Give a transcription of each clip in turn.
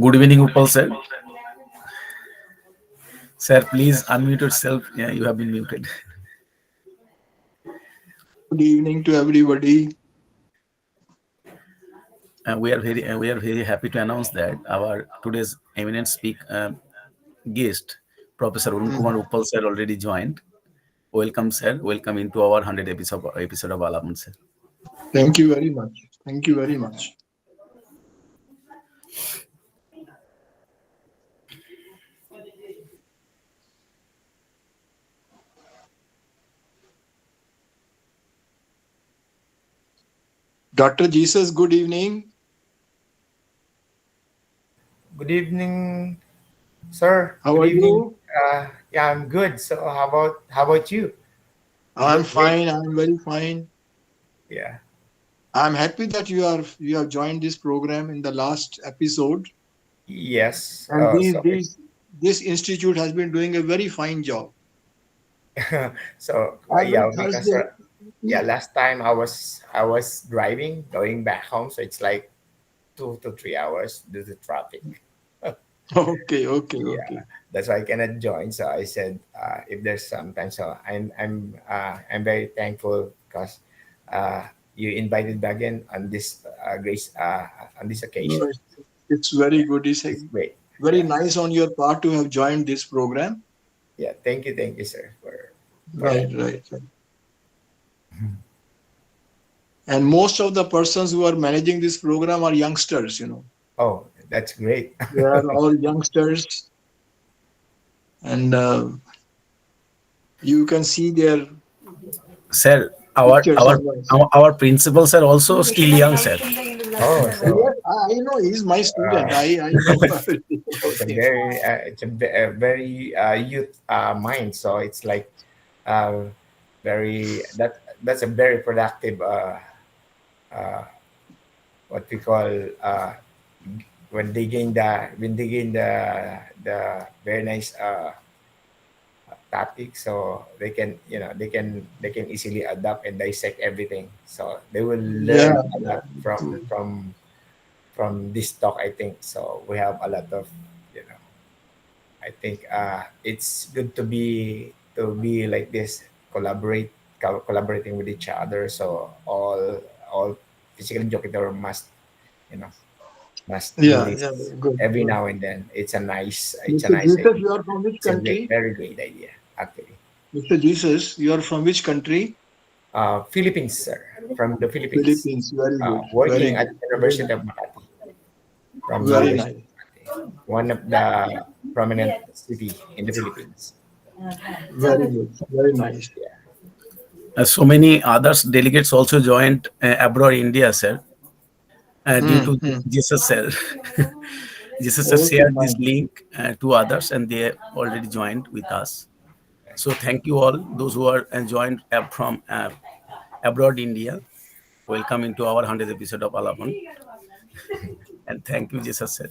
Good evening, Upal sir. Sir, please unmute yourself. Yeah, you have been muted. Good evening to everybody. We are very happy to announce that our today's eminent guest, Professor Arun Mhm. Kumar Upal sir, already joined. Welcome, sir. Welcome into our 100 episode of Alaman, sir. Thank you very much. Thank you very much. Dr. Jesus, good evening. Good evening, sir. How Good are evening. you? Yeah, I'm good. So how about you? You I'm look great. fine. I'm very fine. Yeah. I'm happy that you have joined this program in the last episode. Yes. And So this institute has been doing a very fine job. so Every yeah, because Thursday. yeah, last time I was driving going back home, so it's like 2 to 3 hours due to traffic. Okay, okay, Yeah, okay. that's why I cannot join. So I said, if there's some time, so I'm very thankful because uh, you invited me again on this grace on this No, occasion. it's very Yeah, good. It's it's great. very Yeah, nice on your part to have joined this program. yeah. Thank you, sir, for Right, that. right, right. And most of the persons who are managing this program are youngsters. Oh, that's great. They are all youngsters, and you can see their Sir, our pictures our of us. our principals are also still young, sir. Oh, so Yes, I know he's my student. uh, I know everything about it's a him. very youth mind. So it's like uh, that's a very productive uh, what we call when they gain the very nice topic, so they can easily adapt and dissect everything, so they will Yeah, learn a yeah. lot from this talk, I think. So we have a lot of, you know I think it's good to be like this, collaborating with each other. So all physical educator must do Yeah, this yeah. Good, every good. now and then. It's a Mr. nice Jesus, idea. you are from which It's a great, country? very great idea, actually. Mr. Jesus, you are from which country? Philippines, sir, from the Philippines. Philippines. Very good. Very Working at good. the Very University nice. of Makati, from Very University nice. of Makati, one of the prominent city in the Philippines. Very good. Very nice. Yeah. So many others delegates also joined abroad India, sir. Due Hmm, to hmm. Jesus sir. Jesus sir Okay, shared this fine. link to others and they already joined with us. So thank you all, those who are joined from abroad India. Welcome into our 100th episode of Alapan. And thank you, Jesus sir.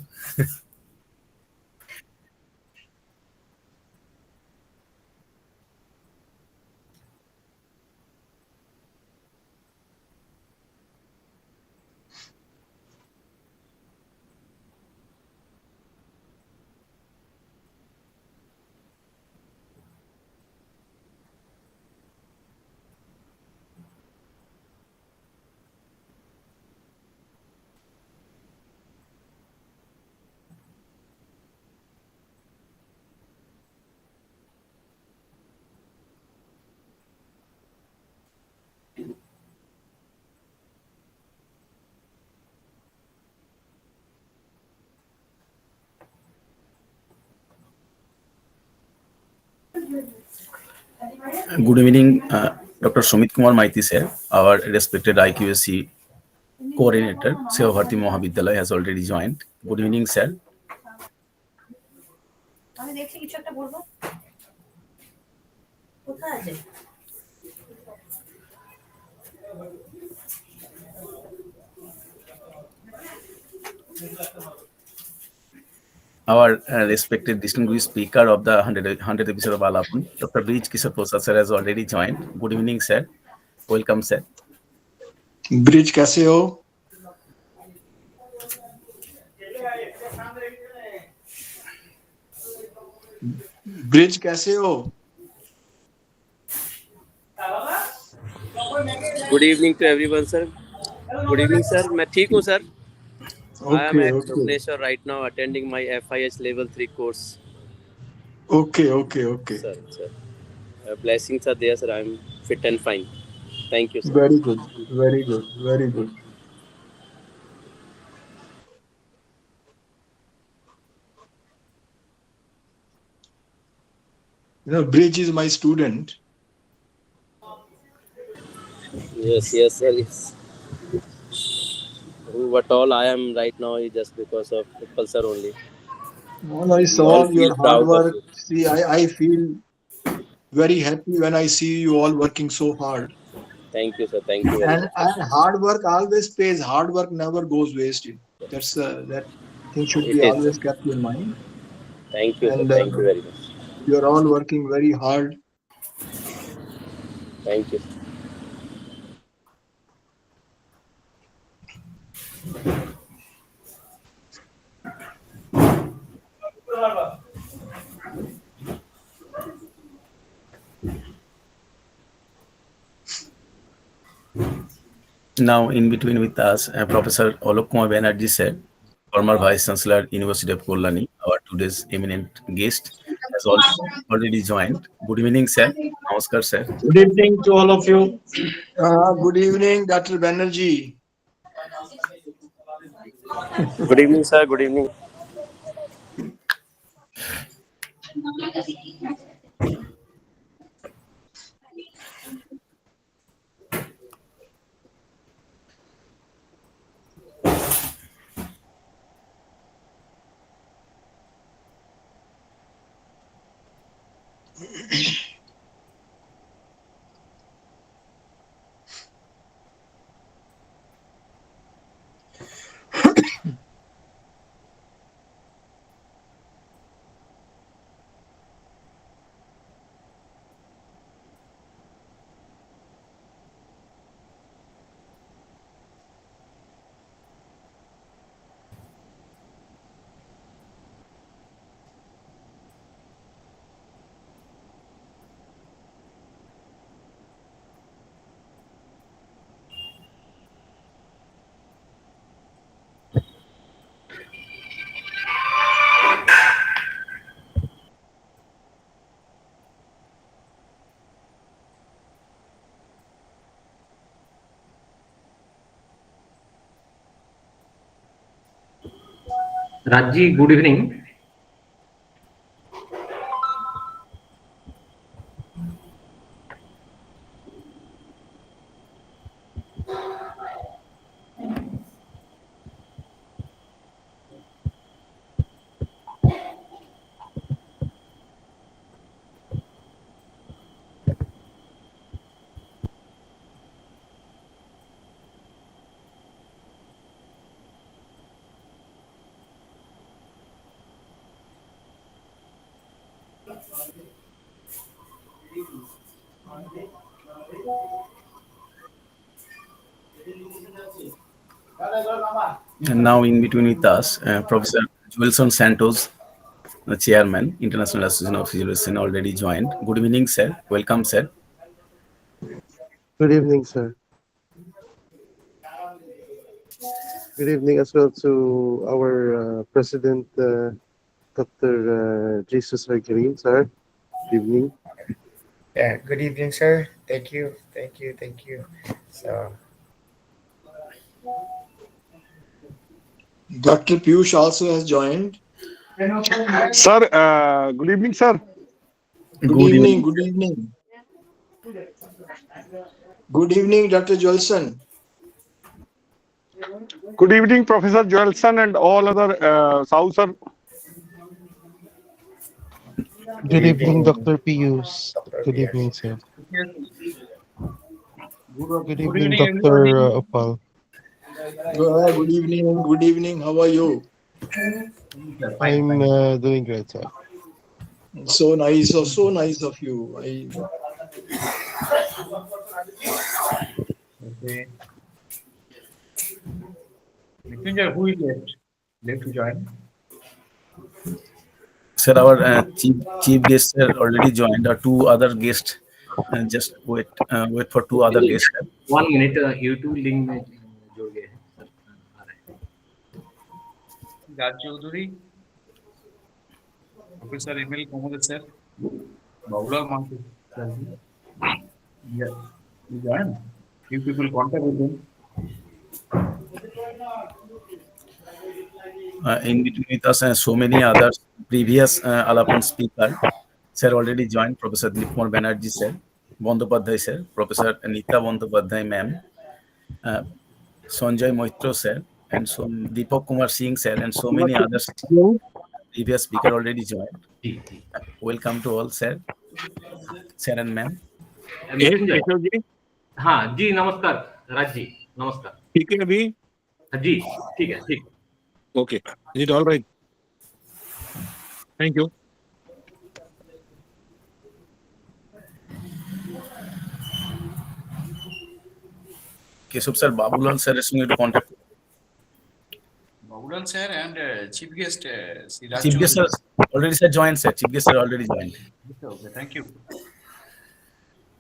Good evening, Dr. Sumit Kumar Maiti sir, our respected IQSC coordinator, Seva Bharti Mahavidyalaya has already joined. Good evening, sir. Our respected distinguished speaker of the 100th episode of Alapan, Dr. Brij Kishore Prasad sir has already joined. Good evening, sir. Welcome, sir. Bridge कैसे हो? ब्रिज कैसे हो? Good evening to everyone sir. Good evening sir. मैं ठीक हूँ sir. I am Okay, at okay, Bhubaneswar right now attending my FIH level 3 course. okay. Sir. Blessings are there, sir. I am fit and fine. Thank you, sir. Very good, very good, very good. Bridge is my student. Yes, sir. Yes. What all I am right now is just because of Pipal sir only. Well, I We all saw feel your hard proud of work. you. See, I feel very happy when I see you all working so hard. Thank you, sir. Thank you very much, sir. And hard work always pays. Hard work never goes wasted. That thing should It be is, sir. always kept in mind. Thank you, sir. And Thank you very much. you're all working very hard. Thank you. Now, in between with us, Professor Alok Kumar Banerjee sir, former Vice Chancellor, University of Kolkata, our today's eminent guest, has already joined. Good evening, sir. Namaskar, sir. Good evening to all of you. Good evening, Dr. Banerjee. Good evening, sir. Good evening. Raji, good evening. And now, in between with us, Professor Wilson Santos, the Chairman, International Association of Physicians, already joined. Good evening, sir. Welcome, sir. Good evening, sir. Good evening as well to our President, Dr. Jesus Reguerin, sir. Good evening. Yeah, good evening, sir. Thank you. So, Dr. Piyush also has joined. Sir, good evening, sir. Good evening, good evening. Good evening, Dr. Jolson. Good evening, Professor Joelson and all other South, sir. Good evening, Dr. Pius. Dr. Good Pierre. evening, sir. Good Good evening, evening, Dr. everybody. Opal. Good evening, good evening. How are you? I'm doing great, sir. So nice of you. Okay. Messenger, who is left? live to join? Sir, our chief guests are already joined. Our two other guests, just wait for two other guests. 1 minute YouTube link में जुड़ गए हैं sir आ रहे हैं Raj Chaudhary, Professor Emil Komodo sir, Baula Mantu sir. Yeah, you join. Few people contact with him. In between with us, so many others previous Alapan speaker, sir already joined. Professor Dilip Kumar Banerjee sir, Bandopadhyay sir, Professor Anita Bandopadhyay ma'am, Sanjay Moitra sir, and so Deepak Kumar Singh sir, and so many others previous speaker already joined. Ji ji Welcome to all sir, sir and ma'am. Mrityunjay Keshav ji हाँ जी नमस्कार राज जी नमस्कार ठीक है अभी जी ठीक है ठीक okay is it all right thank you Keshav sir, Babulal sir is going to contact. Baulal sir and chief guest Sri Raj Chief guest sir Chaudhary. already sir joined sir. Chief guest sir already joined. Okay, thank you.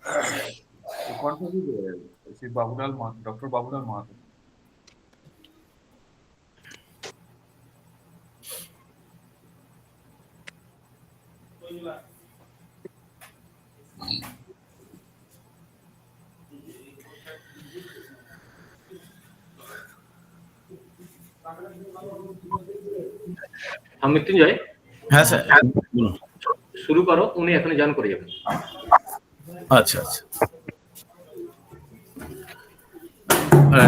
The contact with Sri Babulal Mahato, Dr. Babulal Mahato. हाँ मृत्युंजय হ্যাঁ sir বলুন শুরু করো উনি এখনই join করে যাবেন আচ্ছা আচ্ছা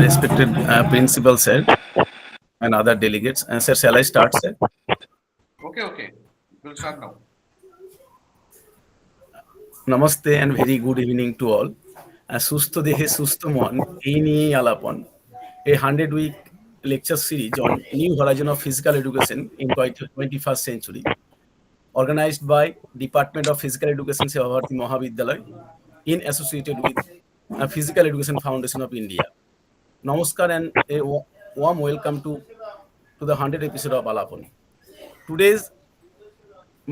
respected principal sir and other delegates, sir, shall I start sir? Okay. We'll start now. Namaste and very good evening to all. সুস্থ দেহে সুস্থ মন এই নিয়েই আলাপন a 100-week lecture series on new horizon of physical education in 21st century, organized by Department of Physical Education Seva Bharati Mahavidyalaya in associated with Physical Education Foundation of India. Namaskar and a warm welcome to the 100th episode of Alapon. Today's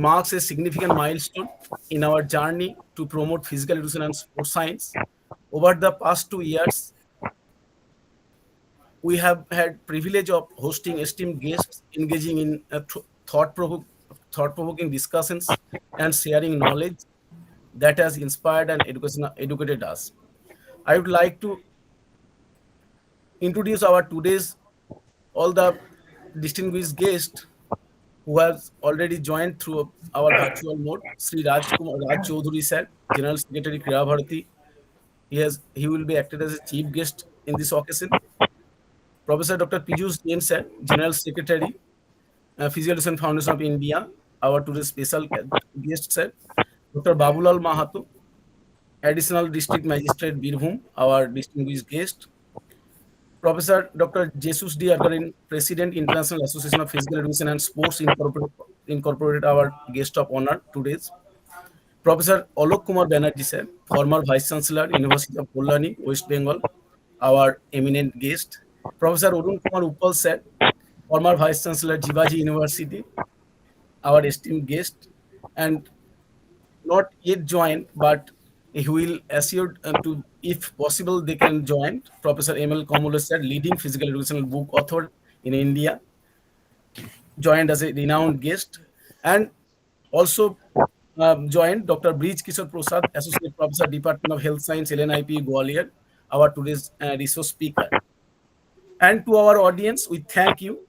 marks a significant milestone in our journey to promote physical education and sports science. Over the past 2 years, we have had privilege of hosting esteemed guests, engaging in thought-provoking discussions and sharing knowledge that has inspired and educated us. I would like to introduce our today's all the distinguished guests who has already joined through our virtual mode. Sri Raj Chaudhary sir, General Secretary Kriya Bharati. He will be acted as a chief guest in this occasion. Professor Dr. Piyush Jain sir, General Secretary, Physical Education Foundation of India, our today's special guest sir. Dr. Babulal Mahato, Additional District Magistrate Birbhum, our distinguished guest. Professor Dr. Jesus D. Agarin, President, International Association of Physical Education and Sports Incorporated, our guest of honor today. Professor Alok Kumar Banerjee sir, former Vice Chancellor, University of Kalyani, West Bengal, our eminent guest. Professor Arun Kumar Uppal sir, former Vice Chancellor, Jivaji University, our esteemed guest, and not yet joined, but he will assure to, if possible, they can join. Professor Emil Komodo sir, leading physical educational book author in India, joined as a renowned guest, and also joined Dr. Brij Kishore Prasad, Associate Professor, Department of Health Science, LNIP, Gwalior, our today's resource speaker. And to our audience, we thank you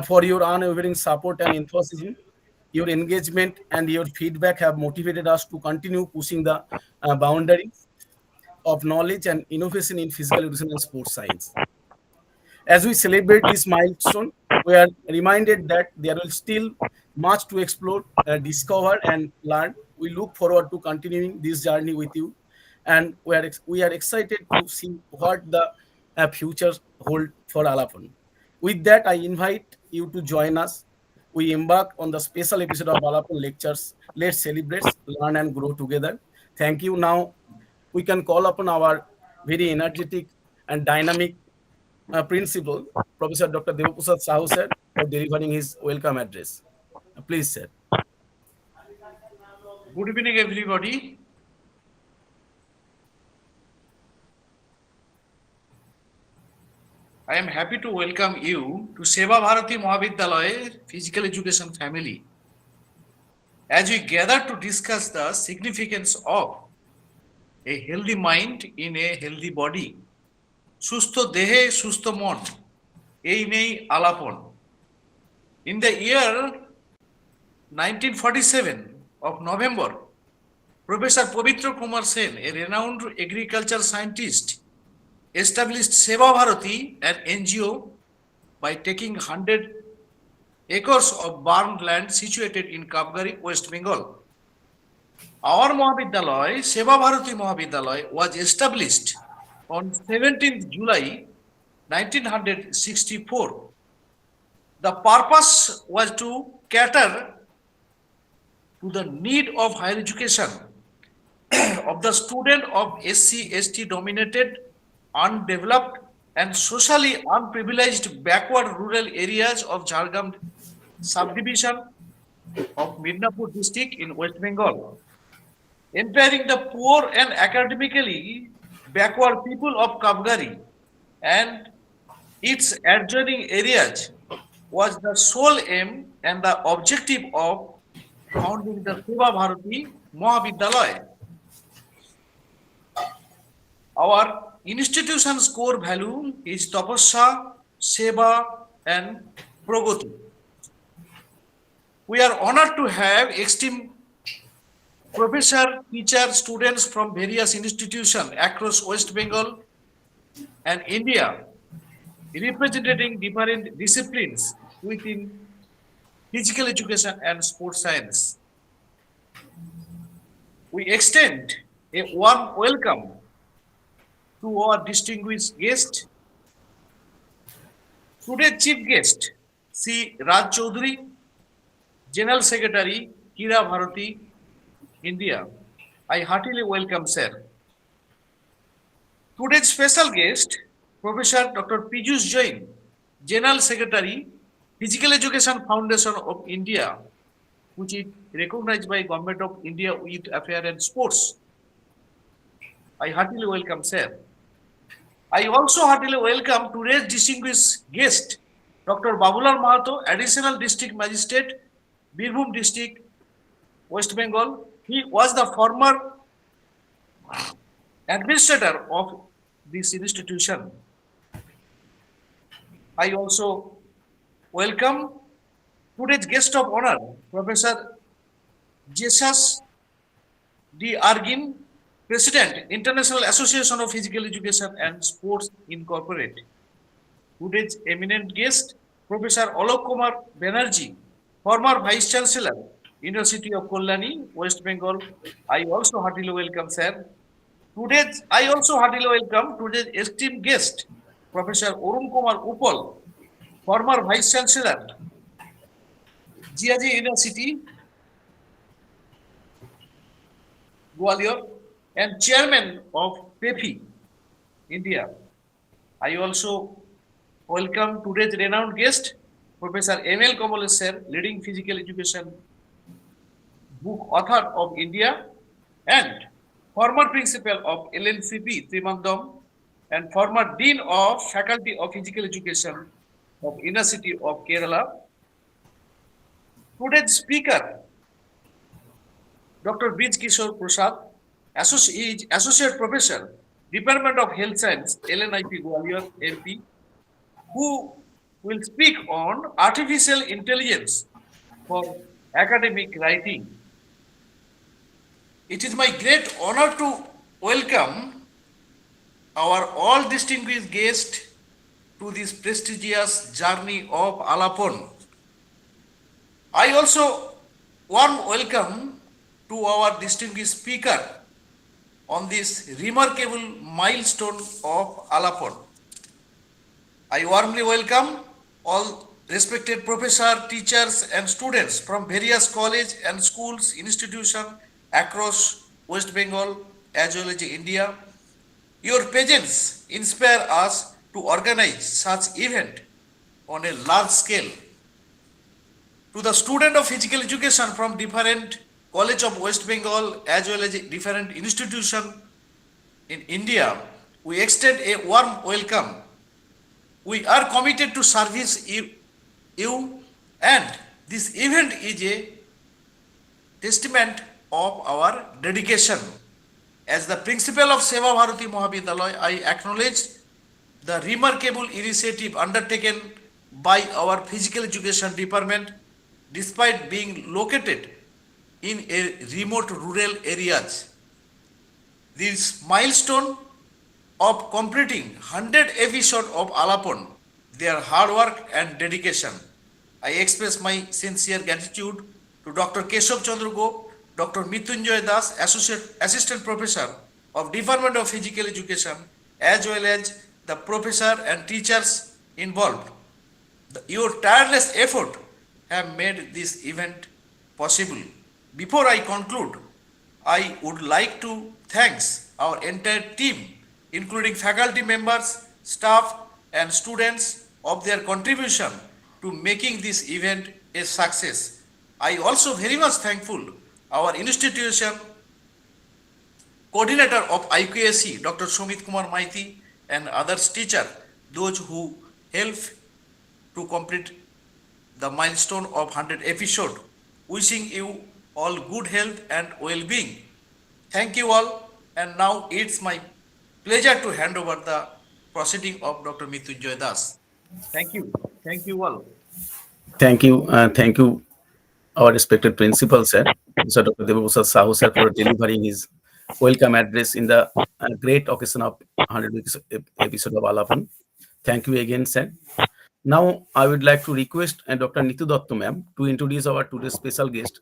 for your unwavering support and enthusiasm. Your engagement and your feedback have motivated us to continue pushing the boundaries of knowledge and innovation in physical education and sports science. As we celebrate this milestone, we are reminded that there will still much to explore, discover, and learn. We look forward to continuing this journey with you, and we are excited to see what the future hold for Alapon. With that, I invite you to join us. We embark on the special episode of Alapon Lectures. Let's celebrate, learn, and grow together. Thank you. Now, we can call upon our very energetic and dynamic principal, Professor Dr. Devaprasad Sahu sir, for delivering his welcome address. Please, sir. Good evening, everybody. I am happy to welcome you to Seva Bharati Mahavidyalaya Physical Education family. As we gather to discuss the significance of a healthy mind in a healthy body, সুস্থ দেহে সুস্থ মন, এই নেই আলাপন. In the year 1947 of November, Professor Pavitra Kumar Sen, a renowned agriculture scientist, established Seva Bharati, an NGO, by taking 100 acres of burned land situated in Kapgari, West Bengal. Our Mahavidyalaya, Seva Bharati Mahavidyalaya, was established on 17th July 1964. The purpose was to cater to the need of higher education of the student of SC/ST dominated, undeveloped and socially unprivileged backward rural areas of Jharkhand subdivision of Midnapur district in West Bengal. Empowering the poor and academically backward people of Kapgari and its adjoining areas was the sole aim and the objective of founding the Seva Bharati Mahavidyalaya. Our institution's core value is tapasya, seva, and pragati. We are honored to have esteemed professor, teacher, students from various institutions across West Bengal and India, representing different disciplines within physical education and sports science. We extend a warm welcome to our distinguished guest. Today's chief guest, C. Raj Chaudhary, General Secretary, Kira Bharati, India. I heartily welcome, sir. Today's special guest, Professor Dr. Piyush Jain, General Secretary, Physical Education Foundation of India, which is recognized by Government of India Youth Affairs and Sports. I heartily welcome, sir. I also heartily welcome today's distinguished guest, Dr. Babulal Mahato, Additional District Magistrate, Birbhum District, West Bengal. He was the former administrator of this institution. I also welcome today's guest of honor, Professor Jesus D. Argin, President, International Association of Physical Education and Sports Incorporated. Today's eminent guest, Professor Alok Kumar Banerjee, former Vice Chancellor, University of Kalyani, West Bengal. I also heartily welcome, sir. I also heartily welcome today's esteemed guest, Professor Arun Kumar Upal, former Vice Chancellor, Jiaji University, Gwalior, and Chairman of PEPI, India. I also welcome today's renowned guest, Professor M.L. Kamalesh, sir, leading physical education book author of India and former principal of LNCP Trivandrum and former dean of Faculty of Physical Education of University of Kerala. Today's speaker, Dr. Brij Kishore Prasad, Associate Professor, Department of Health Science, LNIP Gwalior, MP, who will speak on artificial intelligence for academic writing. It is my great honor to welcome our all distinguished guests to this prestigious journey of Alapon. I also warm welcome to our distinguished speaker on this remarkable milestone of Alapon. I warmly welcome all respected professors, teachers and students from various colleges and schools, institutions across West Bengal as well as India. Your presence inspire us to organize such event on a large scale to the student of physical education from different college of West Bengal as well as different institution in India, we extend a warm welcome. We are committed to service you, and this event is a testament of our dedication. As the principal of Seva Bharati Mahavidyalaya, I acknowledge the remarkable initiative undertaken by our physical education department despite being located in a remote rural areas. This milestone of completing 100 episodes of Alapon, their hard work and dedication. I express my sincere gratitude to Dr. Keshav Chandra Gop, Dr. Mrityunjay Das, Assistant Professor of Department of Physical Education, as well as the professor and teachers involved. Your tireless effort have made this event possible. Before I conclude, I would like to thank our entire team, including faculty members, staff, and students of their contribution to making this event a success. I also very much thankful our institution coordinator of IQAC, Dr. Sumit Kumar Maiti, and others teacher, those who help to complete the milestone of 100 episode. Wishing you all good health and well-being. Thank you all, and now it's my pleasure to hand over the proceeding of Dr. Mrityunjay Das. Thank you. Thank you all. Thank you, our respected principal, sir, Mr. Dr. Debaprasad Sahu, sir, for delivering his welcome address in the great occasion of 100 episode of Alapon. Thank you again, sir. Now, I would like to request Dr. Nitu Datta ma'am to introduce our today's special guest,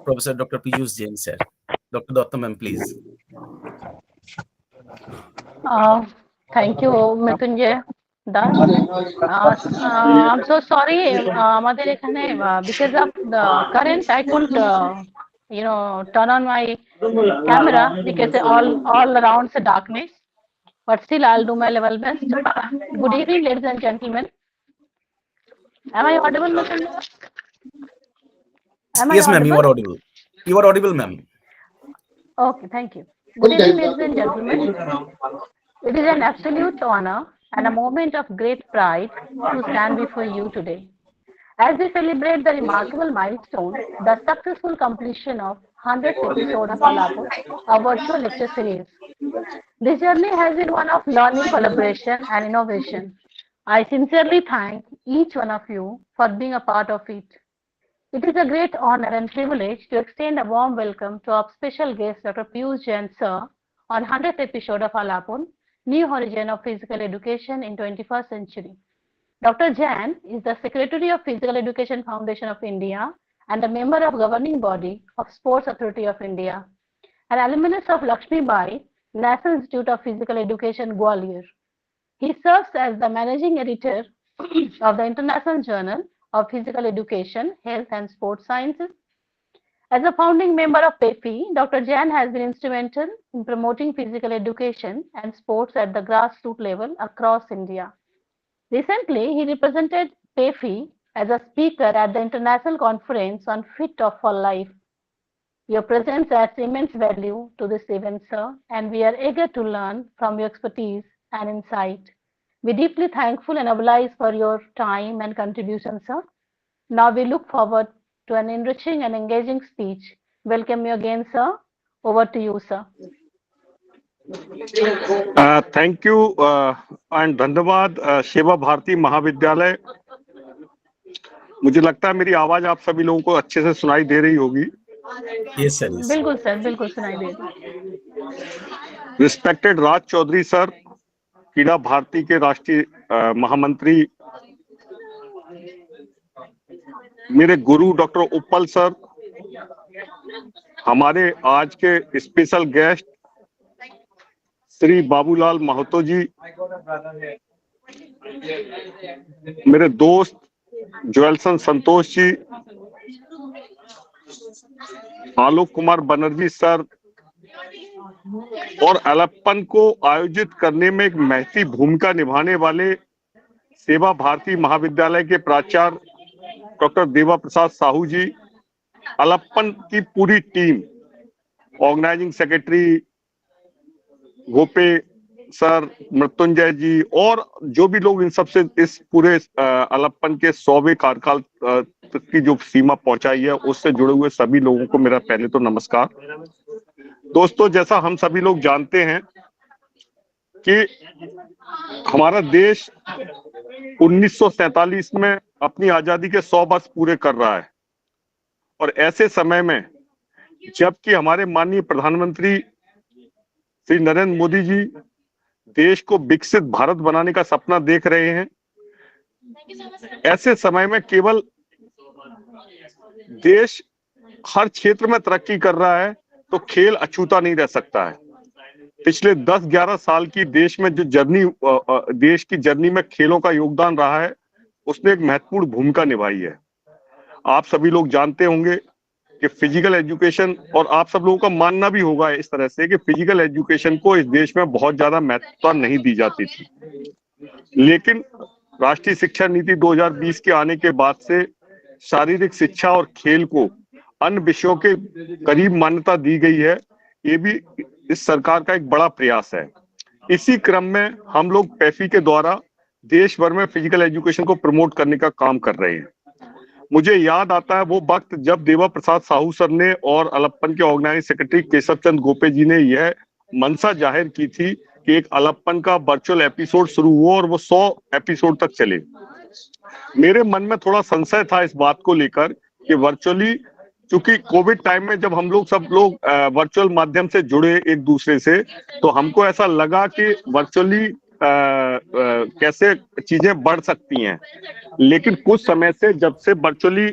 Professor Dr. Piyush Jain, sir. Dr. Datta ma'am, please. Thank you, Mrityunjay Das. I'm so sorry, আমাদের এখানে because of the current, I couldn't, turn on my camera because all around the darkness. But still, I'll do my level best. Good evening, ladies and gentlemen. Am I audible, Mrityunjay? Yes, ma'am, you are audible. You are audible, ma'am. Okay, thank you. Good evening, ladies and gentlemen. It is an absolute honor and a moment of great pride to stand before you today. As we celebrate the remarkable milestone, the successful completion of 100th episode of Alapon, a virtual lecture series. This journey has been one of learning, collaboration, and innovation. I sincerely thank each one of you for being a part of it. It is a great honor and privilege to extend a warm welcome to our special guest, Dr. Piyush Jain, sir, on 100th episode of Alapon, New Horizon of Physical Education in 21st Century. Dr. Jain is the Secretary of Physical Education Foundation of India and a member of governing body of Sports Authority of India, an alumnus of Lakshmi Bai, National Institute of Physical Education, Gwalior. He serves as the managing editor of the International Journal of Physical Education, Health and Sports Sciences. As a founding member of PEPI, Dr. Jain has been instrumental in promoting physical education and sports at the grassroots level across India. Recently, he represented PEPI as a speaker at the International Conference on Fit for Life. Your presence adds immense value to this event, sir, and we are eager to learn from your expertise and insight. We're deeply thankful and obliged for your time and contribution, sir. Now we look forward to an enriching and engaging speech. Welcome you again, sir. Over to you, sir. Thank you and धन्यवाद सेवा भारती महाविद्यालय. मुझे लगता है मेरी आवाज आप सभी लोगों को अच्छे से सुनाई दे रही होगी. Yes, sir. Yes. बिल्कुल सर, बिल्कुल सुनाई दे रही. Respected राज चौधरी सर, क्रीड़ा भारती के राष्ट्रीय महामंत्री, मेरे गुरु डॉक्टर उपल सर, हमारे आज के स्पेशल गेस्ट श्री बाबूलाल महतो जी, मेरे दोस्त ज्वेल्सन संतोष जी, आलोक कुमार बनर्जी सर, और एलप्पन को आयोजित करने में एक महती भूमिका निभाने वाले सेवा भारती महाविद्यालय के प्राचार्य डॉक्टर देवा प्रसाद साहू जी, अलप्पन की पूरी team, organising secretary Gope sir, Mrityunjay ji और जो भी लोग इन सबसे इस पूरे अलप्पन के 100वें कार्यकाल तक की जो सीमा पहुंचाई है, उससे जुड़े हुए सभी लोगों को मेरा पहले तो नमस्कार। दोस्तों, जैसा हम सभी लोग जानते हैं कि हमारा देश 1947 में अपनी आजादी के 100 वर्ष पूरे कर रहा है और ऐसे समय में जबकि हमारे माननीय प्रधानमंत्री श्री नरेंद्र मोदी जी देश को विकसित भारत बनाने का सपना देख रहे हैं, ऐसे समय में केवल देश हर क्षेत्र में तरक्की कर रहा है तो खेल अछूता नहीं रह सकता है। पिछले 10-11 साल की देश में जो देश की जर्नी में खेलों का योगदान रहा है, उसने एक महत्वपूर्ण भूमिका निभाई है। आप सभी लोग जानते होंगे कि फिजिकल एजुकेशन, और आप सब लोगों का मानना भी होगा इस तरह से कि फिजिकल एजुकेशन को इस देश में बहुत ज्यादा महत्वता नहीं दी जाती थी, लेकिन राष्ट्रीय शिक्षा नीति 2020 के आने के बाद से शारीरिक शिक्षा और खेल को अन्य विषयों के करीब मान्यता दी गई है। ये भी इस सरकार का एक बड़ा प्रयास है। इसी क्रम में हम लोग पैफी के द्वारा देश भर में फिजिकल एजुकेशन को प्रमोट करने का काम कर रहे हैं। मुझे याद आता है वो वक्त जब देवा प्रसाद साहू सर ने और अलप्पन के ऑर्गेनाइजिंग सेक्रेटरी केशव चंद गोपे जी ने यह मंशा जाहिर की थी कि एक अलप्पन का वर्चुअल एपिसोड शुरू हुआ और वो 100 एपिसोड तक चले। मेरे मन में थोड़ा संशय था इस बात को लेकर कि वर्चुअली, क्योंकि कोविड टाइम में जब हम लोग सब लोग वर्चुअल माध्यम से जुड़े एक दूसरे से, तो हमको ऐसा लगा कि वर्चुअली कैसे चीजें बढ़ सकती हैं। लेकिन कुछ समय से जब से वर्चुअली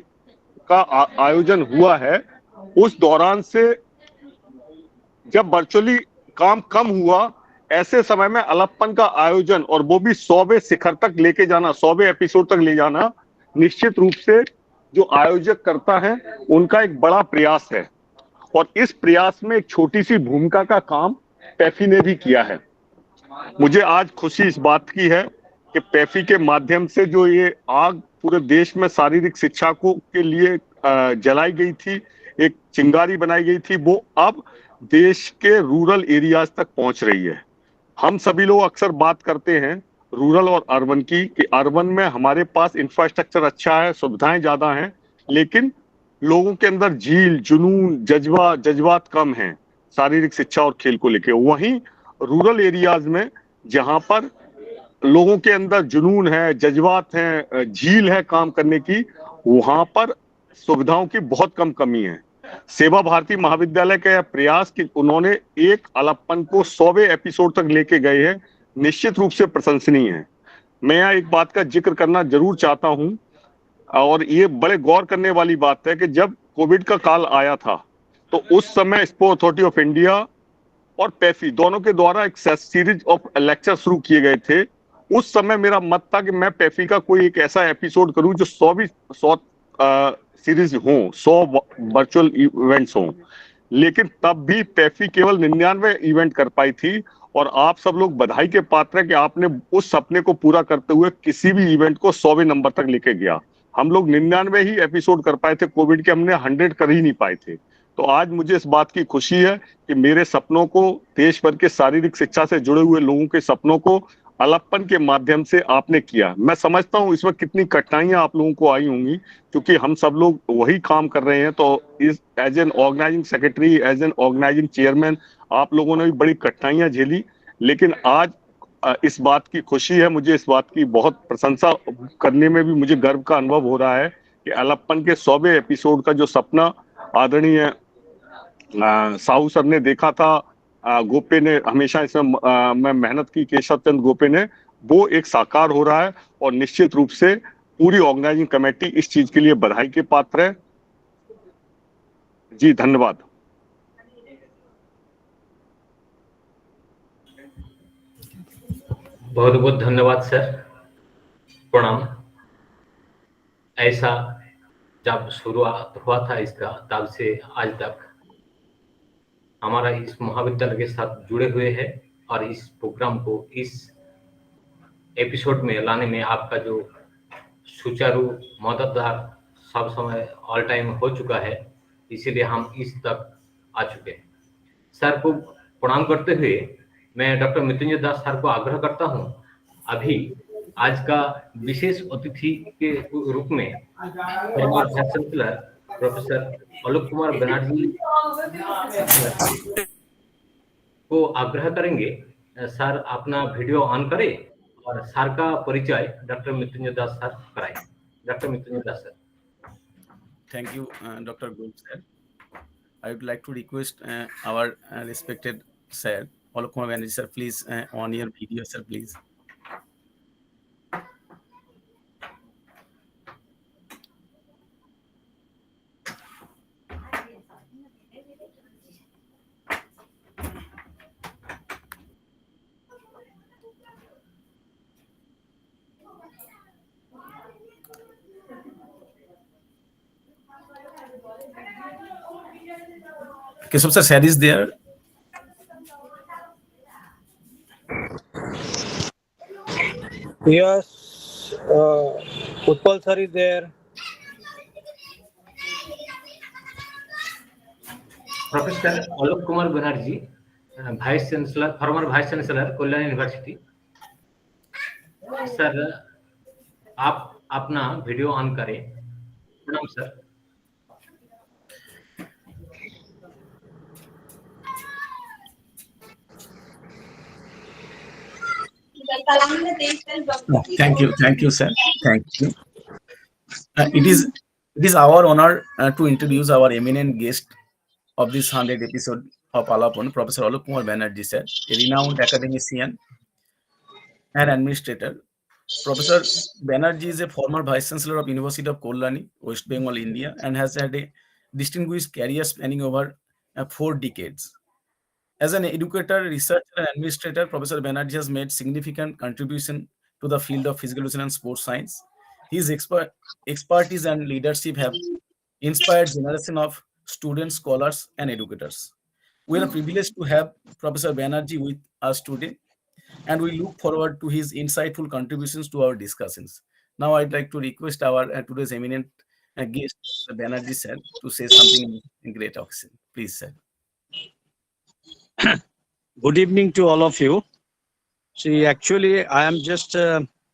का आयोजन हुआ है, उस दौरान से जब वर्चुअली काम कम हुआ, ऐसे समय में अलप्पन का आयोजन और वो भी 100वें शिखर तक लेके जाना, 100वें एपिसोड तक ले जाना, निश्चित रूप से जो आयोजक करता है उनका एक बड़ा प्रयास है। और इस प्रयास में एक छोटी सी भूमिका का काम पैफी ने भी किया है। मुझे आज खुशी इस बात की है कि पैफी के माध्यम से जो ये आग पूरे देश में शारीरिक शिक्षा को के लिए जलाई गई थी, एक चिंगारी बनाई गई थी, वो अब देश के रूरल एरियाज तक पहुंच रही है। हम सभी लोग अक्सर बात करते हैं रूरल और अर्बन की, कि अर्बन में हमारे पास इंफ्रास्ट्रक्चर अच्छा है, सुविधाएं ज्यादा हैं, लेकिन लोगों के अंदर झील, जुनून, जज्बात कम हैं शारीरिक शिक्षा और खेल को लेकर। वहीं रूरल एरियाज में जहां पर लोगों के अंदर जुनून है, जज्बात हैं, झील है काम करने की, वहां पर सुविधाओं की बहुत कम कमी है। सेवा भारती महाविद्यालय का यह प्रयास कि उन्होंने एक अलप्पन को 100वें एपिसोड तक लेके गए हैं, निश्चित रूप से प्रशंसनीय है। मैं यहाँ एक बात का जिक्र करना जरूर चाहता हूं, और ये बड़े गौर करने वाली बात है कि जब कोविड का काल आया था तो उस समय स्पोर्ट्स अथॉरिटी ऑफ इंडिया और पैफी दोनों के द्वारा एक सीरीज ऑफ लेक्चर शुरू किए गए थे। उस समय मेरा मत था कि मैं पैफी का कोई एक ऐसा एपिसोड करूं जो 100 सीरीज हो, 100 वर्चुअल इवेंट्स हों, लेकिन तब भी पैफी केवल 99 इवेंट कर पाई थी। और आप सब लोग बधाई के पात्र हैं कि आपने उस सपने को पूरा करते हुए किसी भी इवेंट को 100वें नंबर तक लेके गया। हम लोग 99 ही एपिसोड कर पाए थे कोविड के, हमने 100 कर ही नहीं पाए थे। तो आज मुझे इस बात की खुशी है कि मेरे सपनों को, देश भर के शारीरिक शिक्षा से जुड़े हुए लोगों के सपनों को अलप्पन के माध्यम से आपने किया। मैं समझता हूं इसमें कितनी कठिनाइयां आप लोगों को आई होंगी, क्योंकि हम सब लोग वही काम कर रहे हैं। तो इस as an organising secretary, as an organising chairman, आप लोगों ने भी बड़ी कठिनाइयां झेली, लेकिन आज इस बात की खुशी है, मुझे इस बात की बहुत प्रशंसा करने में भी मुझे गर्व का अनुभव हो रहा है कि अलप्पन के 100वें एपिसोड का जो सपना आदरणीय साहू सर ने देखा था, गोपे ने हमेशा इसमें मेहनत की, केशव चंद गोपे ने, वो एक साकार हो रहा है। और निश्चित रूप से पूरी ऑर्गेनाइजिंग कमेटी इस चीज के लिए बधाई के पात्र है। जी धन्यवाद। बहुत बहुत धन्यवाद सर, प्रणाम। ऐसा जब शुरुआत हुआ था इसका, तब से आज तक हमारा इस महाविद्यालय के साथ जुड़े हुए हैं, और इस प्रोग्राम को इस एपिसोड में लाने में आपका जो सुचारू मददगार सब समय ऑल टाइम हो चुका है, इसीलिए हम इस तक आ चुके हैं। सर को प्रणाम करते हुए मैं डॉक्टर मृत्युंजय दास सर को आग्रह करता हूं, अभी आज का विशेष अतिथि के रूप में farmer vice chancellor professor Alok Kumar Banerjee को आग्रह करेंगे, सर अपना वीडियो ऑन करें और सर का परिचय डॉक्टर मृत्युंजय दास सर कराएं। Doctor Mrityunjay Das sir. Thank you, Dr. Gul sir. I would like to request our respected sir, Alok Kumar Banerjee sir, please on your video, sir, please. Keshav sir, is there? Yes, Utpal sir is there. Professor Alok Kumar Banerjee, vice chancellor, farmer vice chancellor Kalyan university. Sir आप अपना video on करें। प्रणाम sir. Thank you, sir. Thank you. It is our honor to introduce our eminent guest of this 100th episode of Alapon, Professor Alok Kumar Banerjee sir, a renowned academician and administrator. Professor Banerjee is a former Vice Chancellor of University of Kalyani, West Bengal, India, and has had a distinguished career spanning over 4 decades. As an educator, researcher, and administrator, Professor Banerjee has made significant contribution to the field of physical education and sports science. His expertise and leadership have inspired generation of students, scholars, and educators. We are privileged to have Professor Banerjee with us today, and we look forward to his insightful contributions to our discussions. Now, I'd like to request our today's eminent guest, Mr. Banerjee sir, to say something in great occasion. Please, sir. Good evening to all of you. See, actually, I am just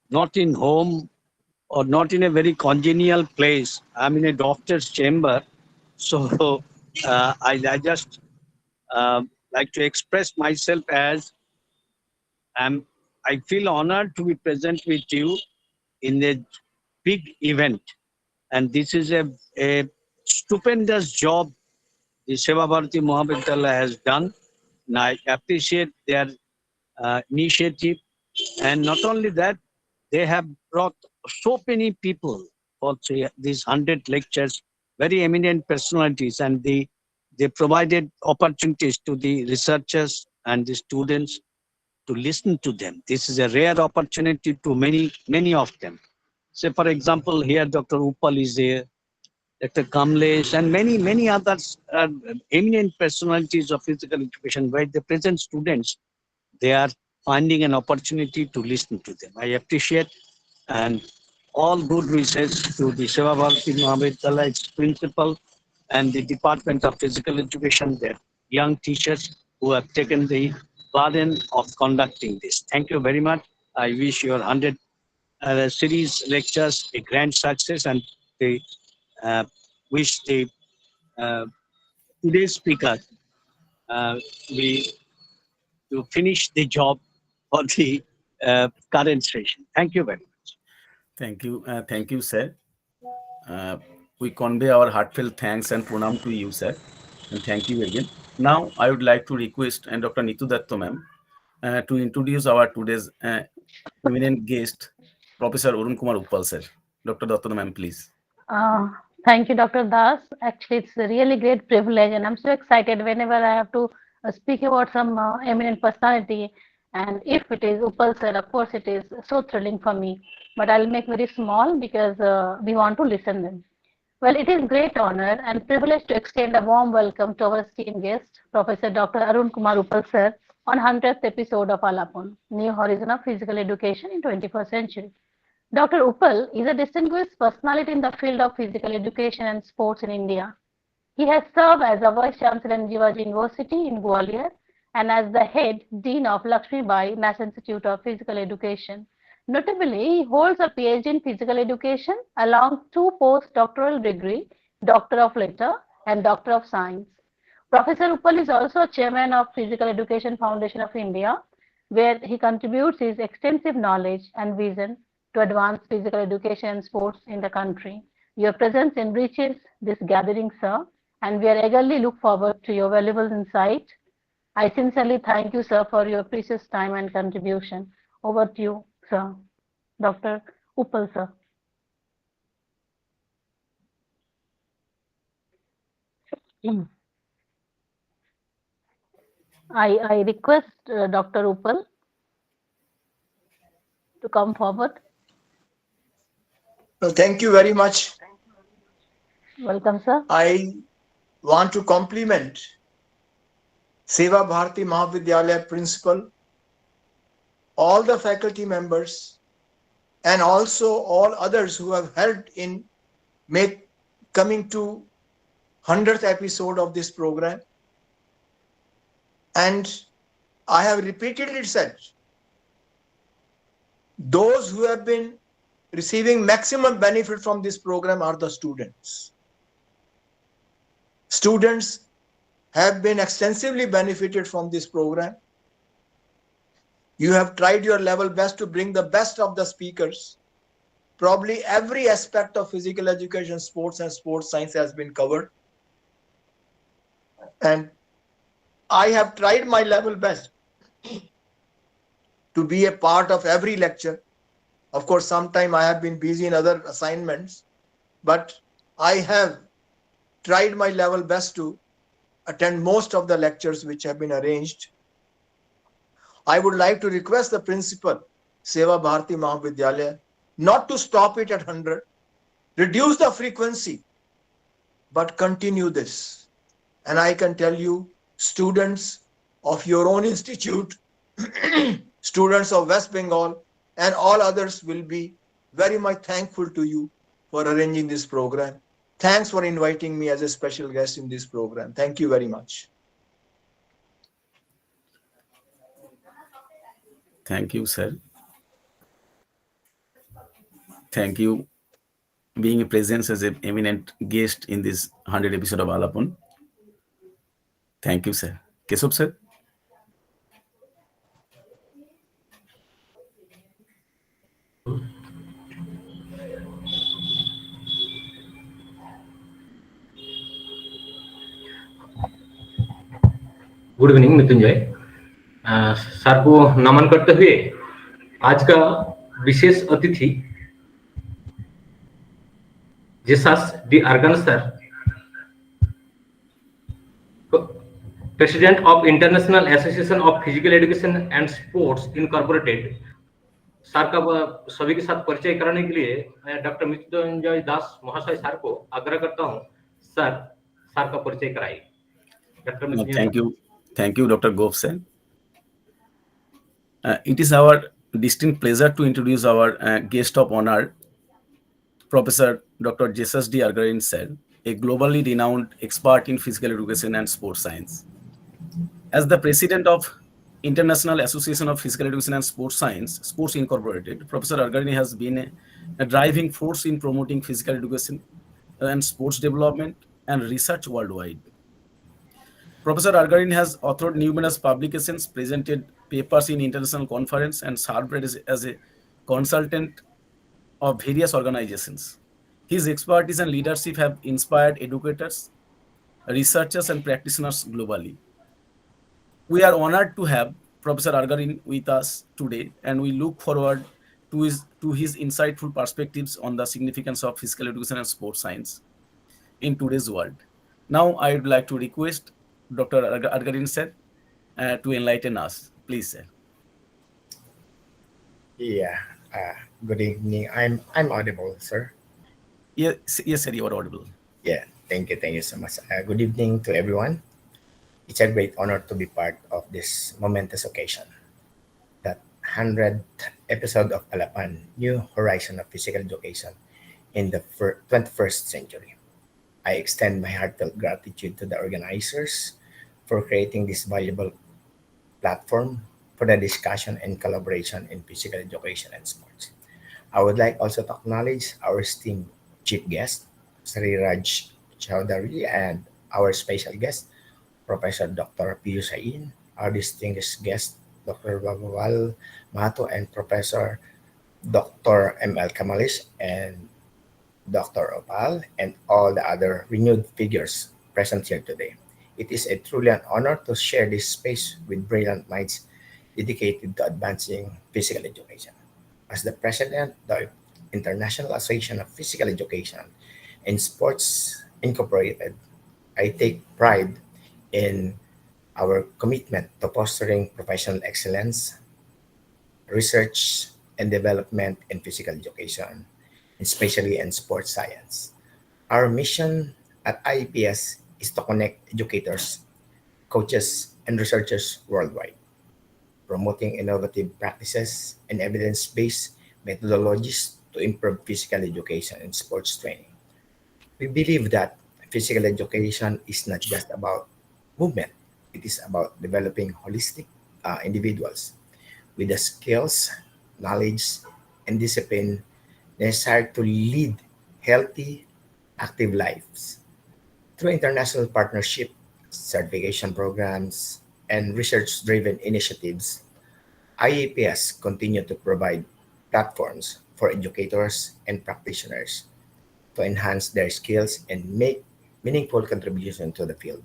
not in home or not in a very congenial place. I'm in a doctor's chamber. So I just like to express myself as I feel honored to be present with you in a big event. And this is a stupendous job the Seva Bharati Mahavidyalaya has done. And I appreciate their initiative. And not only that, they have brought so many people for these 100 lectures, very eminent personalities, and they provided opportunities to the researchers and the students to listen to them. This is a rare opportunity to many of them. Say, for example, here Dr. Upal is there, Dr. Kamlesh, and many others eminent personalities of physical education, where the present students, they are finding an opportunity to listen to them. I appreciate, and all good wishes to the Seva Bharati Mahavidyalaya, its principal, and the Department of Physical Education, their young teachers who have taken the burden of conducting this. Thank you very much. I wish your 100 series lectures a grand success, and they wish the today's speaker we to finish the job for the current session. Thank you very much. Thank you, sir. We convey our heartfelt thanks and pranam to you, sir, and thank you again. Now, I would like to request Dr. Neetu Datto ma'am to introduce our today's eminent guest, Professor Arun Kumar Uppal, sir. Dr. Datto ma'am, please. Thank you, Dr. Das. Actually, it's a really great privilege, and I'm so excited whenever I have to speak about some eminent personality. And if it is Uppal sir, of course, it is so thrilling for me. But I'll make very small because we want to listen them. Well, it is great honor and privilege to extend a warm welcome to our esteemed guest, Professor Dr. Arun Kumar Uppal sir, on 100th episode of Alapon, New Horizon of Physical Education in 21st Century. Dr. Uppal is a distinguished personality in the field of physical education and sports in India. He has served as a Vice Chancellor in Jivaji University in Gwalior and as the head Dean of Lakshmi Bai National Institute of Physical Education. Notably, he holds a PhD in Physical Education along 2 postdoctoral degrees, Doctor of Letters and Doctor of Science. Professor Uppal is also Chairman of Physical Education Foundation of India, where he contributes his extensive knowledge and vision to advance physical education and sports in the country. Your presence enriches this gathering, sir, and we are eagerly look forward to your valuable insight. I sincerely thank you, sir, for your precious time and contribution. Over to you, sir. Dr. Uppal, sir. I request Dr. Uppal to come forward. No, thank you very much. Welcome, sir. I want to compliment Seva Bharati Mahavidyalaya principal, all the faculty members, and also all others who have helped in coming to 100th episode of this program. And I have repeatedly said, those who have been receiving maximum benefit from this program are the students. Students have been extensively benefited from this program. You have tried your level best to bring the best of the speakers. Probably every aspect of physical education, sports and sports science has been covered. And I have tried my level best to be a part of every lecture. Of course, sometime I have been busy in other assignments, but I have tried my level best to attend most of the lectures which have been arranged. I would like to request the principal, Seva Bharati Mahavidyalaya, not to stop it at 100, reduce the frequency, but continue this. And I can tell you, students of your own institute, students of West Bengal, and all others will be very much thankful to you for arranging this program. Thanks for inviting me as a special guest in this program. Thank you very much. Thank you, sir. Thank you being a presence as an eminent guest in this 100th episode of Alapon. Thank you, sir. Kesub, sir. Good evening Mrityunjay sir को नमन करते हुए आज का विशेष अतिथि Jesus D Argon sir, president of International Association of physical Education and Sports Incorporated. Sir का सभी के साथ परिचय कराने के लिए मैं डॉक्टर मृत्युंजय दास महाशय सर को आग्रह करता हूं, सर का परिचय कराइए। Doctor Mrityunjay. Thank you, Dr. Gop sir. It is our distinct pleasure to introduce our guest of honor, Professor Dr. Jesus D. Argarin sir, a globally renowned expert in physical education and sports science. As the president of International Association of Physical Education and Sports Science, Sports Incorporated, Professor Argarin has been a driving force in promoting physical education and sports development and research worldwide. Professor Argarin has authored numerous publications, presented papers in international conferences, and served as a consultant of various organizations. His expertise and leadership have inspired educators, researchers, and practitioners globally. We are honored to have Professor Argarin with us today, and we look forward to his insightful perspectives on the significance of physical education and sports science in today's world. Now, I would like to request Dr. Argarin sir to enlighten us. Please, sir. Yeah. Good evening. I'm audible, sir. Yes, sir. You are audible. Yeah. Thank you so much. Good evening to everyone. It's a great honor to be part of this momentous occasion, that 100th episode of Alapan, New Horizon of Physical Education in the 21st century. I extend my heartfelt gratitude to the organizers for creating this valuable platform for the discussion and collaboration in physical education and sports. I would like also to acknowledge our esteemed chief guest, Sri Raj Chowdhury, and our special guest, Professor Dr. Piyush Sain, our distinguished guest, Dr. Babawal Mato, and Professor Dr. M.L. Kamalis, and Dr. Opal, and all the other renewed figures present here today. It is a truly an honor to share this space with brilliant minds dedicated to advancing physical education. As the president of the International Association of Physical Education and Sports Incorporated, I take pride in our commitment to fostering professional excellence, research, and development in physical education, especially in sports science. Our mission at IEPS is to connect educators, coaches, and researchers worldwide, promoting innovative practices and evidence-based methodologies to improve physical education and sports training. We believe that physical education is not just about movement, it is about developing holistic individuals with the skills, knowledge, and discipline necessary to lead healthy, active lives. Through international partnership, certification programs, and research-driven initiatives, IAPS continue to provide platforms for educators and practitioners to enhance their skills and make meaningful contribution to the field.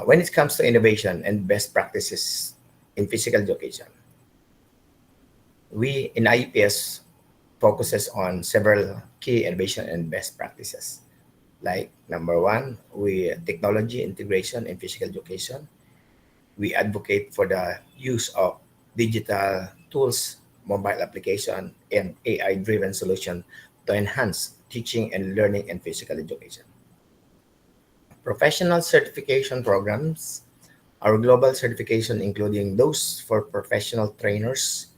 When it comes to innovation and best practices in physical education, we in IEPS focuses on several key innovation and best practices. Like number one, we technology integration in physical education. We advocate for the use of digital tools, mobile application, and AI-driven solution to enhance teaching and learning in physical education. Professional certification programs. Our global certification, including those for professional trainers,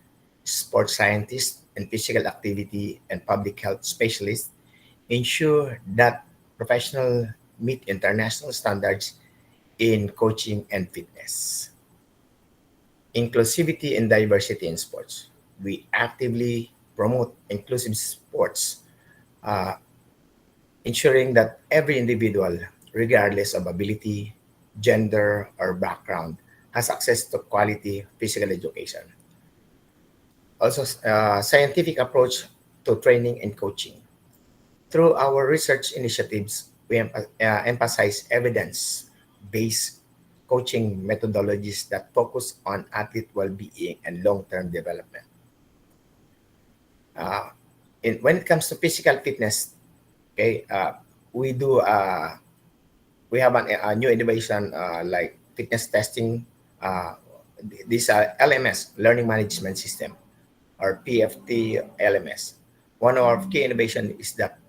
sports scientists, and physical activity and public health specialists, ensure that professionals meet international standards in coaching and fitness. Inclusivity and diversity in sports. We actively promote inclusive sports, uh, ensuring that every individual, regardless of ability, gender, or background, has access to quality physical education. Also, scientific approach to training and coaching. Through our research initiatives, we emphasize evidence-based coaching methodologies that focus on athlete well-being and long-term development. Uh, when it comes to physical fitness, okay, we have a new innovation like fitness testing. Uh, this LMS, Learning Management System, or PFT LMS. One of our key innovation is that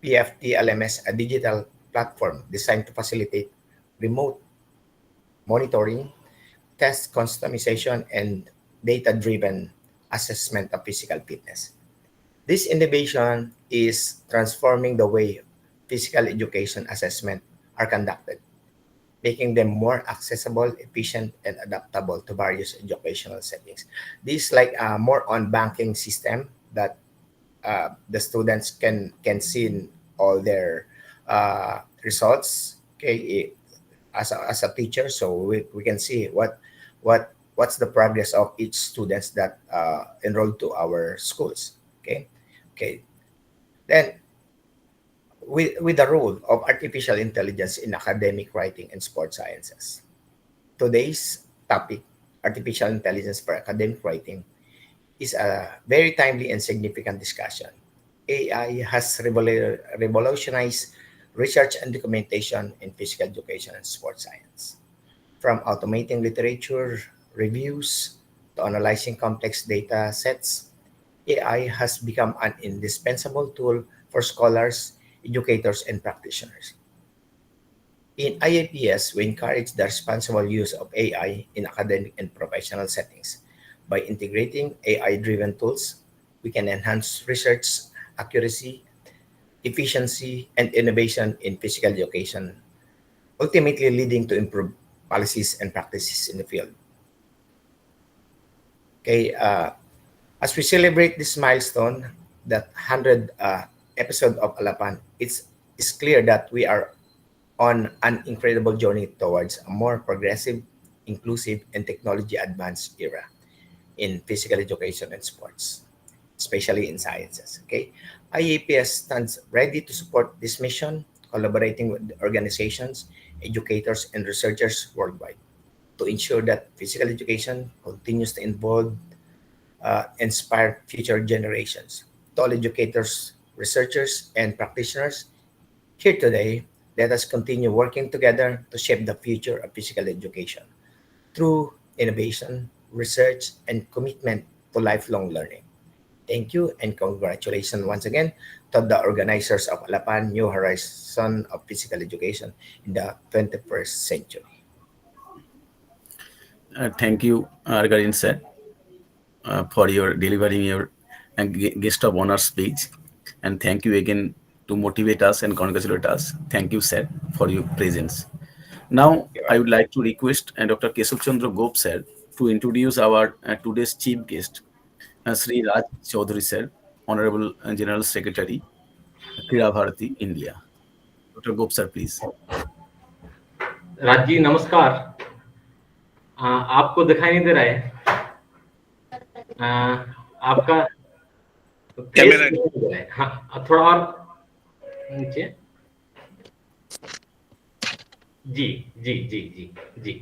PFT LMS, a digital platform designed to facilitate remote monitoring, test customization, and data-driven assessment of physical fitness. This innovation is transforming the way physical education assessment are conducted, making them more accessible, efficient, and adaptable to various educational settings. This is like more on banking system that the students can see in all their results. Okay, as a teacher, so we can see what's the progress of each students that enrolled to our schools. Okay. Then with the role of artificial intelligence in academic writing and sports sciences. Today's topic, artificial intelligence for academic writing, is a very timely and significant discussion. AI has revolutionized research and documentation in physical education and sports science. From automating literature reviews to analyzing complex data sets, AI has become an indispensable tool for scholars, educators, and practitioners. In IAPS, we encourage the responsible use of AI in academic and professional settings By integrating AI-driven tools, we can enhance research accuracy, efficiency, and innovation in physical education, ultimately leading to improved policies and practices in the field. Okay, as we celebrate this milestone, that 100 episode of Alapan, it's clear that we are on an incredible journey towards a more progressive, inclusive, and technology advanced era in physical education and sports, especially in sciences. Okay, IAPS stands ready to support this mission, collaborating with organizations, educators, and researchers worldwide to ensure that physical education continues to inspire future generations. To all educators, researchers, and practitioners here today, let us continue working together to shape the future of physical education through innovation, research, and commitment to lifelong learning. Thank you and congratulations once again to the organizers of Alapan New Horizon of Physical Education in the 21st century. Thank you, Argarin sir, for your delivering your guest of honor speech, and thank you again to motivate us and congratulate us. Thank you, sir, for your presence. Now, I would like to request Dr. Keshav Chandra Gop sir to introduce our today's chief guest, Sri Raj Chaudhary sir, Honorable General Secretary, Krida Bharati, India. Dr. Gop sir, please. Raj ji नमस्कार। आपको दिखाई नहीं दे रहा है? आपका camera है। हाँ, थोड़ा और नीचे। जी जी जी जी जी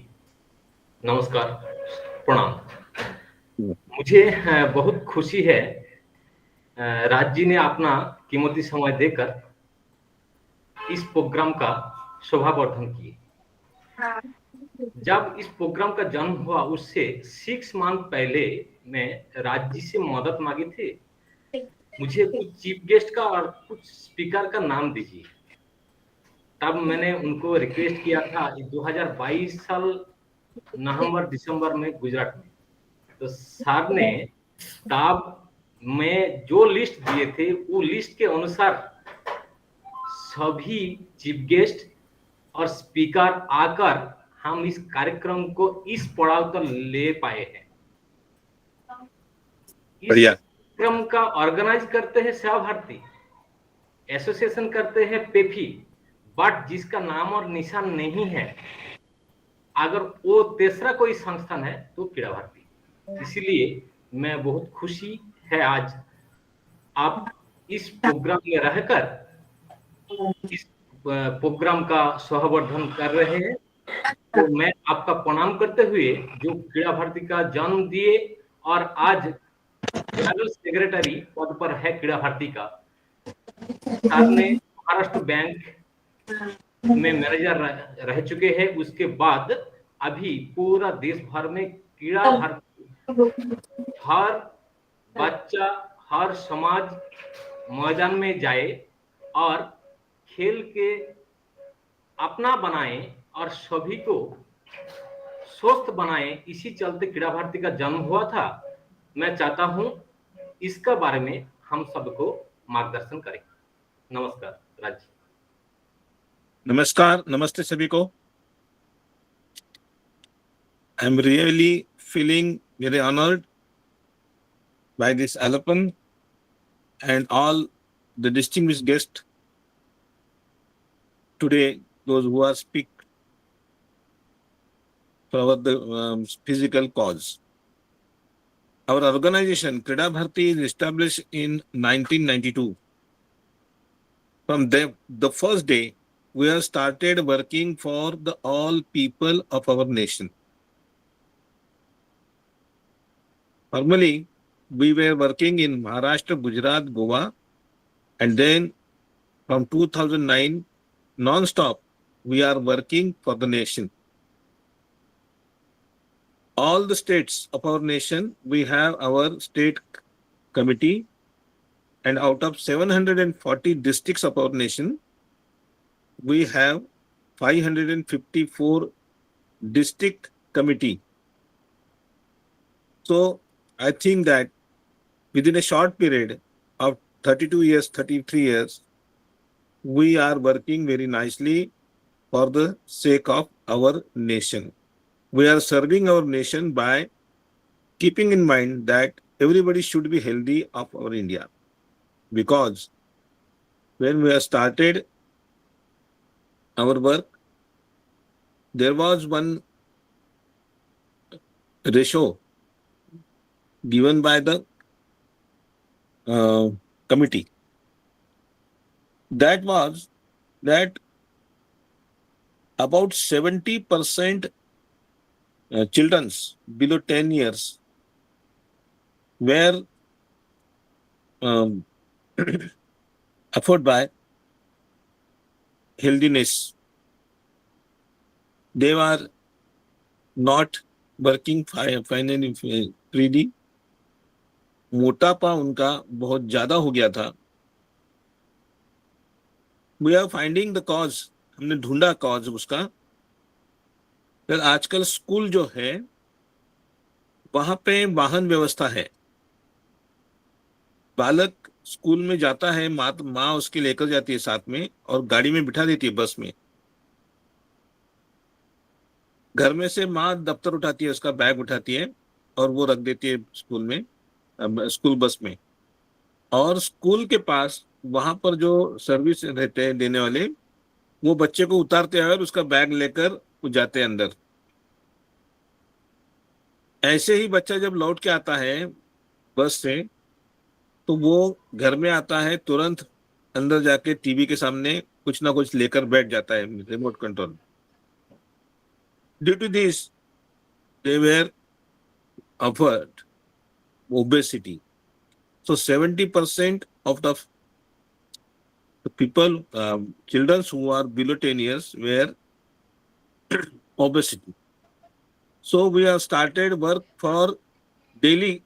नमस्कार, प्रणाम। मुझे बहुत खुशी है, राज जी ने अपना कीमती समय देकर इस प्रोग्राम का शोभावर्धन किए। जब इस प्रोग्राम का जन्म हुआ उससे 6 मंथ पहले मैं राज जी से मदद मांगी थी, मुझे कुछ चीफ गेस्ट का और कुछ स्पीकर का नाम दीजिए। तब मैंने उनको रिक्वेस्ट किया था 2022 साल नवंबर दिसंबर में गुजरात में, तो सर ने तब मैं जो लिस्ट दिए थे वो लिस्ट के अनुसार सभी चीफ गेस्ट और स्पीकर आकर हम इस कार्यक्रम को इस पड़ाव तक ले पाए हैं। इस कार्यक्रम का ऑर्गेनाइज करते हैं सेवा भारती, एसोसिएशन करते हैं पेफी, बट जिसका नाम और निशान नहीं है, अगर वो तीसरा कोई संस्थान है तो क्रीड़ा भारती। इसीलिए मैं बहुत खुशी है आज आप इस प्रोग्राम में रहकर इस प्रोग्राम का शोभावर्धन कर रहे हैं। तो मैं आपका प्रणाम करते हुए जो क्रीड़ा भारती का जन्म दिए और आज जनरल सेक्रेटरी पद पर है क्रीड़ा भारती का, सर ने महाराष्ट्र बैंक में मैनेजर रह चुके हैं। उसके बाद अभी पूरा देश भर में क्रीड़ा भारती हर बच्चा हर समाज मैदान में जाए और खेल के अपना बनाए और सभी को स्वस्थ बनाए, इसी चलते क्रीड़ा भारती का जन्म हुआ था। मैं चाहता हूं इसका बारे में हम सबको मार्गदर्शन करें। नमस्कार राज जी। नमस्कार, नमस्ते सभी को। I am really feeling very honoured by this Alapan and all the distinguished guests today, those who are speak for the physical cause. Our organization, Krida Bharati, is established in 1992. From the first day, we have started working for the all people of our nation. Formally, we were working in Maharashtra, Gujarat, Goa, and then from 2009, non-stop, we are working for the nation. All the states of our nation, we have our state committee, and out of 740 districts of our nation, we have 554 district committee. So I think that within a short period of 32 years, 33 years, we are working very nicely for the sake of our nation. We are serving our nation by keeping in mind that everybody should be healthy of our India. Because when we have started our work, there was one ratio given by the committee. That was that about 70% children below 10 years were afforded by healthiness. They were not working finally freely. मोटापा उनका बहुत ज्यादा हो गया था. We are finding the cause. हमने ढूंढा cause उसका. फिर आजकल स्कूल जो है वहां पे वाहन व्यवस्था है. बालक स्कूल में जाता है, माँ उसके लेकर जाती है साथ में और गाड़ी में बिठा देती है बस में. घर में से माँ दफ्तर उठाती है, उसका बैग उठाती है और वो रख देती है स्कूल में, स्कूल बस में. और स्कूल के पास वहां पर जो सर्विस रहते हैं देने वाले, वो बच्चे को उतारते हैं और उसका बैग लेकर वो जाते हैं अंदर. ऐसे ही बच्चा जब लौट के आता है बस से, तो वो घर में आता है, तुरंत अंदर जाके टीवी के सामने कुछ ना कुछ लेकर बैठ जाता है, remote control. Due to this they were offered obesity. So 70% of the people, children who are below 10 years were obesity. So we have started work for daily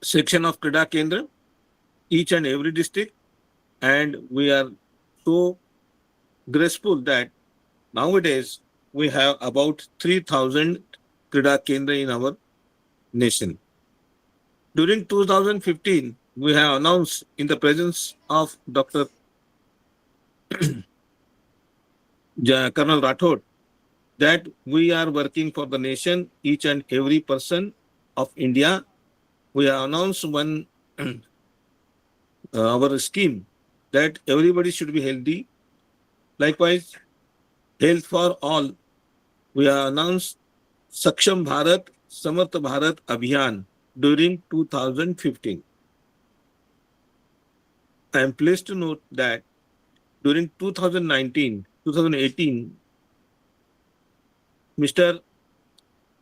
section of Krida Kendra, each and every district, and we are so graceful that nowadays we have about 3,000 Krida Kendra in our nation. During 2015, we have announced in the presence of Dr. Colonel Rathod that we are working for the nation, each and every person of India. We have announced one our scheme that everybody should be healthy. Likewise, health for all. We have announced Saksham Bharat, Samarth Bharat Abhiyan during 2015. I am pleased to note that during 2019, 2018, Mr.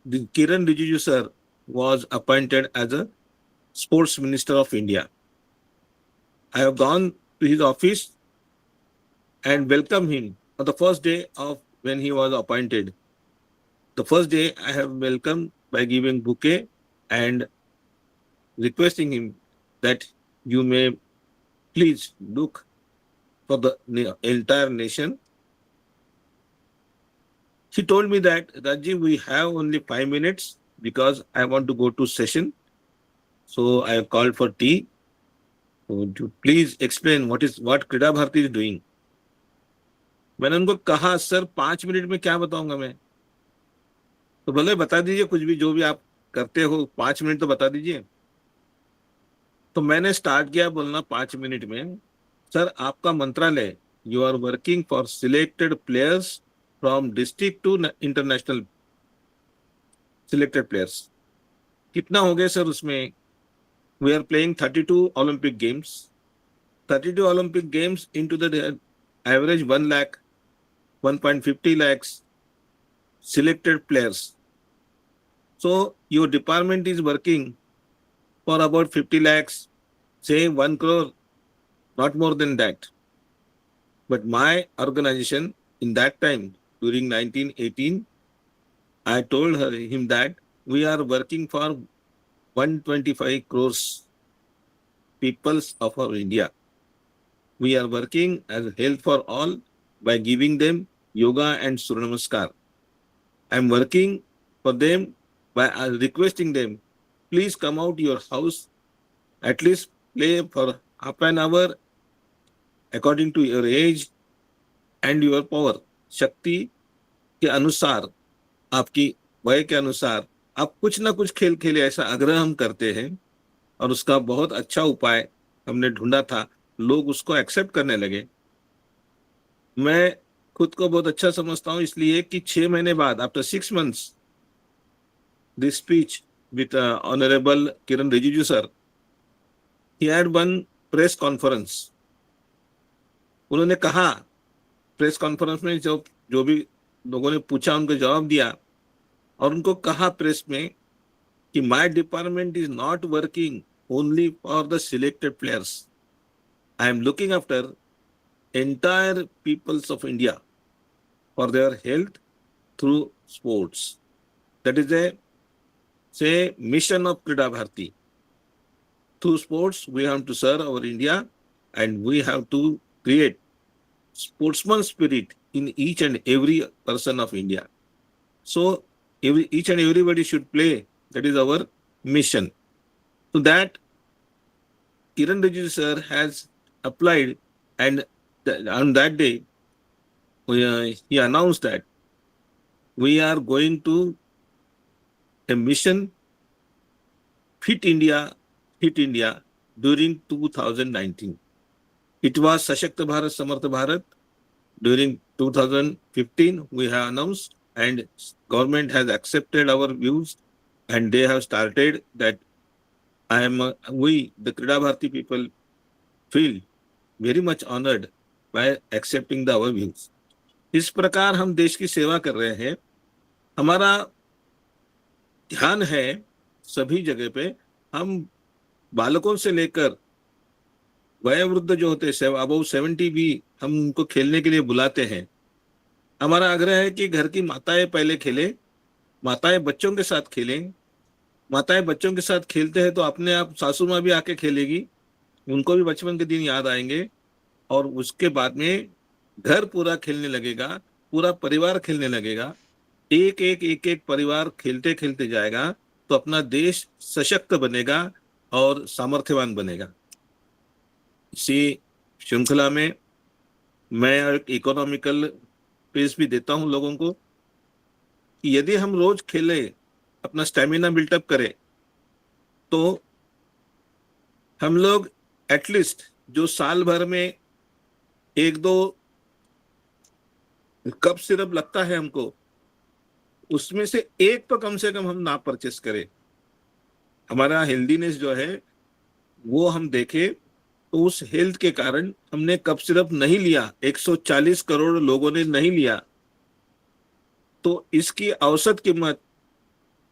Kiran Rijiju sir was appointed as a Sports Minister of India. I have gone to his office and welcomed him on the first day of when he was appointed. The first day I have welcomed by giving bouquet and requesting him that you may please look for the entire nation. He told me that, Rajiv, we have only 5 minutes because I want to go to session. So I have called for tea. So to please explain what Krida Bharati is doing. मैंने उनको कहा, sir 5 minute में क्या बताऊंगा मैं? तो बोले बता दीजिए कुछ भी, जो भी आप करते हो 5 मिनट तो बता दीजिए. तो मैंने स्टार्ट किया बोलना 5 मिनट में, सर आपका मंत्रालय, you are working for selected players from district to international selected players. कितना हो गए सर उसमें? We are playing 32 Olympic games. 32 Olympic games into the average 1 lakh, 1.50 lakhs selected players. So your department is working for about 50 lakhs, say 1 crore, not more than that. But my organization in that time, during 1918, I told him that we are working for 125 crores peoples of our India. We are working as health for all by giving them yoga and Surya Namaskar. I am working for them by requesting them, please come out your house, at least play for half an hour according to your age and your power. शक्ति के अनुसार, आपकी वय के अनुसार आप कुछ ना कुछ खेल खेले, ऐसा आग्रह हम करते हैं। और उसका बहुत अच्छा उपाय हमने ढूंढा था, लोग उसको एक्सेप्ट करने लगे। मैं खुद को बहुत अच्छा समझता हूं इसलिए कि 6 महीने बाद, after 6 months, this speech with Honorable Kiran Rijiju sir, he had one press conference. उन्होंने कहा प्रेस कॉन्फ्रेंस में, जो भी लोगों ने पूछा उनको जवाब दिया, और उनको कहा प्रेस में कि my department is not working only for the selected players, I am looking after entire peoples of India for their health through sports. That is a say mission of Krida Bharati. Through sports we have to serve our India, and we have to create sportsman spirit in each and every person of India. So each and everybody should play. That is our mission. So that Kiran Rijiju sir has applied, and on that day he announced that we are going to a mission Fit India during 2019. It was Sashakt Bharat, Samarth Bharat. During 2015 we have announced, and government has accepted our views, and they have started that. We the Krida Bharati people feel very much honored by accepting our views. इस प्रकार हम देश की सेवा कर रहे हैं। हमारा ध्यान है सभी जगह पे, हम बालकों से लेकर वयोवृद्ध जो होते हैं अबव 70 भी हम उनको खेलने के लिए बुलाते हैं। हमारा आग्रह है कि घर की माताएं पहले खेलें, माताएं बच्चों के साथ खेलें। माताएं बच्चों के साथ खेलते हैं तो अपने आप सासू माँ भी आके खेलेगी, उनको भी बचपन के दिन याद आएंगे, और उसके बाद में घर पूरा खेलने लगेगा, पूरा परिवार खेलने लगेगा। एक परिवार खेलते खेलते जाएगा तो अपना देश सशक्त बनेगा और सामर्थ्यवान बनेगा। इसी श्रृंखला में मैं एक इकोनॉमिकल पेस भी देता हूं लोगों को कि यदि हम रोज खेले, अपना स्टेमिना बिल्टअप करें, तो हम लोग एटलीस्ट जो साल भर में 1-2 कप सिरप लगता है हमको, उसमें से एक तो कम से कम हम ना परचेस करें। हमारा हेल्दीनेस जो है वो हम देखें तो उस हेल्थ के कारण हमने कप सिरप नहीं लिया, 140 करोड़ लोगों ने नहीं लिया, तो इसकी औसत कीमत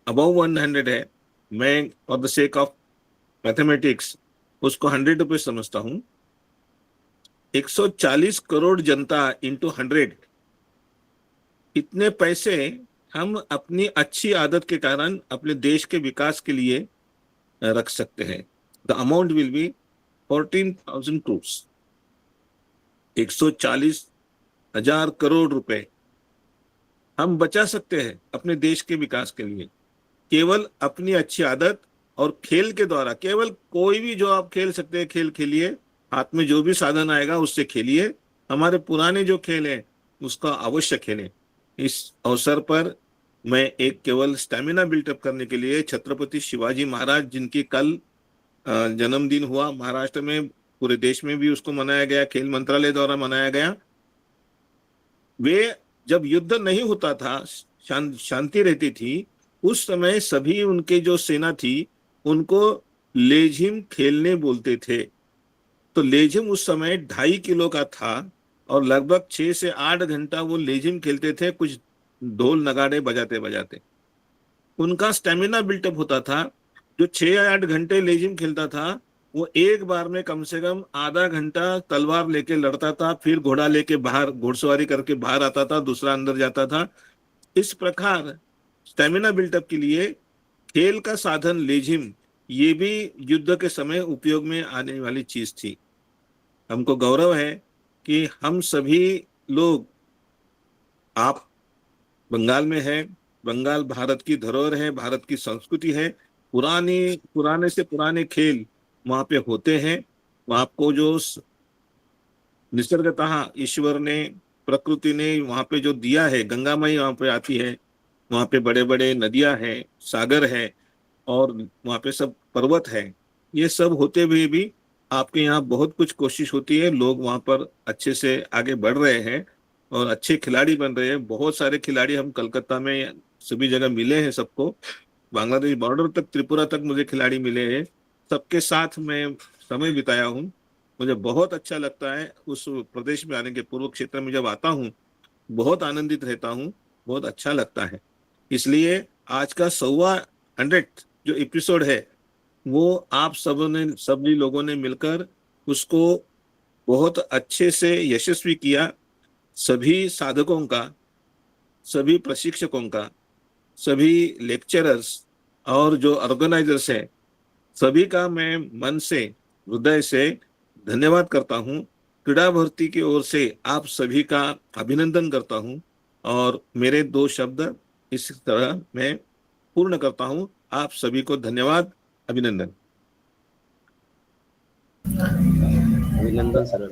अबव 100 है। मैं for the sake of mathematics उसको 100 रुपए समझता हूं। 140 करोड़ जनता इंटू 100, इतने पैसे हम अपनी अच्छी आदत के कारण अपने देश के विकास के लिए रख सकते हैं। The amount will be 14,000 crores, 140,000 crore रुपए हम बचा सकते हैं अपने देश के विकास के लिए, केवल अपनी अच्छी आदत और खेल के द्वारा। केवल कोई भी जो आप खेल सकते हैं खेल खेलिए, हाथ में जो भी साधन आएगा उससे खेलिए। हमारे पुराने जो खेल हैं उसका अवश्य खेलें। इस अवसर पर मैं एक केवल स्टैमिना बिल्टअप करने के लिए छत्रपति शिवाजी महाराज, जिनकी कल जन्मदिन हुआ महाराष्ट्र में, पूरे देश में भी उसको मनाया गया, खेल मंत्रालय द्वारा मनाया गया। वे जब युद्ध नहीं होता था, शांति रहती थी, उस समय सभी उनके जो सेना थी उनको लेझिम खेलने बोलते थे। तो लेझिम उस समय 2.5 किलो का था और लगभग 6 से 8 घंटा वो लेझिम खेलते थे, कुछ ढोल नगाड़े बजाते बजाते। उनका स्टेमिना बिल्टअप होता था। जो 6-8 घंटे लेझिम खेलता था वो एक बार में कम से कम आधा घंटा तलवार लेके लड़ता था, फिर घोड़ा लेके बाहर घोड़सवारी करके बाहर आता था, दूसरा अंदर जाता था। इस प्रकार स्टेमिना बिल्टअप के लिए खेल का साधन लेझिम, ये भी युद्ध के समय उपयोग में आने वाली चीज थी। हमको गौरव है कि हम सभी लोग, आप बंगाल में हैं, बंगाल भारत की धरोहर है, भारत की संस्कृति है। पुराने से पुराने खेल वहां पे होते हैं। वहां को जो निसर्गतः ईश्वर ने, प्रकृति ने वहां पे जो दिया है, गंगा माई वहां पे आती है, वहां पे बड़े बड़े नदियां हैं, सागर है, और वहां पे सब पर्वत है। ये सब होते हुए भी आपके यहाँ बहुत कुछ कोशिश होती है, लोग वहां पर अच्छे से आगे बढ़ रहे हैं और अच्छे खिलाड़ी बन रहे हैं। बहुत सारे खिलाड़ी हम कलकत्ता में सभी जगह मिले हैं सबको, बांग्लादेश बॉर्डर तक, त्रिपुरा तक मुझे खिलाड़ी मिले हैं। सबके साथ मैं समय बिताया हूँ। मुझे बहुत अच्छा लगता है उस प्रदेश में आने के, पूर्व क्षेत्र में जब आता हूँ बहुत आनंदित रहता हूँ, बहुत अच्छा लगता है। इसलिए आज का 100 जो एपिसोड है वो आप सभी लोगों ने मिलकर उसको बहुत अच्छे से यशस्वी किया। सभी साधकों का, सभी प्रशिक्षकों का, सभी लेक्चरर्स और जो ऑर्गेनाइजर्स हैं, सभी का मैं मन से, हृदय से धन्यवाद करता हूं। क्रीड़ा भारती की ओर से आप सभी का अभिनंदन करता हूं और मेरे 2 शब्द इस तरह मैं पूर्ण करता हूं। आप सभी को धन्यवाद, अभिनंदन। अभिनंदन sir.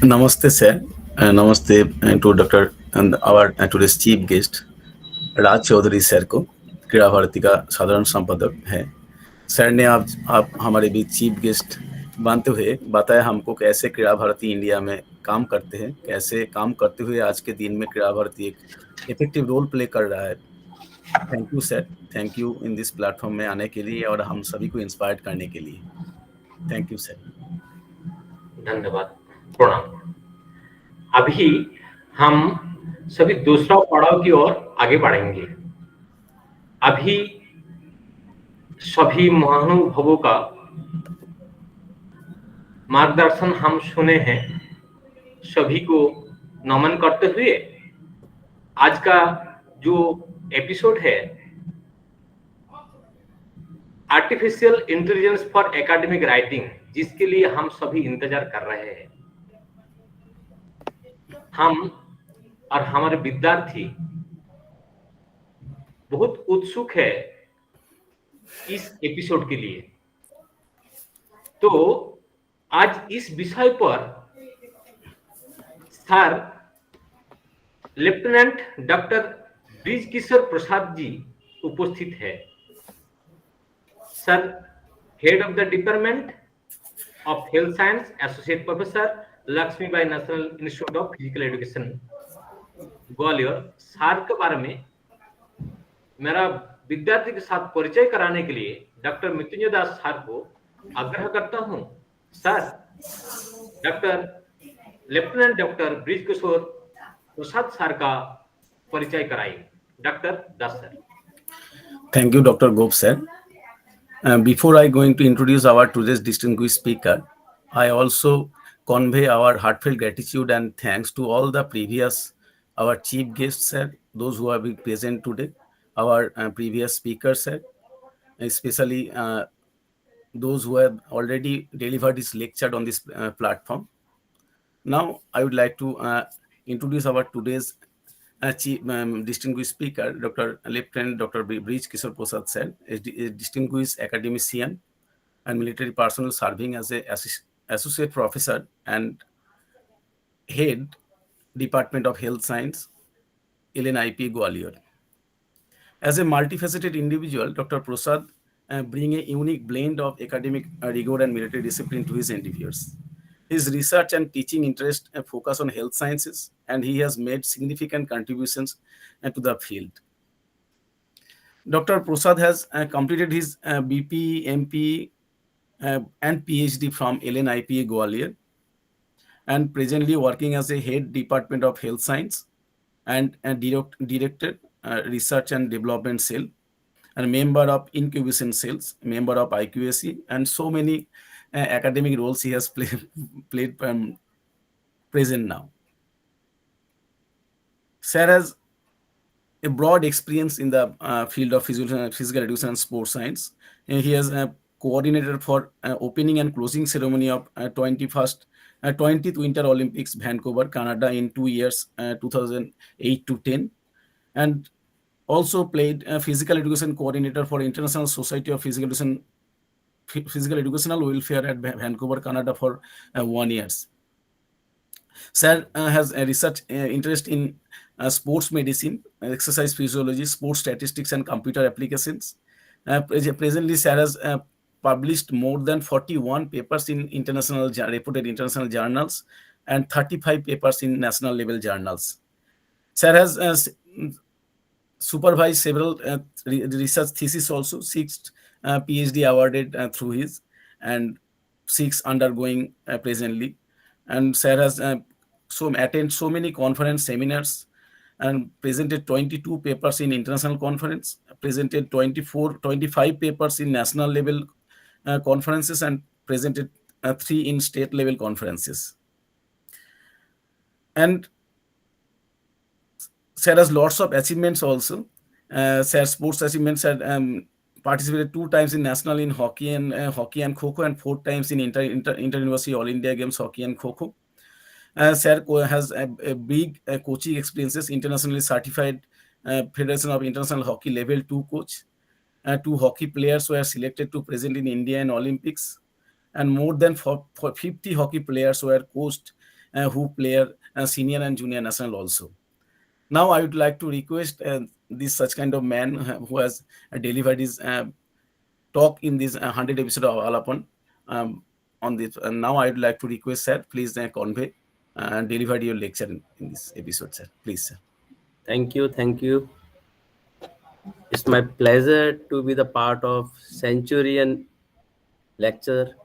Namaste, sir. Namaste to Dr. and our today's chief guest, Raj Chaudhary sir को, क्रीड़ा भारती का साधारण संपादक है। सर ने आप हमारे बीच चीफ गेस्ट बनते हुए बताया हमको कैसे क्रीड़ा भारती इंडिया में काम करते हैं, कैसे काम करते हुए आज के दिन में क्रीड़ा भारती एक इफेक्टिव रोल प्ले कर रहा है। Thank you sir, thank you in this platform में आने के लिए और हम सभी को इंस्पायर करने के लिए। Thank you sir. धन्यवाद, प्रणाम। अभी हम सभी दूसरा पड़ाव की ओर आगे बढ़ेंगे। अभी सभी महानुभवों का मार्गदर्शन हम सुने हैं। सभी को नमन करते हुए आज का जो एपिसोड है, artificial intelligence for academic writing, जिसके लिए हम सभी इंतजार कर रहे हैं, हम और हमारे विद्यार्थी बहुत उत्सुक है इस एपिसोड के लिए। तो आज इस विषय पर sir lieutenant doctor Brij Kishore Prasad ji उपस्थित है। Sir head of the department of health science, associate professor, Lakshmibai National Institute of physical Education, Gwalior. Sir के बारे में मेरा विद्यार्थी के साथ परिचय कराने के लिए डॉक्टर मृत्युंजय दास सर को आग्रह करता हूं। Sir, doctor lieutenant doctor Brij Kishore Prasad sir का परिचय कराइए। Doctor Das sir. Thank you, Dr. Gop sir. Before I going to introduce our today's distinguished speaker, I also convey our heartfelt gratitude and thanks to all the previous, our chief guests, sir, those who have been present today, our previous speakers, sir, especially those who have already delivered this lecture on this platform. Now, I would like to introduce our today's chief distinguished speaker, Dr. Lieutenant Dr. Brij Kishore Prasad sir, is a distinguished academician and military personnel serving as a associate professor and head Department of Health Science, LNIP Gwalior. As a multifaceted individual, Dr. Prasad bring a unique blend of academic rigor and military discipline to his endeavors. His research and teaching interest focus on health sciences, and he has made significant contributions to the field. Dr. Prasad has completed his BP, MP, and PhD from LNIP Gwalior, and presently working as a head Department of Health Science and director Research and Development Cell, and member of Incubation Cells, member of IQAC, and so many academic roles he has played present now. Sir has a broad experience in the field of physical education and sports science. And he has coordinated for opening and closing ceremony of 20th Winter Olympics Vancouver, Canada in 2 years, 2008 to 10. And Also played a physical education coordinator for International Society of Physical Educational Welfare at Vancouver, Canada for 1 year. Sir has a research interest in sports medicine, exercise physiology, sports statistics, and computer applications. Presently, Sir has published more than 41 papers in reputed international journals and 35 papers in national level journals. Sir has supervised several research theses also, 6 PhD awarded through his, and 6 undergoing presently. And Sir has attended so many conference seminars and presented 22 papers in international conference, presented 25 papers in national level conferences, and presented 3 in state level conferences. And Sir has lots of achievements also. Sir sports achievements had participated 2 times in national in hockey and kho-kho, and 4 times in inter-university All India Games hockey and kho-kho. Sir has a big coaching experiences, internationally certified Federation of International Hockey Level 2 coach. 2 hockey players were selected to present in India and Olympics, and more than 50 hockey players were coached who play senior and junior national also. Now I would like to request this such kind of man who has delivered his talk in this 100 episode of Alapan on this. And now I would like to request, sir, please convey and deliver your lecture in this episode, sir. Please, sir. Thank you. Thank you. It's my pleasure to be the part of Centurion lecture.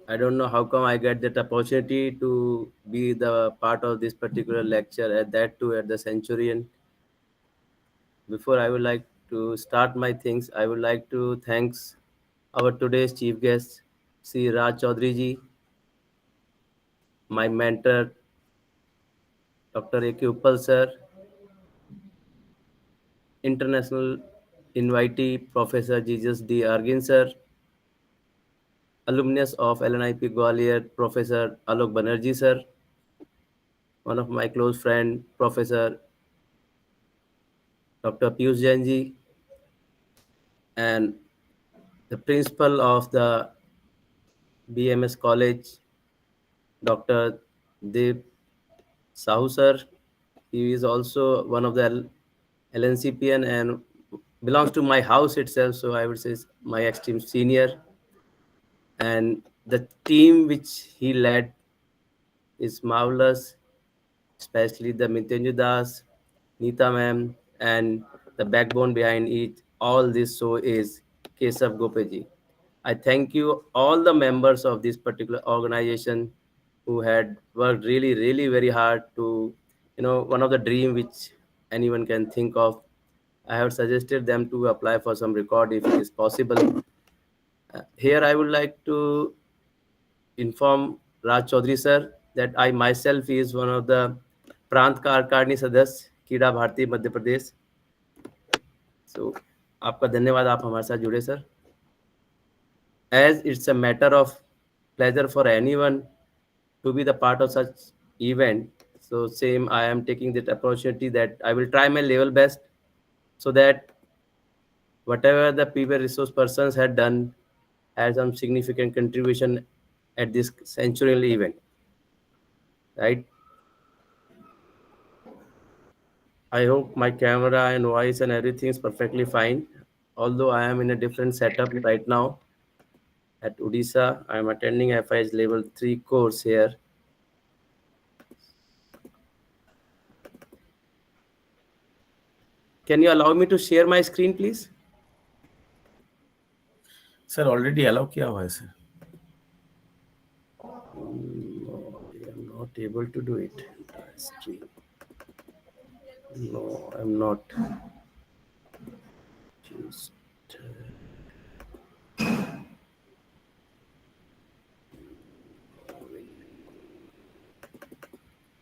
I don't know how come I get that opportunity to be the part of this particular lecture, at that too at the Centurion. Before I would like to start my things, I would like to thanks our today's chief guest, Sri Raj Chaudhary ji, my mentor, Dr. A.K. Uppal sir, international invitee, Professor Jesus D. Argin sir, alumnus of LNIP Gwalior, Professor Alok Banerjee sir, one of my close friend, Professor Dr. Piyush Jain ji, and the principal of the BMS College, Dr. Dev Sahu sir. He is also one of the LNCPN and belongs to my house itself, so I would say my extreme senior. And the team which he led is marvelous, especially the Mitenju Das, Neeta ma'am, and the backbone behind it. All this show is Kesav Gopeji. I thank you all the members of this particular organization who had worked really, really very hard to, one of the dream which anyone can think of. I have suggested them to apply for some record if it is possible. Here I would like to inform Raj Chaudhary sir that I myself is one of the प्रांत का कार्यकारिणी सदस्य कीड़ा Bharti Madhya Pradesh. So आपका धन्यवाद, आप हमारे साथ जुड़े sir. As it's a matter of pleasure for anyone to be the part of such event, so same I am taking that opportunity that I will try my level best so that whatever the people resource persons had done had some significant contribution at this centennial event, right? I hope my camera and voice and everything is perfectly fine. Although I am in a different setup right now at Odisha, I am attending FIS level 3 course here. Can you allow me to share my screen, please? Sir, already allow kiya hua hai, sir. No, I am not able to do it. Screen. No, I'm not. Just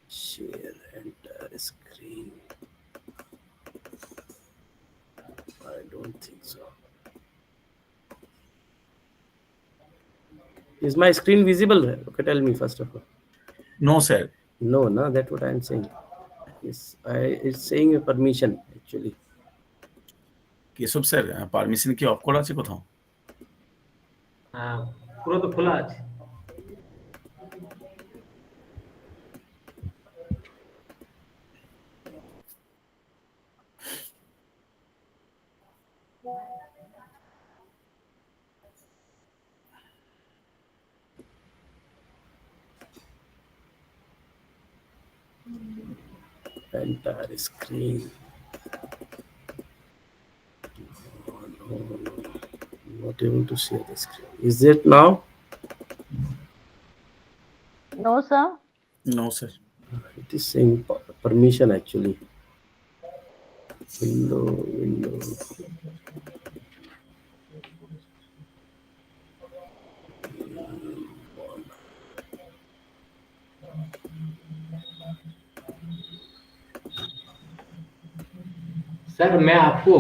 share entire screen. I don't think so. Is my screen visible? Okay, tell me first of all. No, sir. No, that's what I'm saying. Yes, it's saying a permission actually. Keshab sir permission কি off করা আছে কোথাও? পুরো তো খোলা আছে। Entire screen. No, not able to see the screen. Is it now? No, sir. No, sir. It is saying permission actually. Window. Sir मैं आपको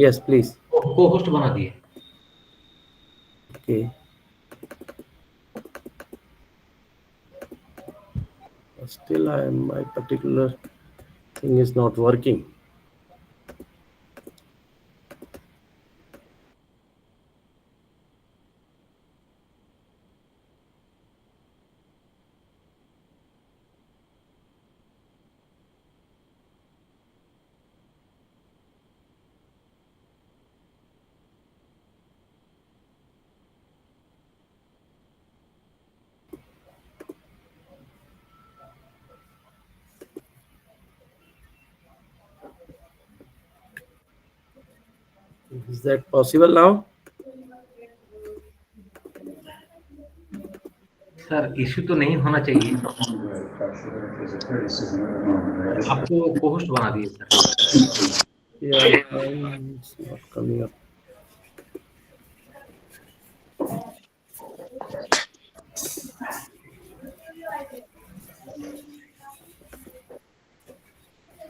Yes, please. को होस्ट बना दिए। Okay. Still, my particular thing is not working. Is that possible now? Sir issue तो नहीं होना चाहिए। आपको को होस्ट बना दिए sir. Yeah, it's not coming up.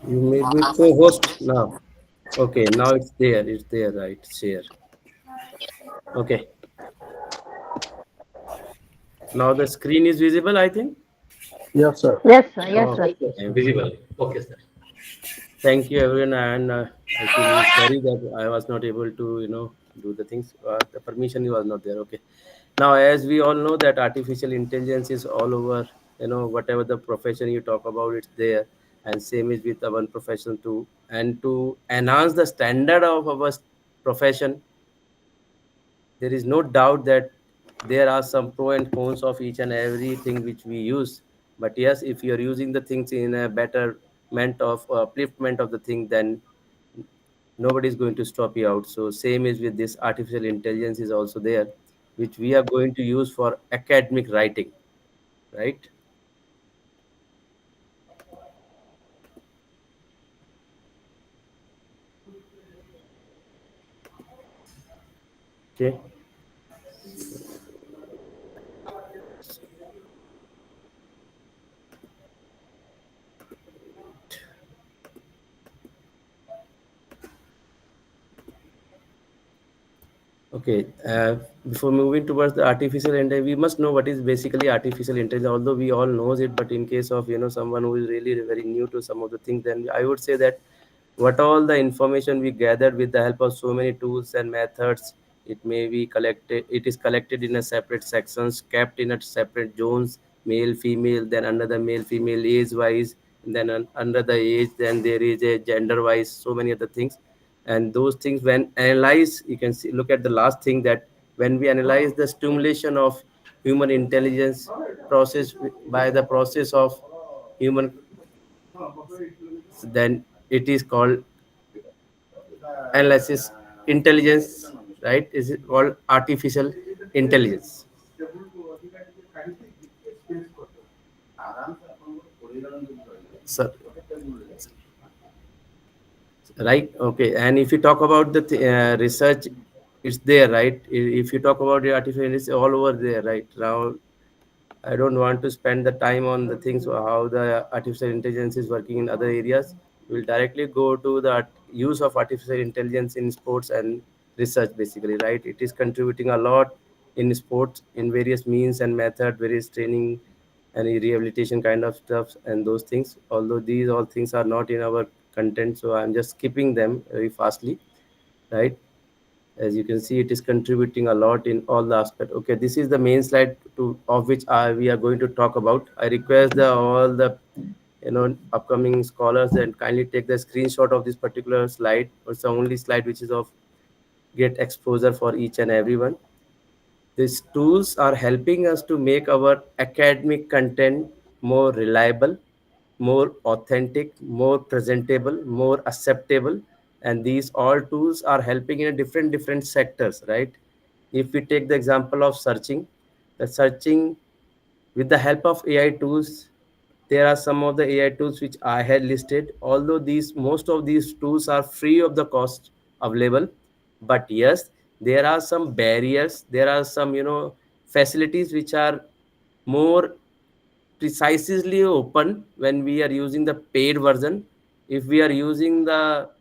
You made me co-host now. Okay, now it's there. It's there, right? Share. Okay. Now the screen is visible, I think. Yes, sir. Yes, sir. Yes, sir. Visible. Okay, sir. Thank you, everyone, and I feel sorry that I was not able to, do the things. The permission was not there. Okay. Now, as we all know that artificial intelligence is all over. Whatever the profession you talk about, it's there, and same is with our profession too. And to enhance the standard of our profession, there is no doubt that there are some pro and cons of each and everything which we use. But yes, if you are using the things in a betterment of upliftment of the thing, then nobody is going to stop you out. So same is with this artificial intelligence is also there, which we are going to use for academic writing, right? Okay. Okay, before moving towards the artificial intelligence, we must know what is basically artificial intelligence. Although we all knows it, but in case of someone who is really very new to some of the things, then I would say that what all the information we gathered with the help of so many tools and methods, it may be collected. It is collected in a separate sections, kept in a separate zones, male, female, then under the male, female, age wise, and then under the age, then there is a gender wise, so many other things. And those things when analyze, you can see, look at the last thing, that when we analyze the stimulation of human intelligence process by the process of human, then it is called analysis intelligence, right? Is it called artificial intelligence? So, right, okay. And if you talk about the research, it's there, right? If you talk about the artificial, it's all over there, right? Now I don't want to spend the time on the things how the artificial intelligence is working in other areas. We'll directly go to the use of artificial intelligence in sports and research, basically, right? It is contributing a lot in sports in various means and method, various training and rehabilitation kind of stuff and those things. Although these all things are not in our content, so I'm just skipping them very fastly. right? As you can see, it is contributing a lot in all the aspect. Okay, this is the main slide of which we are going to talk about. I request all the upcoming scholars and kindly take the screenshot of this particular slide. It's the only slide which is of great exposure for each and everyone. These tools are helping us to make our academic content more reliable, more authentic, more presentable, more acceptable. And these all tools are helping in different sectors, right? If we take the example of searching, the searching with the help of AI tools, there are some of the AI tools which I had listed. Although these most of these tools are free of the cost available, but yes, there are some barriers. There are some facilities which are more precisely open when we are using the paid version. If we are using the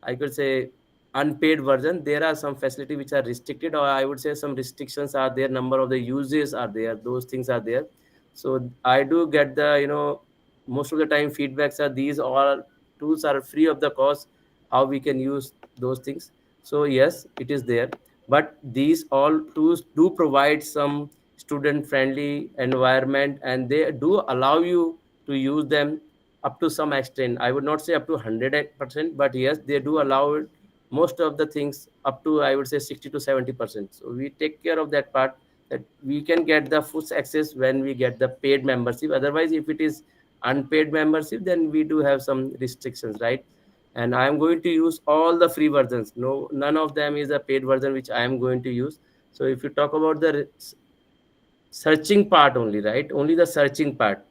I could say unpaid version, there are some facility which are restricted, or I would say some restrictions are there, number of the uses are there, those things are there. So I do get the most of the time feedbacks are these all tools are free of the cost, how we can use those things. So yes, it is there, but these all tools do provide some student friendly environment, and they do allow you to use them up to some extent. I would not say up to 100%, but yes, they do allow it, most of the things up to, I would say, 60 to 70%. So we take care of that part, that we can get the full access when we get the paid membership. Otherwise, if it is unpaid membership, then we do have some restrictions, right? And I am going to use all the free versions. No, none of them is a paid version which I am going to use. So if you talk about the searching part only, right? Only the searching part.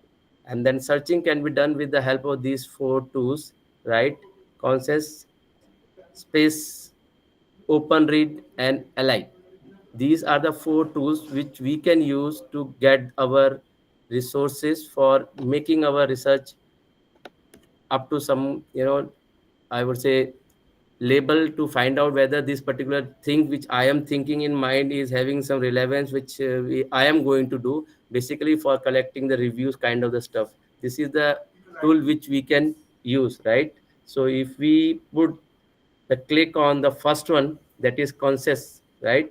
And then searching can be done with the help of these four tools, right? Conscious, Space, OpenRead, and Ally. These are the four tools which we can use to get our resources for making our research up to some, I would say, label to find out whether this particular thing which I am thinking in mind is having some relevance, which I am going to do, basically for collecting the reviews kind of the stuff. This is the tool which we can use, right? So if we put the click on the first one, that is Conscious, right?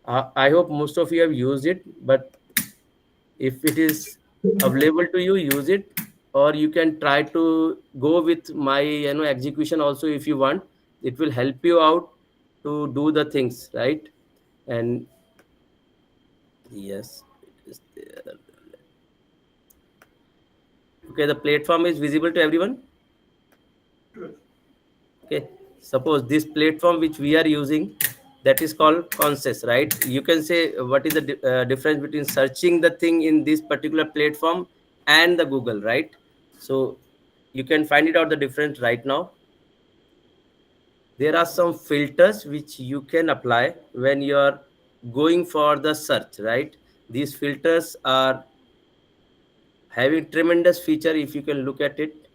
I hope most of you have used it, but if it is available to you, use it, or you can try to go with my execution also if you want. It will help you out to do the things, right? And yes, it is there. Okay, the platform is visible to everyone. Okay, suppose this platform which we are using, that is called Conscious, right? You can say what is the difference between searching the thing in this particular platform and the Google, right? So you can find it out the difference right now. There are some filters which you can apply when you are going for the search, right? These filters are having tremendous feature. If you can look at it,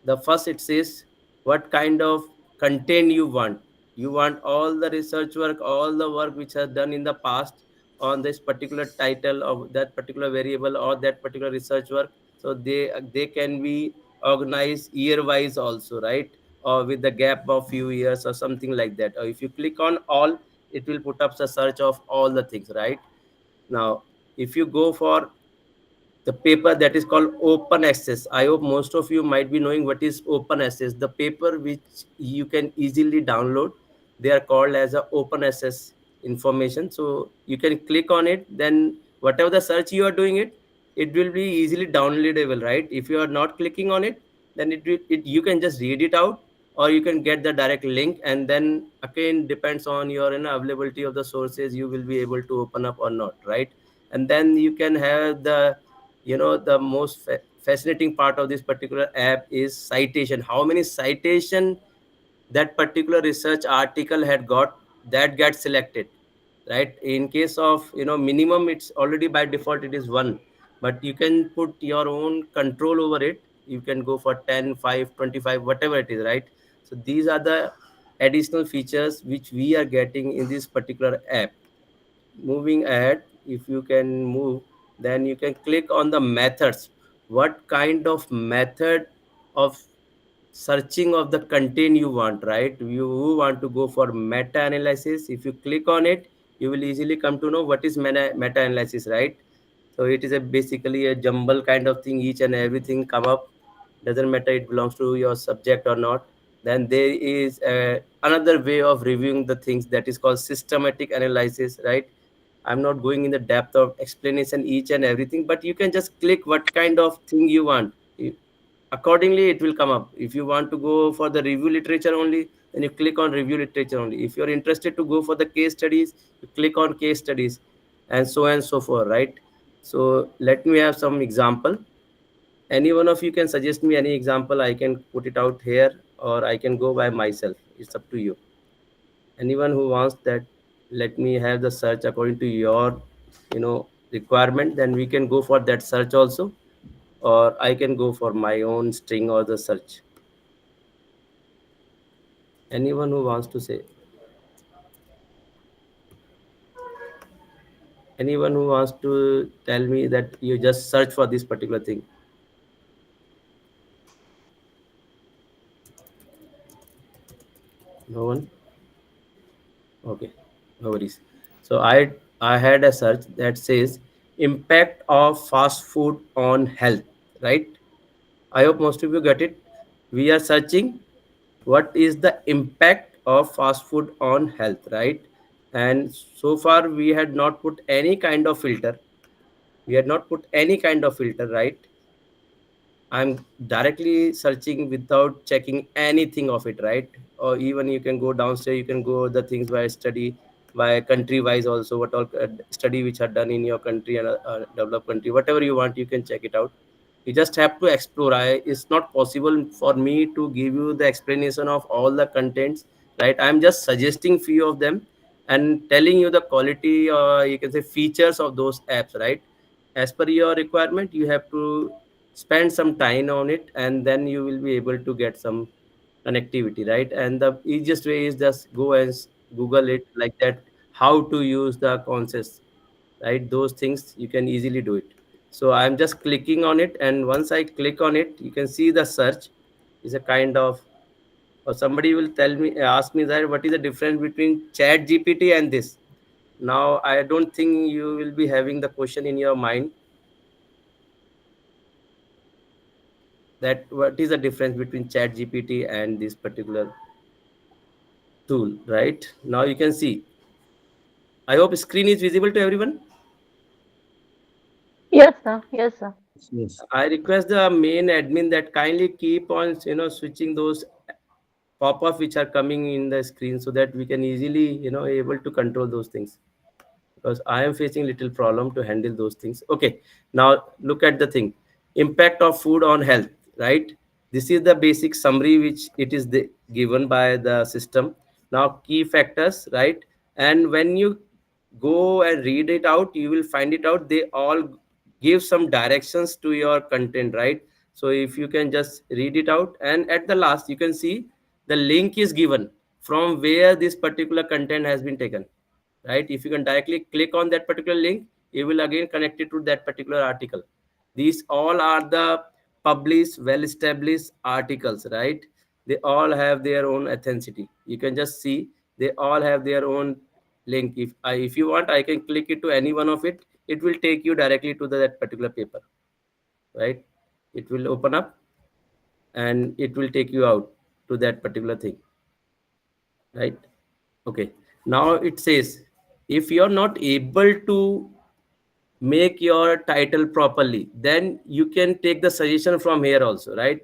the first, it says what kind of content you want. You want all the research work, all the work which has done in the past on this particular title of that particular variable or that particular research work. So they can be organized year wise also, right? Or with the gap of few years or something like that. Or if you click on all, it will put up the search of all the things, right? Now if you go for the paper, that is called open access. I hope most of you might be knowing what is open access. The paper which you can easily download, they are called as a open access information. So you can click on it, then whatever the search you are doing it will be easily downloadable, right? If you are not clicking on it, then you can just read it out, or you can get the direct link, and then again depends on your availability of the sources, you will be able to open up or not, right? And then you can have the the most fascinating part of this particular app is citation. How many citation that particular research article had got, that gets selected, right? In case of minimum, it's already by default it is 1, but you can put your own control over it. You can go for 10, 5, 25, whatever it is, right? So these are the additional features which we are getting in this particular app. Moving ahead, if you can move, then you can click on the methods. What kind of method of searching of the content you want, right? You want to go for meta-analysis. If you click on it, you will easily come to know what is meta-analysis, right? So it is basically a jumble kind of thing. Each and everything come up. Doesn't matter it belongs to your subject or not. Then there is another way of reviewing the things that is called systematic analysis, right? I'm not going in the depth of explanation each and everything, but you can just click what kind of thing you want. Accordingly, it will come up. If you want to go for the review literature only, then you click on review literature only. If you're interested to go for the case studies, you click on case studies, and so forth, right? So let me have some example. Any one of you can suggest me any example. I can put it out here, or I can go by myself. It's up to you. Anyone who wants that, let me have the search according to your requirement. Then we can go for that search also, or I can go for my own string or the search. Anyone who wants to say? Anyone who wants to tell me that you just search for this particular thing? No one? Okay, no worries. So I had a search that says impact of fast food on health, right? I hope most of you get it. We are searching what is the impact of fast food on health, right? And so far we had not put any kind of filter. We had not put any kind of filter, right? I'm directly searching without checking anything of it, right? Or even you can go downstairs, you can go the things by study, by country wise also, what all study which are done in your country and developed country, whatever you want, you can check it out. You just have to explore. It's not possible for me to give you the explanation of all the contents, right? I'm just suggesting few of them and telling you the quality, or you can say features of those apps, right? As per your requirement, you have to spend some time on it, and then you will be able to get some connectivity, right? And the easiest way is just go and Google it like that, how to use the concepts, right? Those things you can easily do it. So I'm just clicking on it, and once I click on it, you can see the search is a kind of, or somebody will ask me that what is the difference between chat GPT and this. Now I don't think you will be having the question in your mind that what is the difference between chat GPT and this particular tool, right? Now you can see, I hope screen is visible to everyone. Yes, sir. Yes, sir. Yes. I request the main admin that kindly keep on switching those pop-up which are coming in the screen, so that we can easily able to control those things, because I am facing little problem to handle those things. Okay, now look at the thing, impact of food on health, right? This is the basic summary which it is given by the system. Now key factors, right? And when you go and read it out, you will find it out, they all give some directions to your content, right? So if you can just read it out, and at the last you can see the link is given from where this particular content has been taken, right? If you can directly click on that particular link, you will again connect it to that particular article. These all are the published, well established articles, right? They all have their own authenticity. You can just see they all have their own link. If you want, I can click it to any one of it. It will take you directly to that particular paper, right? It will open up and it will take you out to that particular thing, right? Okay, now it says if you're not able to make your title properly, then you can take the suggestion from here also, right?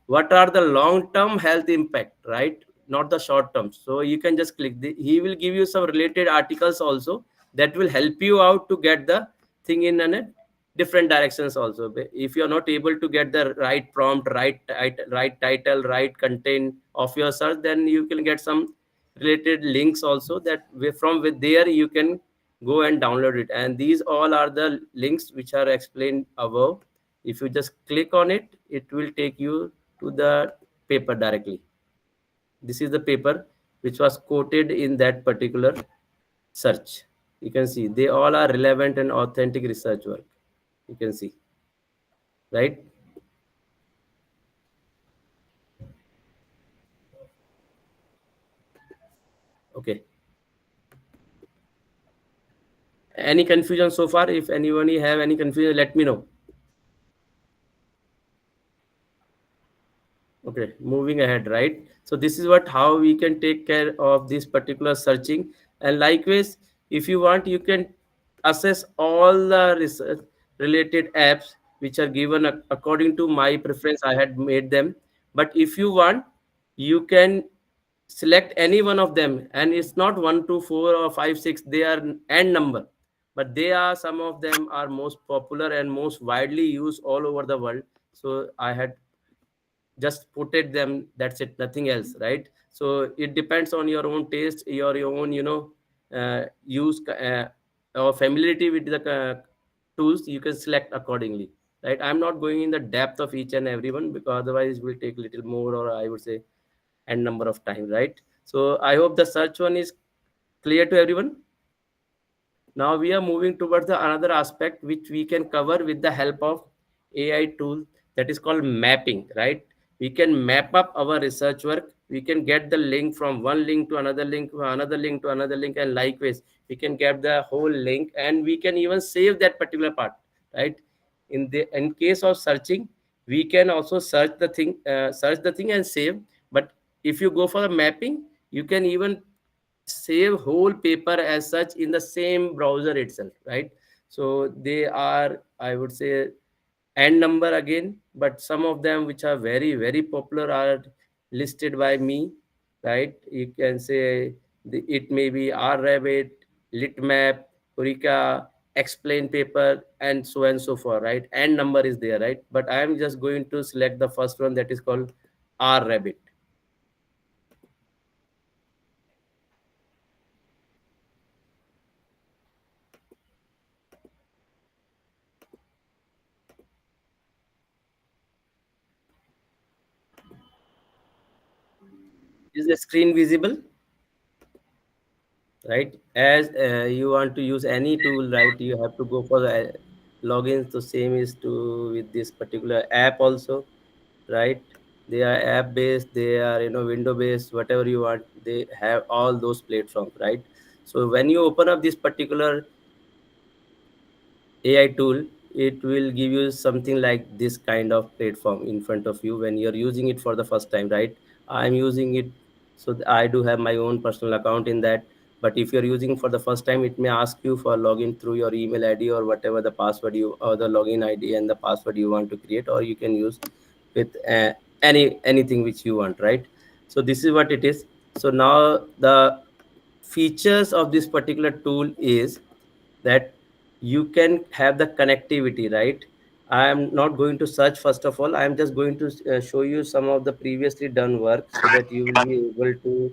What are the long-term health impact, right? Not the short term. So you can just click he will give you some related articles also that will help you out to get the thing in a different directions also. If you're not able to get the right prompt, right title, right content of your search, then you can get some related links also, that from with there you can go and download it. And these all are the links which are explained above. If you just click on it, it will take you to the paper directly. This is the paper which was quoted in that particular search. You can see they all are relevant and authentic research work. You can see, right? Okay. Any confusion so far? If anyone have any confusion, let me know. Okay, moving ahead, right? So this is what how we can take care of this particular searching. And likewise, if you want, you can assess all the research related apps which are given according to my preference. I had made them, but if you want, you can select any one of them, and it's not 1 2 4 or 5 6, they are n number, but they are, some of them are most popular and most widely used all over the world. So I had just put it them, that's it, nothing else, right? So it depends on your own taste, your own, use or familiarity with the tools. You can select accordingly, right? I'm not going in the depth of each and every one, because otherwise it will take little more, or I would say n number of time, right? So I hope the search one is clear to everyone. Now we are moving towards the another aspect which we can cover with the help of AI tool, that is called mapping, right? We can map up our research work. We can get the link from one link to another link, to another link to another link, and likewise we can get the whole link, and we can even save that particular part, right? In case of searching, we can also search the thing and save. But if you go for the mapping, you can even save whole paper as such in the same browser itself, right? So they are, I would say, n number again, but some of them which are very very popular are listed by me, right? You can say it may be RRabbit, litmap, Eureka, explain paper, and so forth, right? N number is there, right? But I am just going to select the first one, that is called RRabbit. Is the screen visible? Right, as you want to use any tool, right, you have to go for the logins. The same is to with this particular app also, right? They are app based, they are, window based, whatever you want, they have all those platforms, right? So when you open up this particular AI tool, it will give you something like this kind of platform in front of you when you're using it for the first time, right? I'm using it, so I do have my own personal account in that. But if you're using for the first time, it may ask you for login through your email ID or whatever the password you, or the login ID and the password you want to create, or you can use with anything which you want, right? So this is what it is. So now the features of this particular tool is that you can have the connectivity, right? I am not going to search first of all. I am just going to show you some of the previously done work so that you will be able to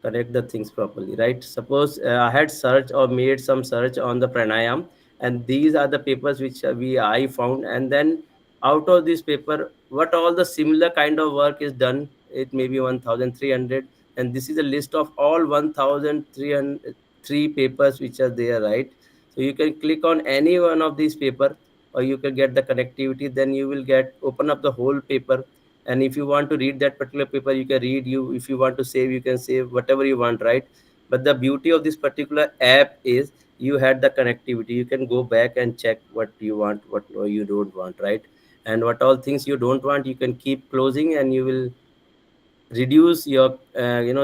connect the things properly, right? Suppose I had searched or made some search on the pranayam, and these are the papers which I found, and then out of this paper, what all the similar kind of work is done, it may be 1300, and this is a list of all 1303 papers which are there, right? So you can click on any one of these paper, or you can get the connectivity, then you will get open up the whole paper. And if you want to read that particular paper, you can read. You, if you want to save, you can save whatever you want, right? But the beauty of this particular app is you had the connectivity. You can go back and check what you want, what you don't want, right? And what all things you don't want, you can keep closing, and you will reduce your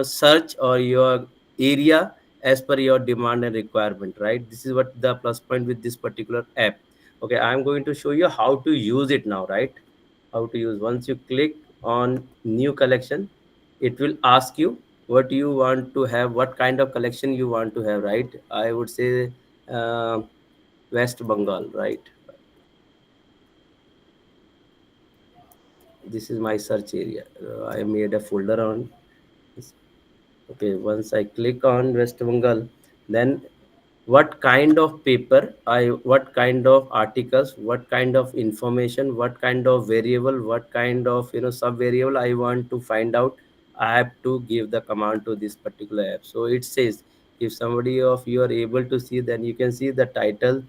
search or your area as per your demand and requirement, right? This is what the plus point with this particular app. Okay, I'm going to show you how to use it now, right? How to use. Once you click on new collection, it will ask you what you want to have, what kind of collection you want to have, right? I would say West Bengal, right? This is my search area. I made a folder on this. Okay, once I click on West Bengal, then what kind of paper what kind of articles, what kind of information, what kind of variable, what kind of sub variable I want to find out, I have to give the command to this particular app. So it says, if somebody of you are able to see, then you can see the title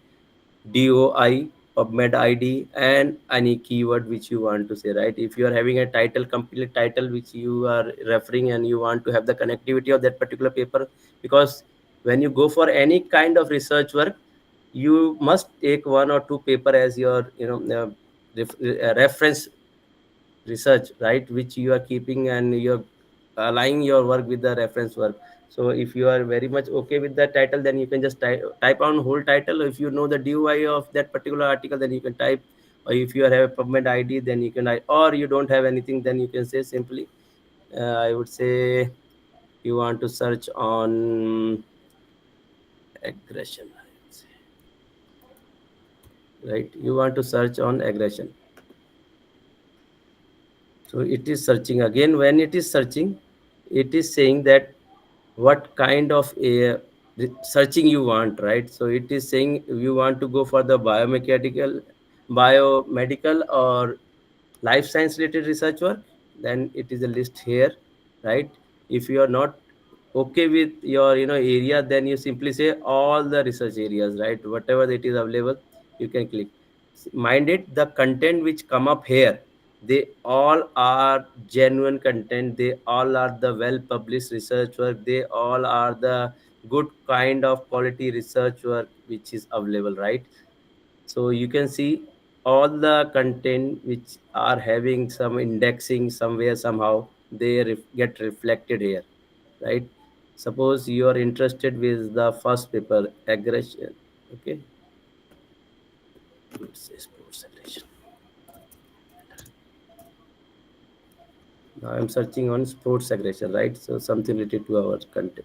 DOI PubMed ID, and any keyword which you want to say, right? If you are having a title, complete title which you are referring, and you want to have the connectivity of that particular paper, because when you go for any kind of research work, you must take one or two paper as your reference research, right, which you are keeping, and you're aligning your work with the reference work. So if you are very much okay with that title, then you can just type on whole title. If you know the DOI of that particular article, then you can type. Or if you have a PubMed ID, then you can, or you don't have anything, then you can say simply, I would say you want to search on aggression, I would say. Right, you want to search on aggression. So it is searching again. When it is searching, it is saying that what kind of a searching you want, right? So it is saying you want to go for the biomedical or life science related research work, then it is a list here, right? If you are not okay with your area, then you simply say all the research areas, right? Whatever it is available, you can click. Mind it, the content which come up here, they all are genuine content, they all are the well published research work, they all are the good kind of quality research work which is available, right? So you can see all the content which are having some indexing somewhere, somehow they get reflected here, right? Suppose you are interested with the first paper, aggression, okay, let's say sports aggression. Now I'm searching on sports aggression, right? So something related to our content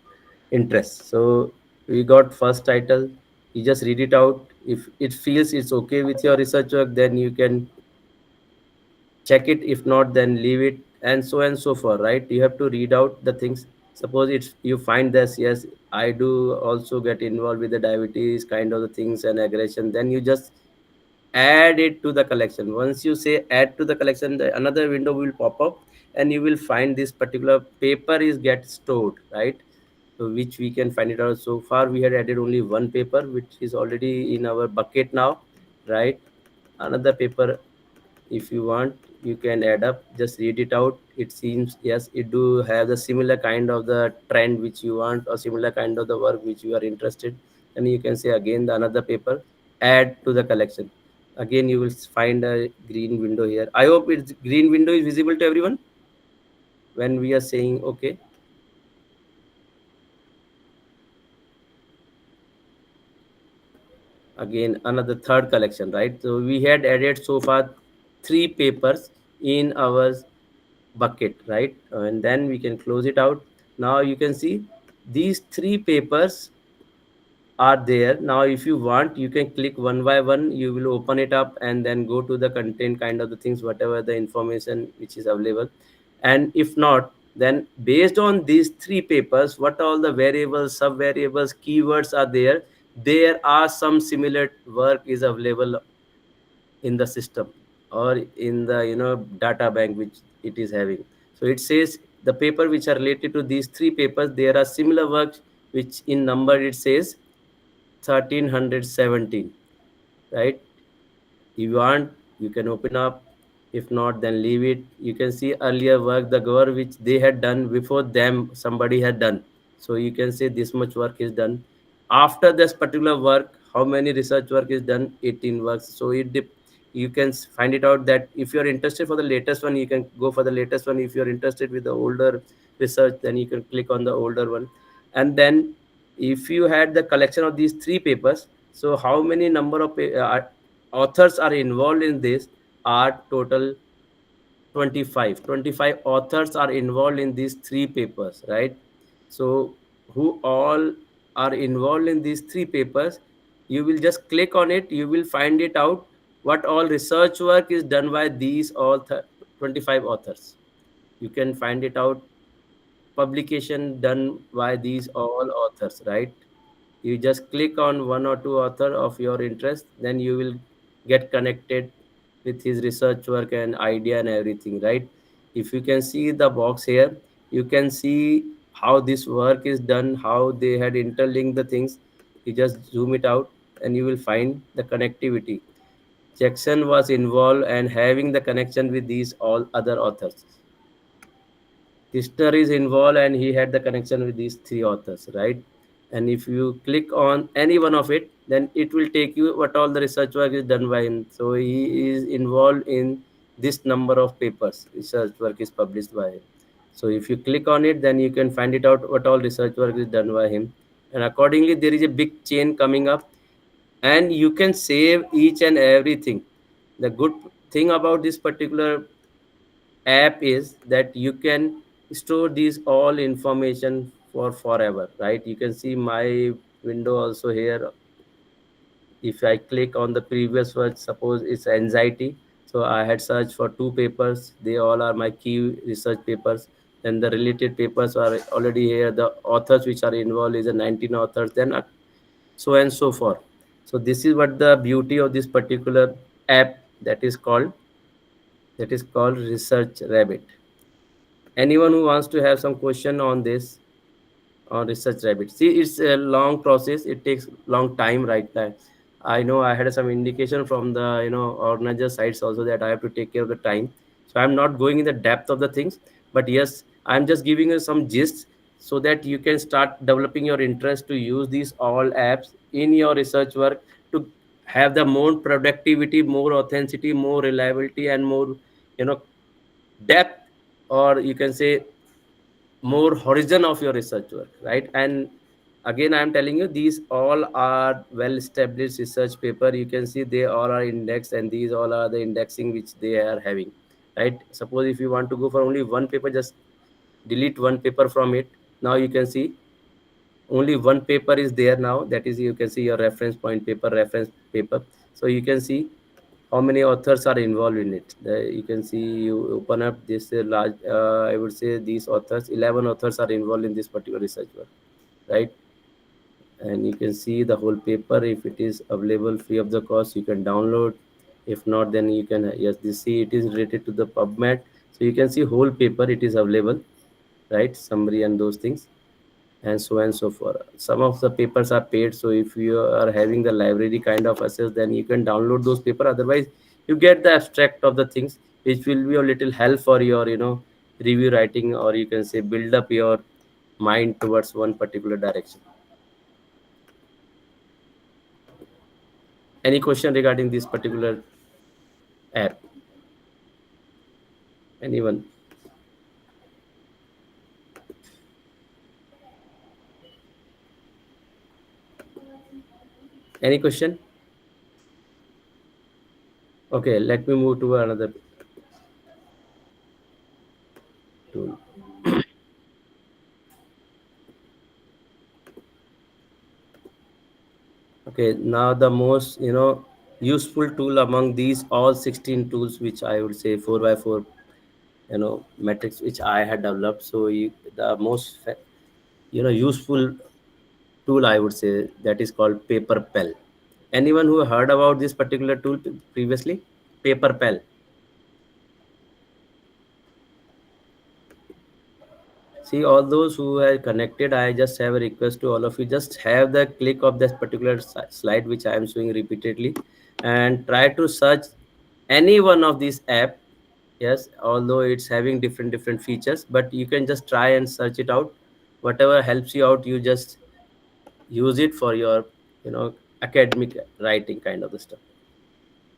interest. So we got first title. You just read it out. If it feels it's okay with your research work, then you can check it. If not, then leave it, and so forth, right? You have to read out the things. Suppose it's you find this, yes, I do also get involved with the diabetes kind of the things and aggression, then you just add it to the collection. Once you say add to the collection, another window will pop up, and you will find this particular paper is get stored, right? So which we can find it out. So far we had added only one paper, which is already in our bucket now, right? Another paper, if you want, you can add up, just read it out. It seems, yes, it do have the similar kind of the trend which you want, or similar kind of the work which you are interested. And you can say again the another paper, add to the collection. Again you will find a green window here. I hope it's green window is visible to everyone when we are saying okay. Again another third collection, right? So we had added so far 3 papers in our bucket, right? And then we can close it out. Now you can see these 3 papers are there. Now if you want, you can click one by one, you will open it up and then go to the content kind of the things, whatever the information which is available. And if not, then based on these 3 papers, what all the variables, sub variables, keywords are there, there are some similar work is available in the system or in the data bank which it is having. So it says the paper which are related to these 3 papers, there are similar works which in number it says 1317, right? If you want, you can open up. If not, then leave it. You can see earlier work, the work which they had done before them, somebody had done. So you can say this much work is done. After this particular work, how many research work is done? 18 works. So you can find it out that if you're interested for the latest one, you can go for the latest one. If you're interested with the older research, then you can click on the older one. And then if you had the collection of these 3 papers, so how many number of authors are involved in this are total 25 authors are involved in these 3 papers, right? So who all are involved in these 3 papers, you will just click on it, you will find it out what all research work is done by these all 25 authors. You can find it out, publication done by these all authors, right? You just click on one or two author of your interest, then you will get connected with his research work and idea and everything, right? If you can see the box here, you can see how this work is done, how they had interlinked the things. You just zoom it out and you will find the connectivity. Jackson was involved and having the connection with these all other authors. Kistner is involved and he had the connection with these three authors, right? And if you click on any one of it, then it will take you what all the research work is done by him. So he is involved in this number of papers. Research work is published by him. So if you click on it, then you can find it out what all research work is done by him. And accordingly, there is a big chain coming up, and you can save each and everything. The good thing about this particular app is that you can store these all information for forever, right? You can see my window also here. If I click on the previous one, suppose it's anxiety, so I had searched for 2 papers. They all are my key research papers. Then the related papers are already here. The authors which are involved is a 19 authors, then so and so forth. So this is what the beauty of this particular app that is called Research Rabbit. Anyone who wants to have some question on this, on Research Rabbit? See, it's a long process. It takes long time right now. I know I had some indication from the organizer sites also that I have to take care of the time. So I'm not going in the depth of the things, but yes, I'm just giving you some gist so that you can start developing your interest to use these all apps in your research work to have the more productivity, more authenticity, more reliability, and more depth, or you can say more horizon of your research work, right? And again, I'm telling you, these all are well established research paper. You can see they all are indexed, and these all are the indexing which they are having, right? Suppose if you want to go for only one paper, just delete one paper from it. Now you can see only one paper is there now. That is, you can see your reference point paper, reference paper. So you can see how many authors are involved in it. You can see, you open up this large, I would say these authors, 11 authors are involved in this particular research work, right? And you can see the whole paper. If it is available free of the cost, you can download. If not, then you can, yes, this see it is related to the PubMed. So you can see whole paper, it is available, right? Summary and those things, and so forth. Some of the papers are paid, so if you are having the library kind of access, then you can download those paper. Otherwise, you get the abstract of the things, which will be a little help for your review writing, or you can say build up your mind towards one particular direction. Any question regarding this particular app? Anyone? Any question? Okay, let me move to another tool. Okay, now the most useful tool among these all 16 tools, which I would say 4x4 metrics which I had developed. So the most useful tool, I would say, that is called PaperPal. Anyone who heard about this particular tool previously? PaperPal. See, all those who are connected, I just have a request to all of you. Just have the click of this particular slide, which I am showing repeatedly, and try to search any one of these app. Yes, although it's having different features, but you can just try and search it out. Whatever helps you out, you just use it for your academic writing kind of the stuff.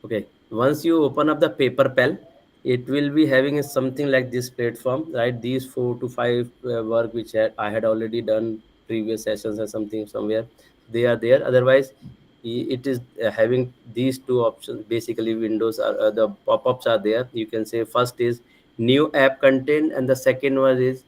Okay, once you open up the PaperPal, it will be having something like this platform, right? These 4 to 5 work which I had already done previous sessions or something somewhere, they are there. Otherwise, it is having these two options. Basically, windows are the pop-ups are there. You can say first is new app content, and the second one is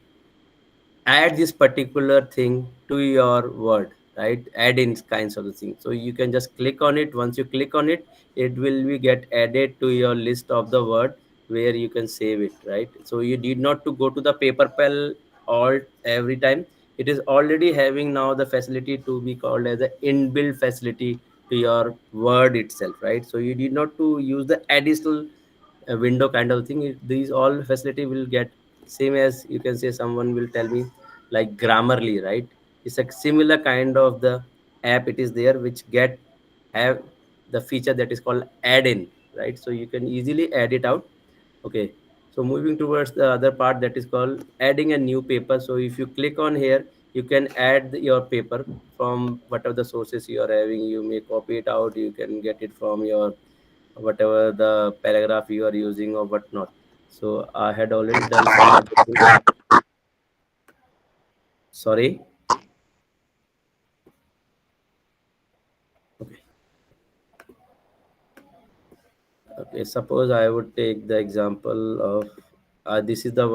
add this particular thing to your word, right? Add in kinds of the thing. So you can just click on it. Once you click on it, it will be get added to your list of the word where you can save it, right? So you need not to go to the PaperPal alt every time. It is already having now the facility to be called as an inbuilt facility to your word itself, right? So you need not to use the additional window kind of thing. These all facility will get same as, you can say, someone will tell me like Grammarly, right? It's a similar kind of the app, it is there, which have the feature that is called add-in. right? So you can easily add it out. Okay, so moving towards the other part, that is called adding a new paper. So if you click on here, you can add your paper from whatever the sources you are having. You may copy it out, you can get it from your whatever the paragraph you are using or whatnot. So I had already done some of the things. Sorry. Okay. Okay, suppose I would take the example of this is the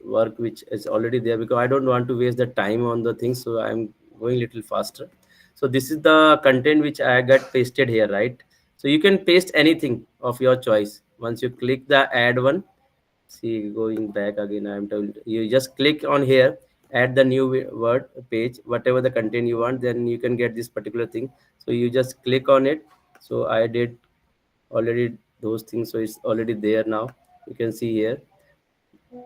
work which is already there, because I don't want to waste the time on the things, so I'm going little faster. So this is the content which I got pasted here, right? So you can paste anything of your choice. Once you click the add one, see, going back again, I'm told you just click on here, add the new word page, whatever the content you want, then you can get this particular thing. So you just click on it. So I did already those things, so it's already there. Now you can see here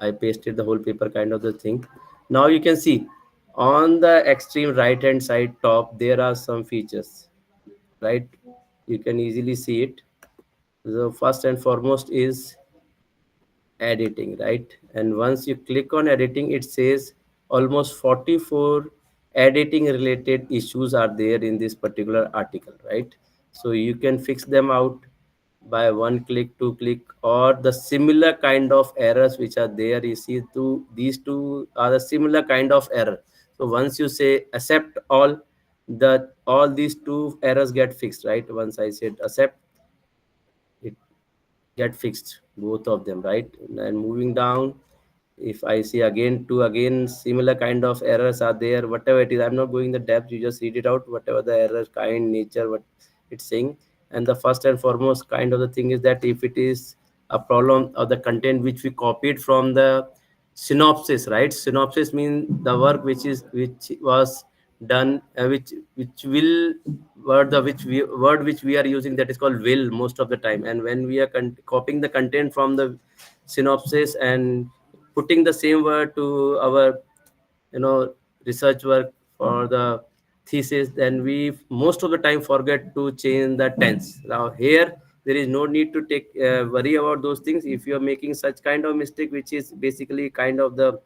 I pasted the whole paper kind of the thing. Now you can see on the extreme right hand side top there are some features, right? You can easily see it. The first and foremost is editing, right? And once you click on editing, it says almost 44 editing related issues are there in this particular article, right? So you can fix them out by one click, two click, or the similar kind of errors which are there. You see, these two are the similar kind of error. So once you say accept all these two errors get fixed, right? Once I said accept, it get fixed, both of them, right? And moving down, if I see again similar kind of errors are there, whatever it is, I'm not going the depth, you just read it out, whatever the error kind, nature, what it's saying. And the first and foremost kind of the thing is that if it is a problem of the content which we copied from the synopsis, right? Synopsis means the work which was done, which will word which we are using, that is called will most of the time. And when we are copying the content from the synopsis and putting the same word to our research work for the thesis, then we most of the time forget to change the tense. Now here there is no need to take worry about those things. If you are making such kind of mistake, which is basically kind of the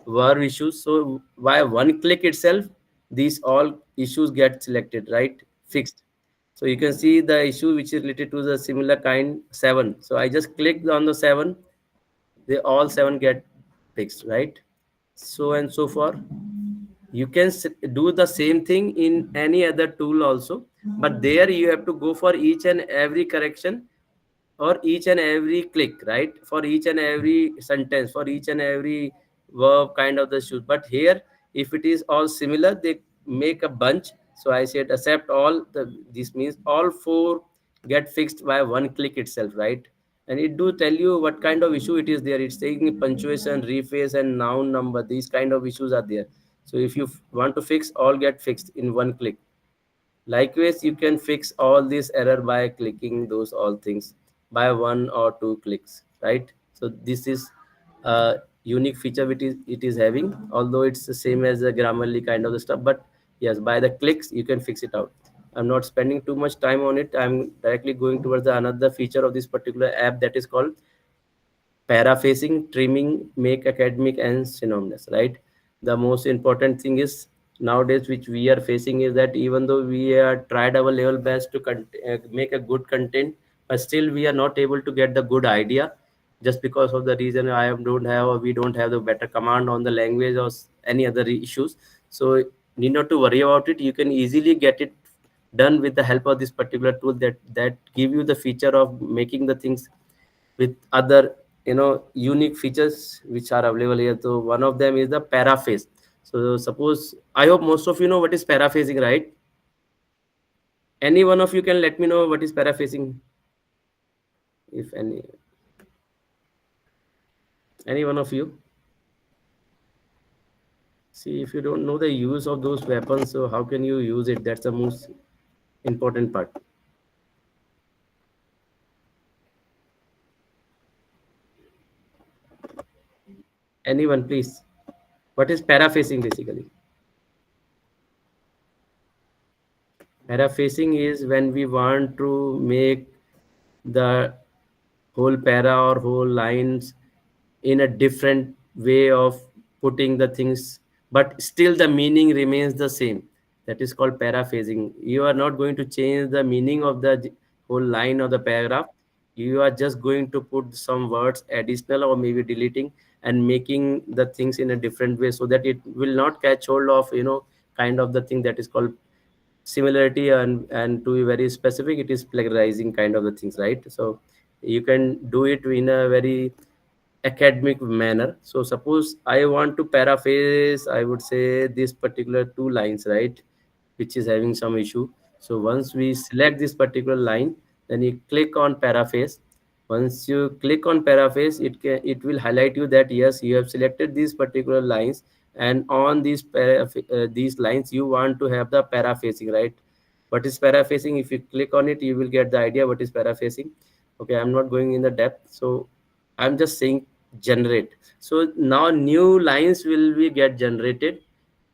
verb issues, so by one click itself these all issues get selected, right, fixed. So you can see the issue which is related to the similar kind 7. So I just clicked on the 7, they all 7 get fixed, right? So and so forth. You can do the same thing in any other tool also, but there you have to go for each and every correction or each and every click, right? For each and every sentence, for each and every verb kind of the shoot. But here, if it is all similar, they make a bunch. So I said accept all. This means all 4 get fixed by one click itself, right? And it do tell you what kind of issue it is there. It's saying punctuation, rephrase, and noun number. These kind of issues are there. So if you want to fix, all get fixed in one click. Likewise, you can fix all this error by clicking those all things by 1 or 2 clicks, right? So this is a unique feature which it is having, although it's the same as the Grammarly kind of the stuff. But yes, by the clicks you can fix it out. I'm not spending too much time on it. I'm directly going towards another feature of this particular app, that is called paraphrasing, trimming, make academic and synonymous, right? The most important thing is nowadays which we are facing is that even though we are tried our level best to make a good content, but still we are not able to get the good idea, just because of the reason don't have, or we don't have the better command on the language or any other issues. So need not to worry about it. You can easily get it done with the help of this particular tool that give you the feature of making the things with other unique features which are available here. So one of them is the paraphrase. So suppose, I hope most of you know what is paraphrasing, right? Any one of you can let me know what is paraphrasing, if any one of you. See, if you don't know the use of those weapons, so how can you use it? That's the most important part. Anyone, please. What is paraphrasing basically? Paraphrasing is when we want to make the whole para or whole lines in a different way of putting the things, but still the meaning remains the same. That is called paraphrasing. You are not going to change the meaning of the whole line of the paragraph. You are just going to put some words additional or maybe deleting and making the things in a different way so that it will not catch hold of, kind of the thing that is called similarity, and to be very specific, it is plagiarizing kind of the things, right? So you can do it in a very academic manner. So suppose I want to paraphrase, I would say this particular two lines, right, which is having some issue. So once we select this particular line, then you click on paraphrase. Once you click on paraphrase, it will highlight you that yes, you have selected these particular lines, and on these lines you want to have the paraphrasing, right? What is paraphrasing? If you click on it, you will get the idea what is paraphrasing. Okay, I'm not going in the depth, so I'm just saying generate. So now new lines will be get generated,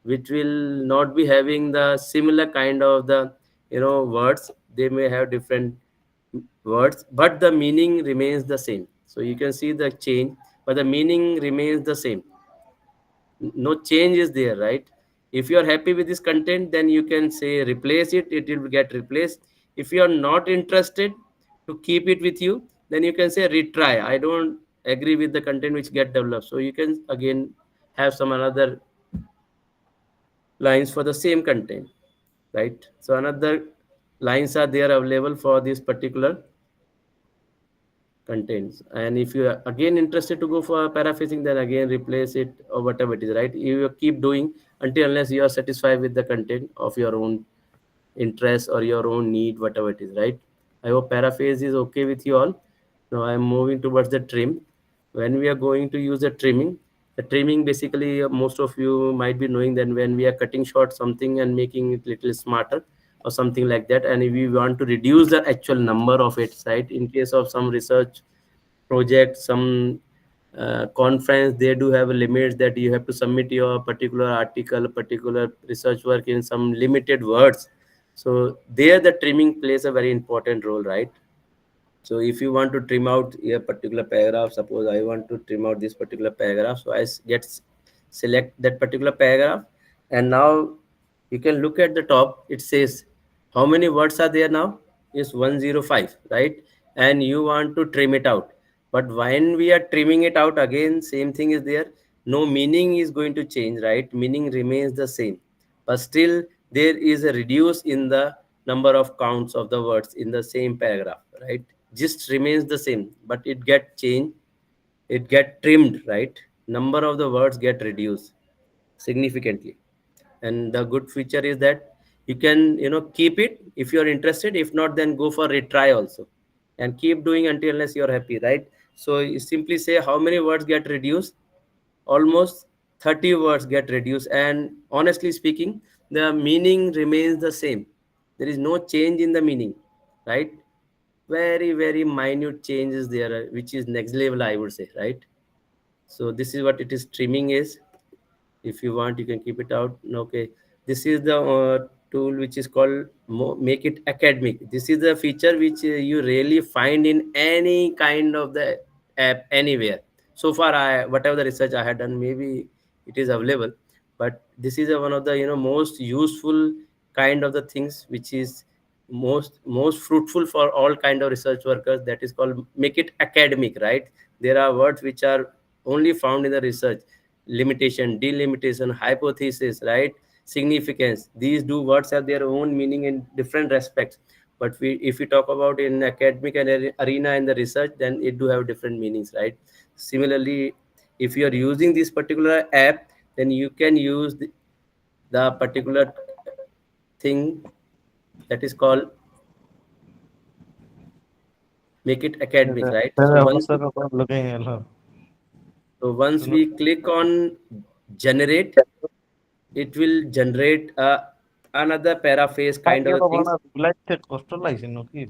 which will not be having the similar kind of the words. They may have different words, but the meaning remains the same. So you can see the change, but the meaning remains the same. No change is there, right? If you are happy with this content, then you can say replace it, it will get replaced. If you are not interested to keep it with you, then you can say retry. I don't agree with the content which get developed, so you can again have some another lines for the same content, right? So another lines are there available for this particular contents. And if you are again interested to go for paraphrasing, then again replace it or whatever it is, right? You keep doing until unless you are satisfied with the content of your own interest or your own need, whatever it is, right? I hope paraphrase is okay with you all. Now I'm moving towards the trim. When we are going to use the trimming basically, most of you might be knowing that when we are cutting short something and making it little smarter or something like that, and if we want to reduce the actual number of it, right? In case of some research project, some conference, they do have limits that you have to submit your particular article, particular research work in some limited words. So there the trimming plays a very important role, right? So if you want to trim out a particular paragraph, suppose I want to trim out this particular paragraph, so select that particular paragraph, and now you can look at the top. It says how many words are there now? Is 105, right? And you want to trim it out. But when we are trimming it out, again same thing is there. No meaning is going to change, right? Meaning remains the same, but still there is a reduce in the number of counts of the words in the same paragraph, right? Just remains the same, but it get changed, it get trimmed, right? Number of the words get reduced significantly. And the good feature is that you can keep it if you're interested. If not, then go for retry also, and keep doing until unless you're happy, right? So you simply say how many words get reduced. Almost 30 words get reduced, and honestly speaking, the meaning remains the same. There is no change in the meaning, right? Very very minute changes there, which is next level, I would say, right? So this is what it is, trimming is. If you want, you can keep it out. Okay, this is the tool which is called make it academic. This is the feature which you rarely find in any kind of the app anywhere. So far, whatever the research I had done, maybe it is available, but this is one of the most useful kind of the things which is most fruitful for all kind of research workers. That is called make it academic, right? There are words which are only found in the research: limitation, delimitation, hypothesis, right? Significance. These do words have their own meaning in different respects, but if we talk about in academic and arena in the research, then it do have different meanings, right? Similarly, if you are using this particular app, then you can use the particular thing that is called make it academic, right? So once we click on generate, it will generate another paraphrase kind of things,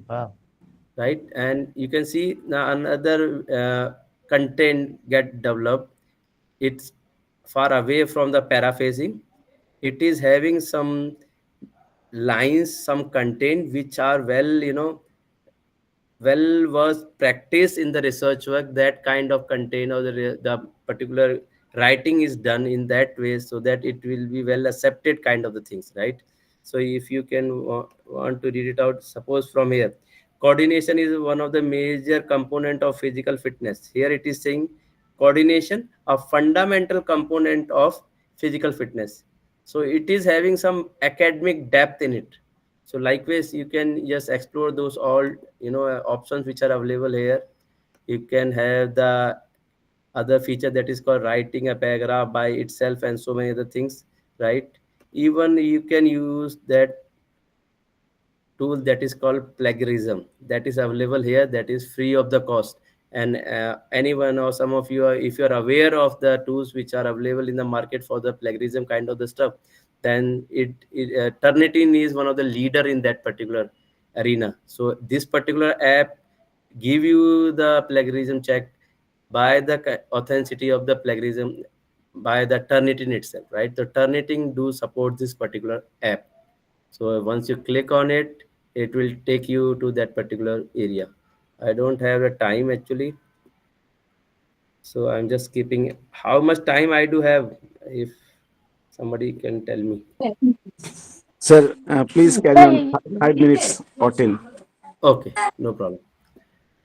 right? And you can see now another content get developed. It's far away from the paraphrasing. It is having some lines, some content which are well well was practice in the research work, that kind of content or the particular writing is done in that way, so that it will be well accepted kind of the things, right? So if you can want to read it out, suppose from here, coordination is one of the major component of physical fitness. Here it is saying coordination, a fundamental component of physical fitness. So it is having some academic depth in it. So likewise, you can just explore those all options which are available here. You can have the other feature that is called writing a paragraph by itself and so many other things, right? Even you can use that tool that is called plagiarism, that is available here, that is free of the cost. And anyone or some of you are, if you are aware of the tools which are available in the market for the plagiarism kind of the stuff, then Turnitin is one of the leader in that particular arena. So this particular app give you the plagiarism check by the authenticity of the plagiarism by the Turnitin itself, right? The Turnitin do support this particular app. So once you click on it, it will take you to that particular area. I don't have a time actually, so I'm just keeping how much time I do have. If somebody can tell me. Sir, please carry Yeah, on 5 minutes or 10. Okay, no problem.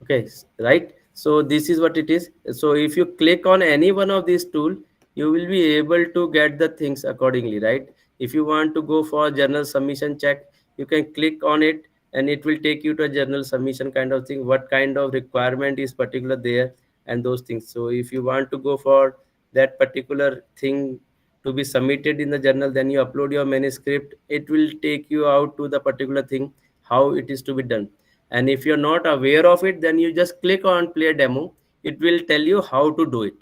Okay, right. So this is what it is. So if you click on any one of these tool, you will be able to get the things accordingly, right? If you want to go for journal submission check, you can click on it and it will take you to a journal submission kind of thing, what kind of requirement is particular there and those things. So if you want to go for that particular thing to be submitted in the journal, then you upload your manuscript. It will take you out to the particular thing, how it is to be done. And if you're not aware of it, then you just click on play demo. It will tell you how to do it.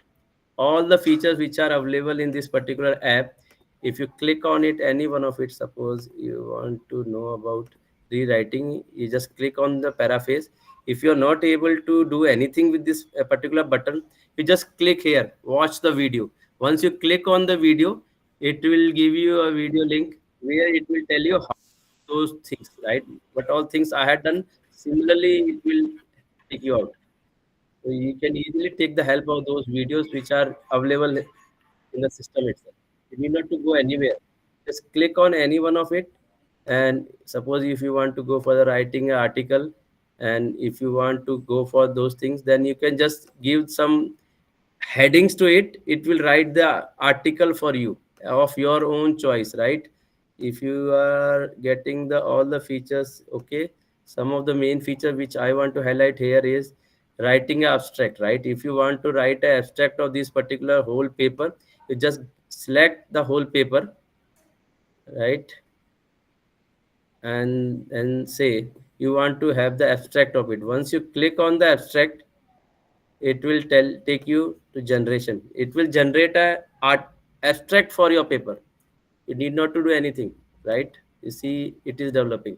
All the features which are available in this particular app, if you click on it, any one of it, suppose you want to know about rewriting, you just click on the paraphrase. If you're not able to do anything with this particular button, you just click here, watch the video. Once you click on the video, it will give you a video link where it will tell you how those things, right? What all things I had done, similarly, it will take you out. So you can easily take the help of those videos which are available in the system itself. You need not to go anywhere. Just click on any one of it. And suppose if you want to go for the writing an article, and if you want to go for those things, then you can just give some headings to it. It will write the article for you of your own choice, right? If you are getting the all the features, okay. Some of the main feature which I want to highlight here is writing an abstract, right? If you want to write an abstract of this particular whole paper, you just select the whole paper, right? And say you want to have the abstract of it. Once you click on the abstract, it will take you to generation. It will generate a art abstract for your paper. You need not to do anything, right? You see, it is developing.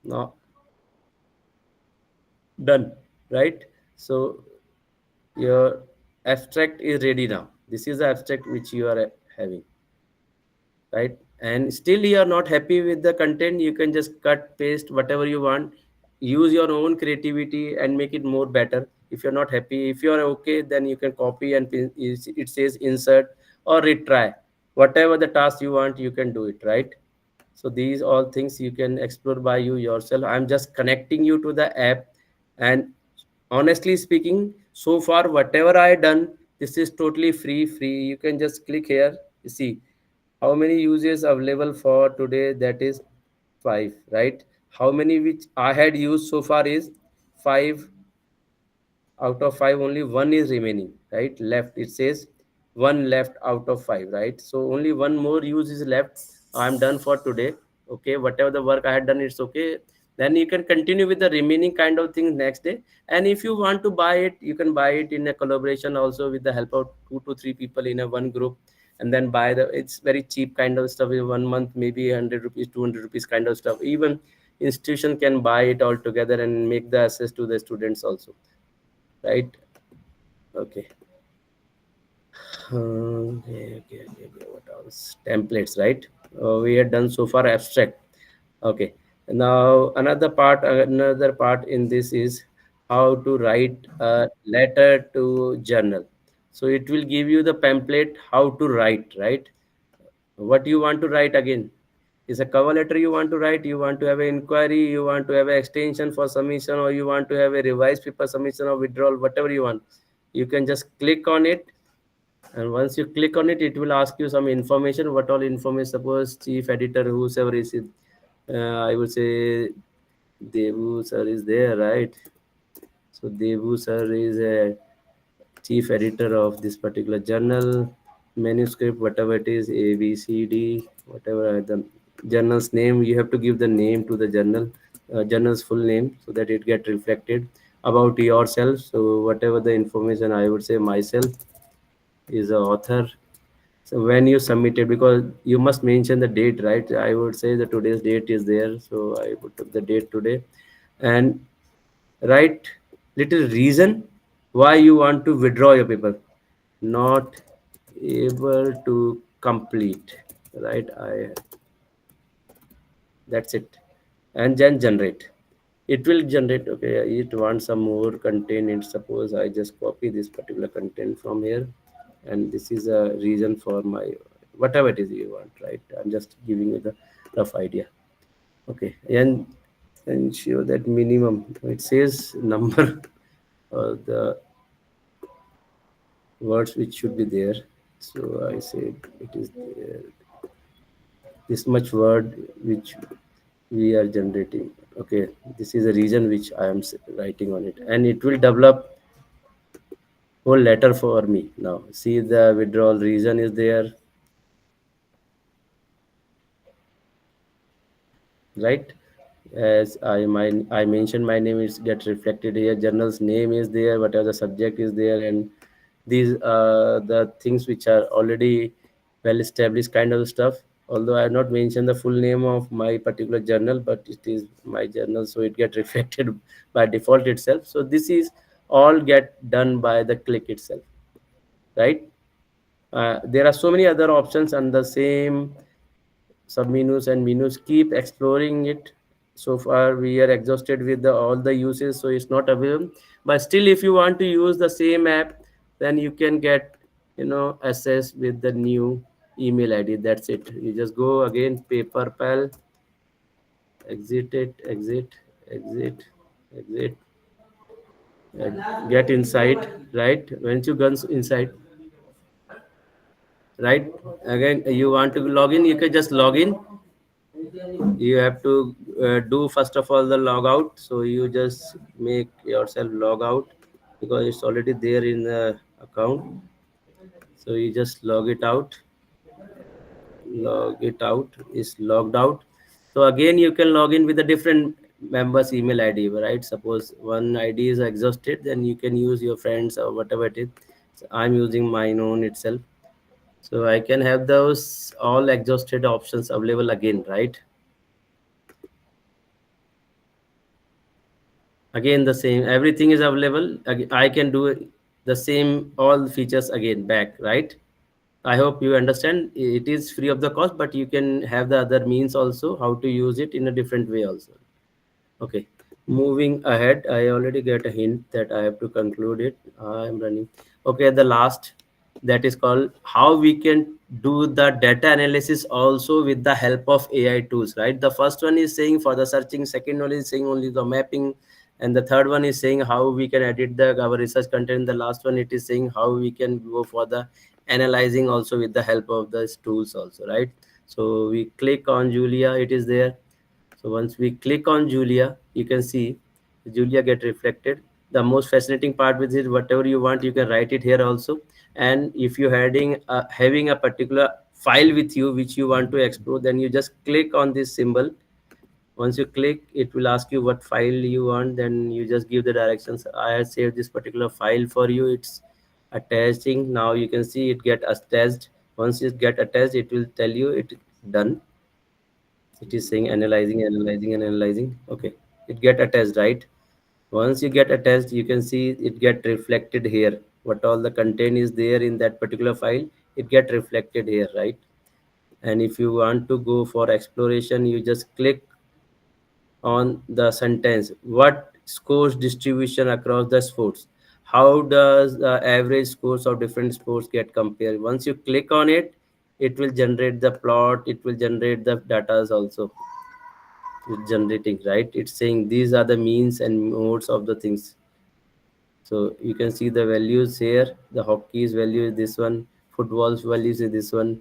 Now, done, right? So your abstract is ready now. This is the abstract which you are having, right? And still you are not happy with the content, you can just cut, paste, whatever you want. Use your own creativity and make it more better. If you're not happy, if you're okay, then you can copy and it says insert or retry. Whatever the task you want, you can do it, right? So these all things you can explore by you yourself. I'm just connecting you to the app. And honestly speaking, so far whatever I done, this is totally free. You can just click here. You see how many uses available for today, that is 5, right? How many which I had used so far is 5. Out of 5 only 1 is remaining, right? Left, it says 1 left out of 5, right? So only one more use is left. I'm done for today. Okay, whatever the work I had done, it's okay. Then you can continue with the remaining kind of things next day. And if you want to buy it, you can buy it in a collaboration also with the help of 2 to 3 people in a one group. And then buy it's very cheap kind of stuff in 1 month, maybe 100 rupees, 200 rupees kind of stuff. Even institution can buy it all together and make the access to the students also, right? Okay. Okay. What all templates, right? We had done so far abstract. Okay. Now another part in this is how to write a letter to journal. So it will give you the pamphlet how to write, right? What you want to write again is a cover letter you want to write, you want to have an inquiry, you want to have an extension for submission, or you want to have a revised paper submission or withdrawal, whatever you want. You can just click on it, and once you click on it, it will ask you some information. What all information? Suppose chief editor, whosoever is it, I would say Devu sir is there, right? So Devu sir is a chief editor of this particular journal, manuscript, whatever it is, A, B, C, D, whatever the journal's name. You have to give the name to the journal's full name, so that it get reflected. About yourself, so whatever the information, I would say myself is the author. So when you submit it, because you must mention the date, right? I would say that today's date is there, so I would put the date today, and write little reason why you want to withdraw your paper. Not able to complete, right? That's it. And then generate. It will generate. Okay, it wants some more content. And suppose I just copy this particular content from here, and this is a reason for my whatever it is you want, right? I'm just giving you the rough idea. Okay, and ensure that minimum, it says number of the words which should be there. So I said it is there. This much word which we are generating. Okay, this is a reason which I am writing on it, and it will develop whole letter for me. Now see, the withdrawal reason is there, right? As I mentioned, my name is get reflected here, journal's name is there, whatever the subject is there, and these are the things which are already well established kind of stuff. Although I have not mentioned the full name of my particular journal, but it is my journal, so it get reflected by default itself. So this is all get done by the click itself, right? There are so many other options on the same submenus and menus. Keep exploring it. So far we are exhausted with all the uses, so it's not available. But still, if you want to use the same app, then you can get, access with the new email ID. That's it. You just go again, PaperPal, exit it, exit, and get inside, right? Once you go inside, right, again you want to log in, you can just log in. You have to do first of all the log out. So you just make yourself log out, because it's already there in the account. So you just log it out is logged out. So again you can log in with a different member's email ID, right? Suppose one ID is exhausted, then you can use your friends or whatever it is. So I'm using mine own itself, so I can have those all exhausted options available again, right? Again the same, everything is available. I can do the same all features again back, right? I hope you understand. It is free of the cost, but you can have the other means also, how to use it in a different way also. Okay, moving ahead, I already get a hint that I have to conclude it. I'm running. Okay, the last, that is called how we can do the data analysis also with the help of AI tools, right? The first one is saying for the searching, second one is saying only the mapping, and the third one is saying how we can edit our research content. The last one, it is saying how we can go for the analyzing also with the help of these tools also, right? So we click on Julia, it is there. So once we click on Julia, you can see Julia get reflected. The most fascinating part with it, whatever you want, you can write it here also. And if you're having a particular file with you which you want to explore, then you just click on this symbol. Once you click, it will ask you what file you want. Then you just give the directions. I have saved this particular file for you. It's attaching. Now you can see it get attached. Once it get attached, it will tell you it done. It is saying analyzing. Okay, it get attached, right? Once you get attached, you can see it get reflected here. What all the content is there in that particular file, it get reflected here, right? And if you want to go for exploration, you just click on the sentence. What scores distribution across the sports? How does the average scores of different sports get compared? Once you click on it, it will generate the plot, it will generate the data also. It's generating, right? It's saying these are the means and modes of the things. So you can see the values here. The hockey's value is this one, football's values is this one.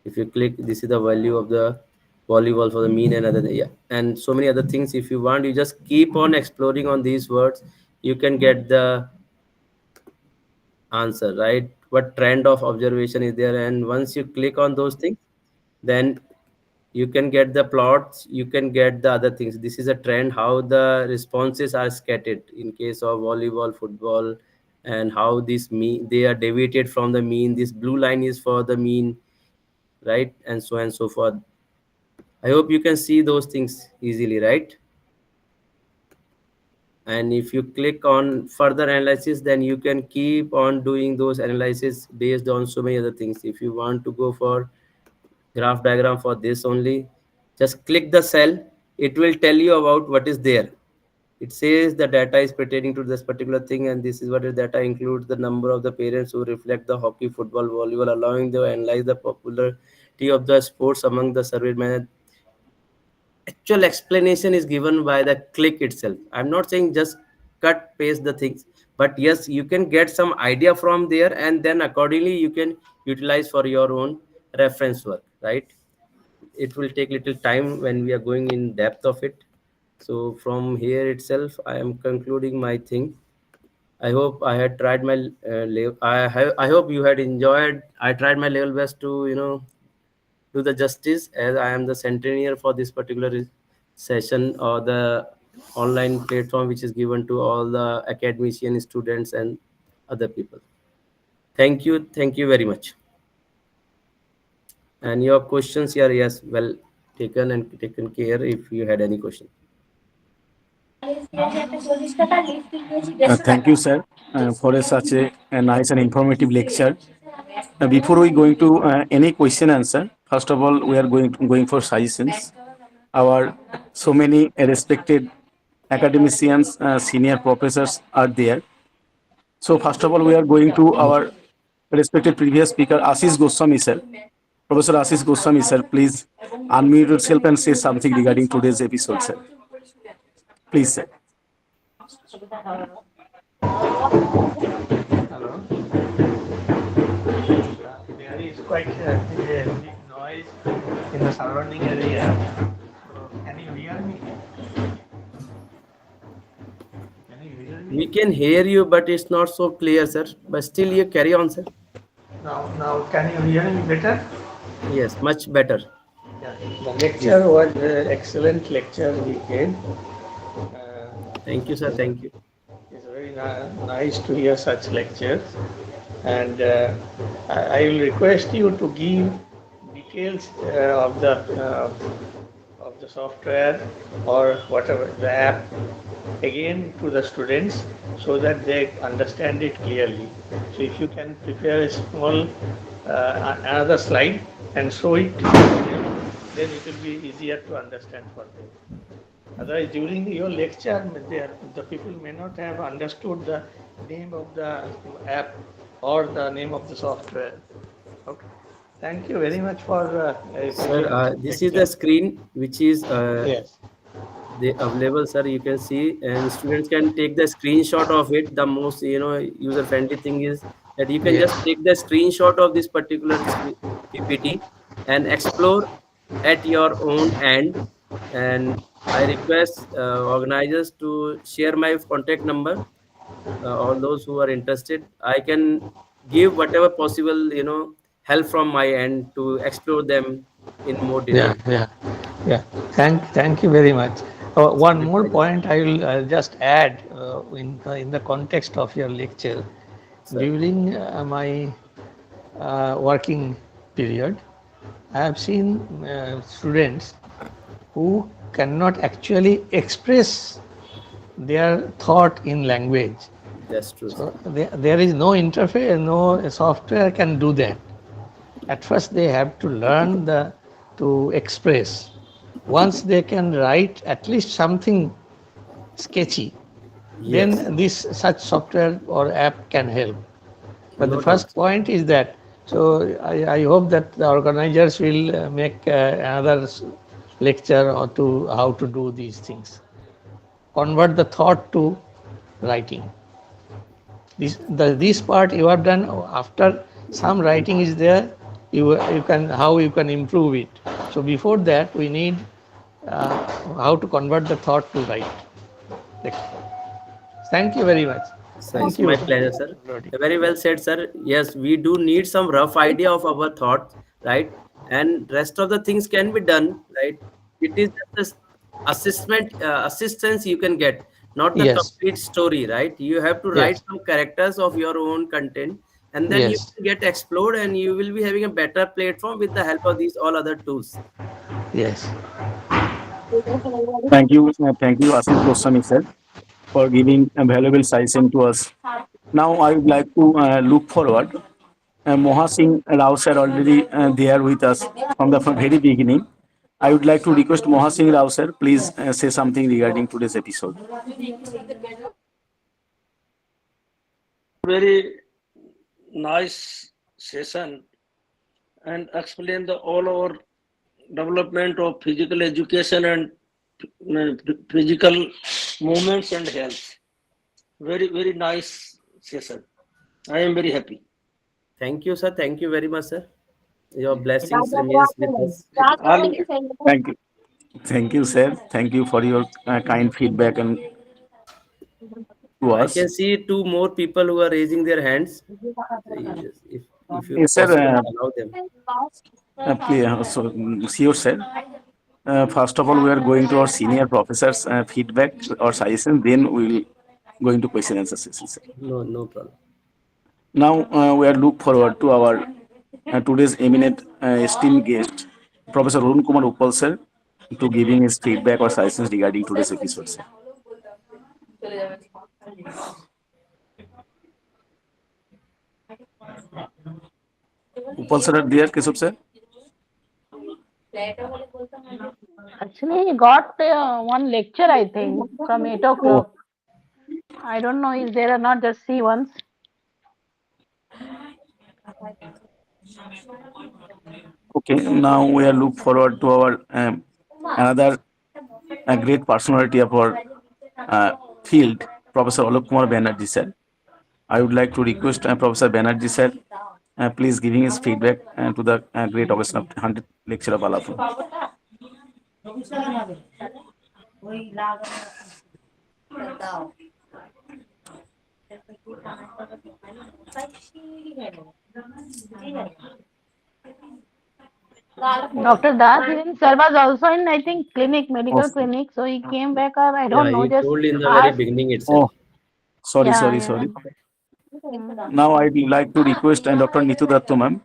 If you click, this is the value of the volleyball for the mean and other, yeah, and so many other things. If you want, you just keep on exploring on these words, you can get the answer, right? What trend of observation is there, and once you click on those things, then you can get the plots, you can get the other things. This is a trend, how the responses are scattered in case of volleyball, football, and how this mean they are deviated from the mean. This blue line is for the mean, right? And so on and so forth. I hope you can see those things easily, right? And if you click on further analysis, then you can keep on doing those analysis based on so many other things. If you want to go for graph diagram for this only, just click the cell, it will tell you about what is there. It says the data is pertaining to this particular thing, and this is what the data includes the number of the parents who reflect the hockey, football, volleyball, allowing them to analyze the popularity of the sports among the surveyed men. Actual explanation is given by the click itself. I'm not saying just cut paste the things, but yes, you can get some idea from there, and then accordingly you can utilize for your own reference work, right? It will take little time when we are going in depth of it. So from here itself, I am concluding my thing. I hope I had tried my I hope you had enjoyed. I tried my level best to do the justice, as I am the centennial for this particular session or the online platform which is given to all the academician students and other people. Thank you very much. And your questions here, yes, well taken and taken care. If you had any question. Thank you, sir, for such a nice and informative lecture. Before we going to any question answer, first of all, we are going for suggestions. Our so many respected academicians, senior professors are there. So first of all, we are going to our respected previous speaker, Ashish Goswami, sir. Professor Ashish Goswami, sir, please unmute yourself and say something regarding today's episode, sir. Please, sir. Hello. There is quite a big noise in the surrounding area. So can you hear me? Can you hear me? We can hear you, but it's not so clear, sir. But still, you carry on, sir. Now can you hear me better? Yes, much better. Yeah. The lecture was excellent lecture we gave. Thank you, sir. Thank you. It's very nice to hear such lectures, and I will request you to give details of the software or whatever the app again to the students so that they understand it clearly. So if you can prepare a small another slide and show it, then it will be easier to understand for them. Otherwise, during your lecture, the people may not have understood the name of the app or the name of the software. Okay. Thank you very much for. Sir, this is the screen which is yes. Available, sir. You can see, and students can take the screenshot of it. The most user-friendly thing is that you can just take the screenshot of this particular PPT and explore at your own end. And I request organizers to share my contact number. All those who are interested, I can give whatever possible, help from my end to explore them in more detail. Yeah. Thank you very much. One more point I will just add in the context of your lecture. Sir. During my working period, I have seen students who cannot actually express their thought in language. That's true. So there is no interface, no software can do that. At first they have to learn the to express. Once they can write at least something sketchy, Yes. then this such software or app can help. But No the doubt, first sir. point is that, so I hope that the organizers will make another lecture or to how to do these things. Convert the thought to writing. This part you have done after some writing is there, you can how you can improve it. So before that we need how to convert the thought to write. Thank you very much. So Thank it's my you. pleasure, sir. Very well said, sir. Yes, we do need some rough idea of our thoughts, right? And rest of the things can be done, right? It is just assistance you can get, not the Yes, complete story, right? You have to write yes, some characters of your own content, and then you yes, can get explored, and you will be having a better platform with the help of these all other tools. yes. Thank you, Asif Goswami sir, for giving a valuable suggestion to us. Now I would like to look forward. Moha Singh Rao sir already there with us from the very beginning. I would like to request Moha Singh Rao sir, please say something regarding today's episode. Very nice session and explain the all over development of physical education and physical movements and health. Very nice session. I am very happy. Thank you, sir. Thank you very much, sir. Your blessings remains with us. Thank you. Thank you, sir. Thank you for your kind feedback and to I us. can see two more people who are raising their hands. If you Yes, sir. possible, allow them. Please, sure, sir. First of all, we are going to our senior professors' feedback or suggestion. Then we will going to question answer session, sir. No problem. Now we are look forward to our today's eminent esteemed guest, Professor Arun Kumar Uppal, sir, to giving his feedback or suggestions regarding today's episode, sir. Uppal sir, are there, Keshav sir? Actually, he got one lecture, I think, from 8 o'clock. I don't know, is there or not, just see once. Okay, now we are look forward to our another great personality of our field, Professor Alok Kumar Banerjee, sir. I would like to request Professor Banerjee, sir, please giving his feedback to the great occasion of 100th lecture of Alapur. Dr. Das, even sir was also in, I think, medical clinic. So he came back, or I don't Yeah, know, he just told in the very asked. beginning itself. Oh, sorry, Yeah, sorry. yeah. Now I'd like to request Dr. Nitu Dattu, ma'am,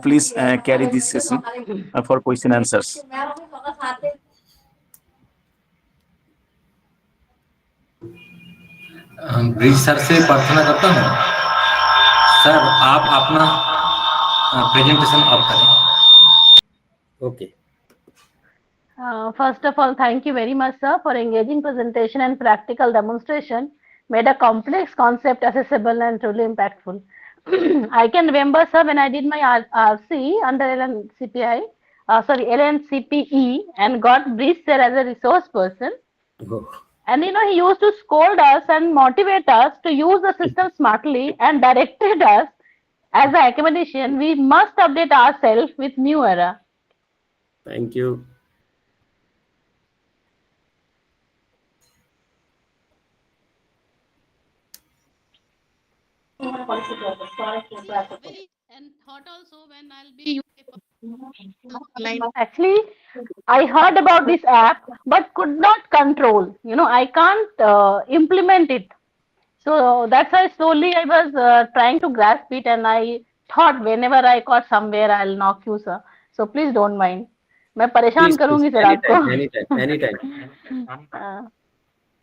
please carry this session for question answers. Bridge sir से प्रार्थना करता हूँ sir आप अपना presentation of करें. Okay. First of all, thank you very much, sir, for engaging presentation and practical demonstration. Made a complex concept accessible and truly impactful. I can remember, sir, when I did my RC under LNCPE and got Breeze sir as a resource person. Oh. And he used to scold us and motivate us to use the system smartly and directed us as an academician. We must update ourselves with new era. Thank you. And thought also when I'll be Actually, I heard about this app but could not control. I can't implement it. So that's why slowly I was trying to grasp it, and I thought whenever I got somewhere, I'll knock you, sir. So please don't mind. मैं परेशान Please, करूंगी sir आपको.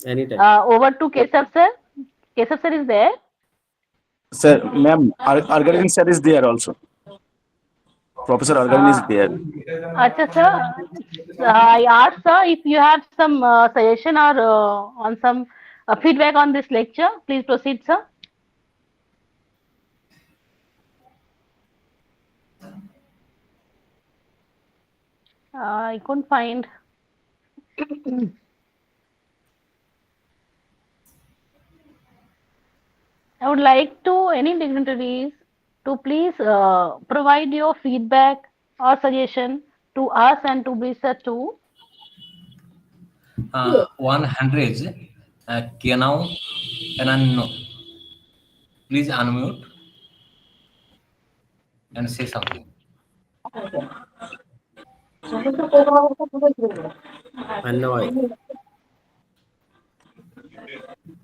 Anytime. Over to Kesav sir. Kesav sir is there. Sir, ma'am, Argarin sir is there also. Professor Argarin is there. Acha, sir, I asked, sir, if you have some suggestion or on some feedback on this lecture, please proceed, sir. I couldn't find. I would like to any dignitaries to please provide your feedback or suggestion to us and to Brisa too. One hand raise. Kenau Enanno. Please unmute and say something.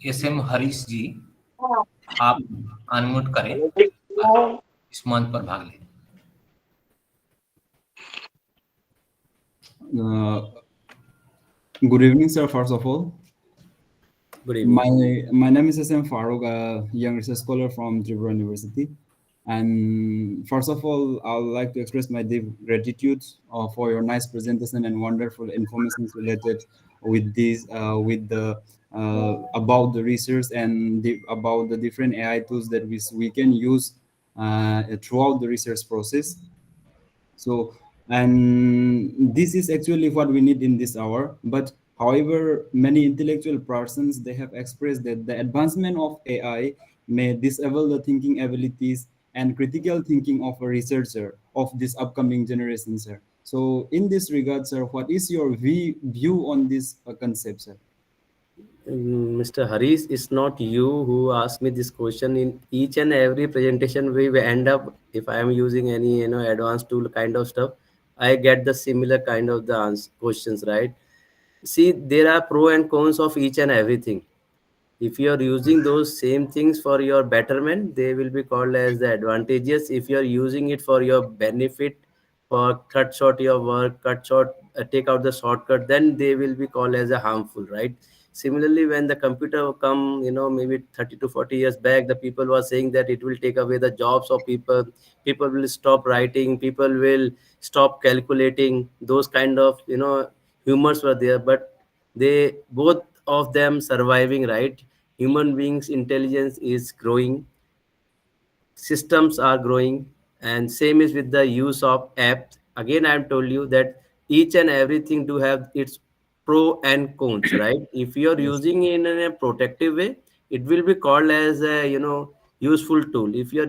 SM Harish जी, आप unmute करें और इस मंच पर भाग लें. Good evening, sir. First of all, Good evening. my name is SM Farouk, a young research scholar from Tripura University. And first of all, I would like to express my deep gratitude for your nice presentation and wonderful information related with this, about the research and about the different AI tools that we can use throughout the research process. So, and this is actually what we need in this hour. But however, many intellectual persons, they have expressed that the advancement of AI may disable the thinking abilities and critical thinking of a researcher of this upcoming generation, sir. So in this regard, sir, what is your view on this concept, sir? Mr. Harish, it's not you who asked me this question. In each and every presentation we end up, if I am using any advanced tool kind of stuff, I get the similar kind of the questions, right? See, there are pros and cons of each and everything. If you are using those same things for your betterment, they will be called as the advantageous. If you are using it for your benefit, for cut short your work, take out the shortcut, then they will be called as a harmful, right? Similarly, when the computer come, maybe 30 to 40 years back, the people were saying that it will take away the jobs of people. People will stop writing. People will stop calculating. Those kind of, humors were there, but they both of them surviving, right? Human beings' intelligence is growing, systems are growing, and same is with the use of apps. Again, I am told you that each and everything do have its pro and cons, right? If you are using it in a protective way, it will be called as a useful tool. If you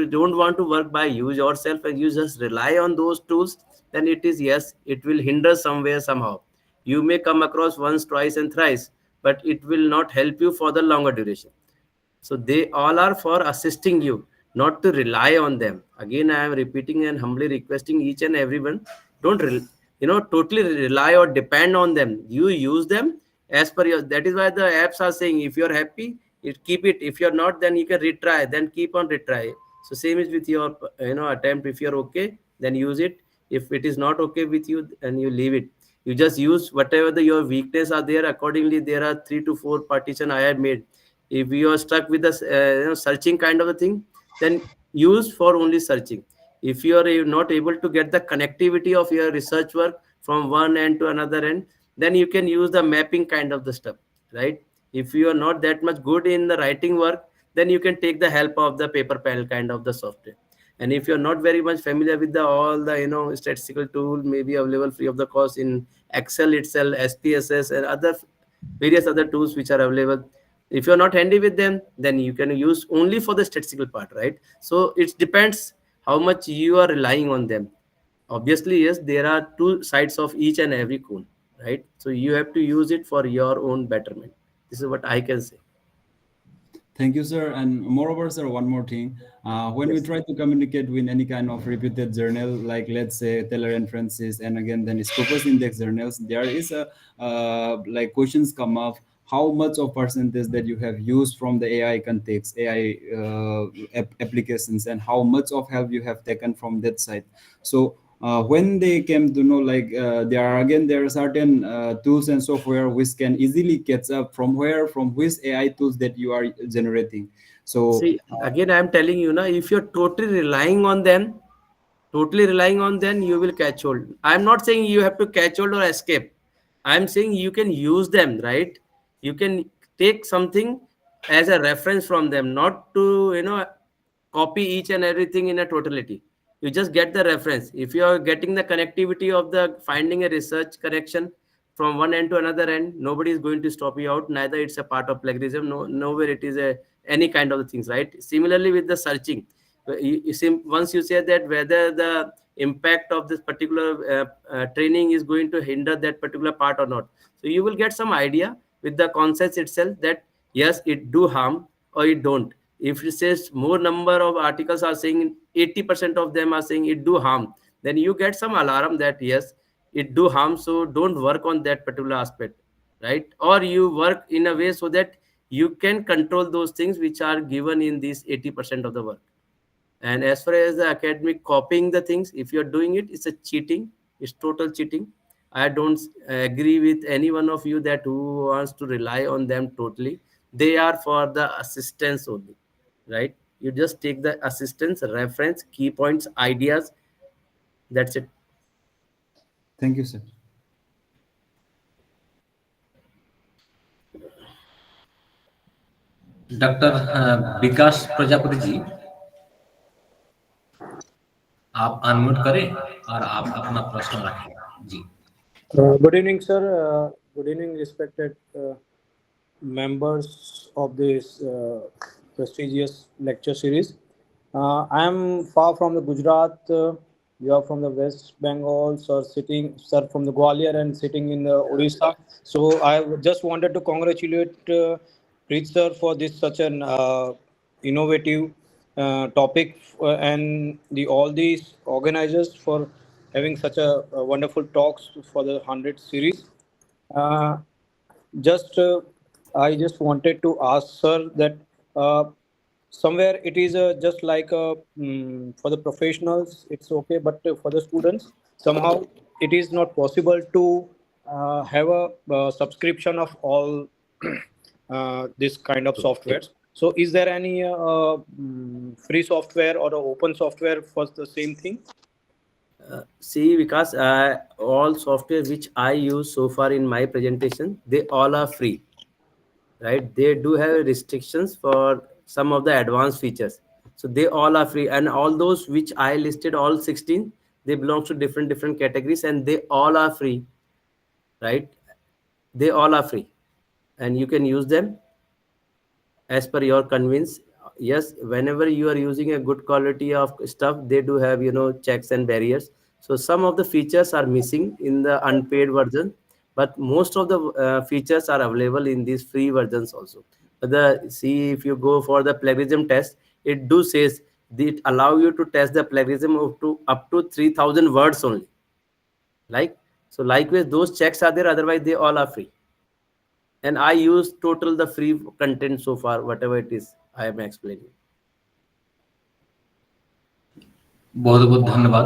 don't want to work by use yourself and you just rely on those tools, then it will hinder somewhere somehow. You may come across once, twice, and thrice, but it will not help you for the longer duration. So they all are for assisting you, not to rely on them. Again, I am repeating and humbly requesting each and everyone, don't totally rely or depend on them. You use them as per your. That is why the apps are saying, if you're happy, keep it. If you're not, then you can retry. Then keep on retry. So same is with your attempt. If you're okay, then use it. If it is not okay with you, then you leave it. You just use whatever your weakness are there. Accordingly, there are 3 to 4 partition I have made. If you are stuck with the searching kind of a thing, then use for only searching. If you are not able to get the connectivity of your research work from one end to another end, then you can use the mapping kind of the stuff, right? If you are not that much good in the writing work, then you can take the help of the paper panel kind of the software. And if you're not very much familiar with all the statistical tool may be available free of the cost in Excel itself, SPSS, and various other tools which are available. If you're not handy with them, then you can use only for the statistical part, right? So it depends how much you are relying on them. Obviously, yes, there are two sides of each and every coin, right? So you have to use it for your own betterment. This is what I can say. Thank you, sir. And moreover, sir, one more thing. When we try to communicate with any kind of reputed journal, like let's say Taylor and Francis, and again then Scopus Index journals, there is like questions come up. How much of percentage that you have used from the AI context, AI applications, and how much of help you have taken from that side. So when they came to know, like there are certain tools and software which can easily catch up from which AI tools that you are generating. So see, again, I am telling you now, if you're totally relying on them, totally relying on them, you will catch hold. I'm not saying you have to catch hold or escape. I'm saying you can use them, right? You can take something as a reference from them, not to, copy each and everything in a totality. You just get the reference. If you are getting the connectivity of the finding a research connection from one end to another end, nobody is going to stop you out. Neither it's a part of plagiarism, nowhere it is a any kind of things, right? Similarly with the searching, once you say that whether the impact of this particular training is going to hinder that particular part or not, so you will get some idea with the concepts itself that yes, it do harm or it don't. If it says more number of articles are saying 80% of them are saying it do harm, then you get some alarm that yes, it do harm, so don't work on that particular aspect, right? Or you work in a way so that you can control those things which are given in this 80% of the work. And as far as the academic copying the things, if you're doing it, it's a cheating. It's total cheating. I don't agree with any one of you that who wants to rely on them totally. They are for the assistance only, right? You just take the assistance, reference, key points, ideas. That's it. Thank you, sir. Doctor Vikas Prajapati ji, आप unmute करें और आप अपना प्रश्न रखें जी। Good evening, sir. Good evening, respected members of this prestigious lecture series. I am far from the Gujarat. You are from the West Bengal, sir, from the Gwalior and sitting in the Odisha. So I just wanted to congratulate Preet sir for this such an innovative topic and all these organizers for having such a wonderful talks for the 100th series. I just wanted to ask sir that somewhere it is just like for the professionals it's okay, but for the students somehow it is not possible to have a subscription of all this kind of softwares. So is there any free software or open software for the same thing? See, because all software which I use so far in my presentation, they all are free, right? They do have restrictions for some of the advanced features. So they all are free, and all those which I listed, all 16, they belong to different categories, and they all are free, right? They all are free, and you can use them as per your convenience. Yes, whenever you are using a good quality of stuff, they do have checks and barriers. So some of the features are missing in the unpaid version, but most of the features are available in these free versions also. See, if you go for the plagiarism test, it do says it allow you to test the plagiarism up to 3,000 words only. So likewise, those checks are there, otherwise they all are free. And I use total the free content so far, whatever it is I am explaining. बहुत बहुत धन्यवाद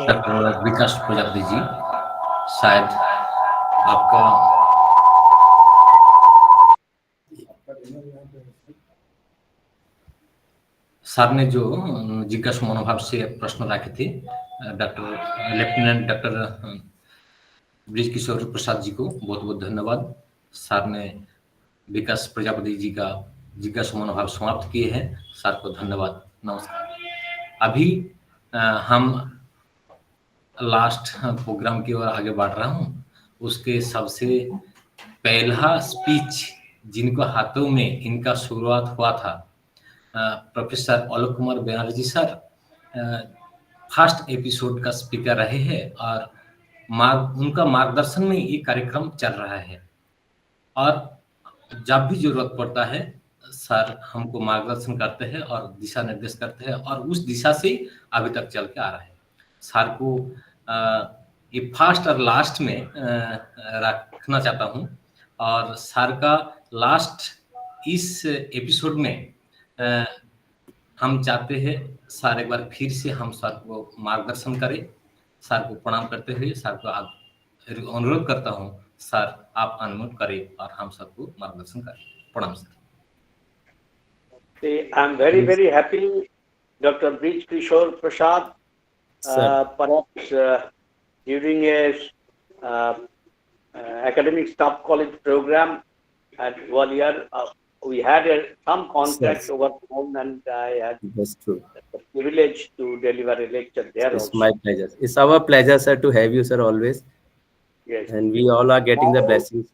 doctor Vikas Prajapati जी। शायद आपका sir ने जो जिज्ञासु मनोभाव से प्रश्न रखे थे doctor lieutenant doctor Brij Kishore Prasad जी को बहुत बहुत धन्यवाद। सर ने विकास प्रजापति जी का जिज्ञासु मनोभाव समाप्त किए हैं। सर को धन्यवाद, नमस्कार। अभी हम लास्ट प्रोग्राम की ओर आगे बढ़ रहा हूं। उसके सबसे पहला स्पीच जिनको हाथों में इनका शुरुआत हुआ था professor Alok Kumar Banerjee sir first episode का स्पीकर रहे हैं और उनका मार्गदर्शन में ये कार्यक्रम चल रहा है। और जब भी जरूरत पड़ता है सर हमको मार्गदर्शन करते हैं और दिशा निर्देश करते हैं और उस दिशा से अभी तक चल के आ रहा है। सर को ये फर्स्ट और लास्ट में रखना चाहता हूँ और सर का लास्ट इस एपिसोड में हम चाहते हैं सर एक बार फिर से हम सर को मार्गदर्शन करें। सर को प्रणाम करते हुए सर को अनुरोध करता हूँ सर आप अनम्यूट करें और हम सबको मार्गदर्शन करें। प्रणाम sir. I'm very happy, Dr. Brij Kishore Prasad, Sir. Perhaps during a academic staff college program at Gwalior, we had some contact Sir. over phone, and I had That's true. the privilege to deliver a lecture there It's also. my pleasure. It's our pleasure, sir, to have you, sir, always. Yes. And we all are getting the Now, blessings.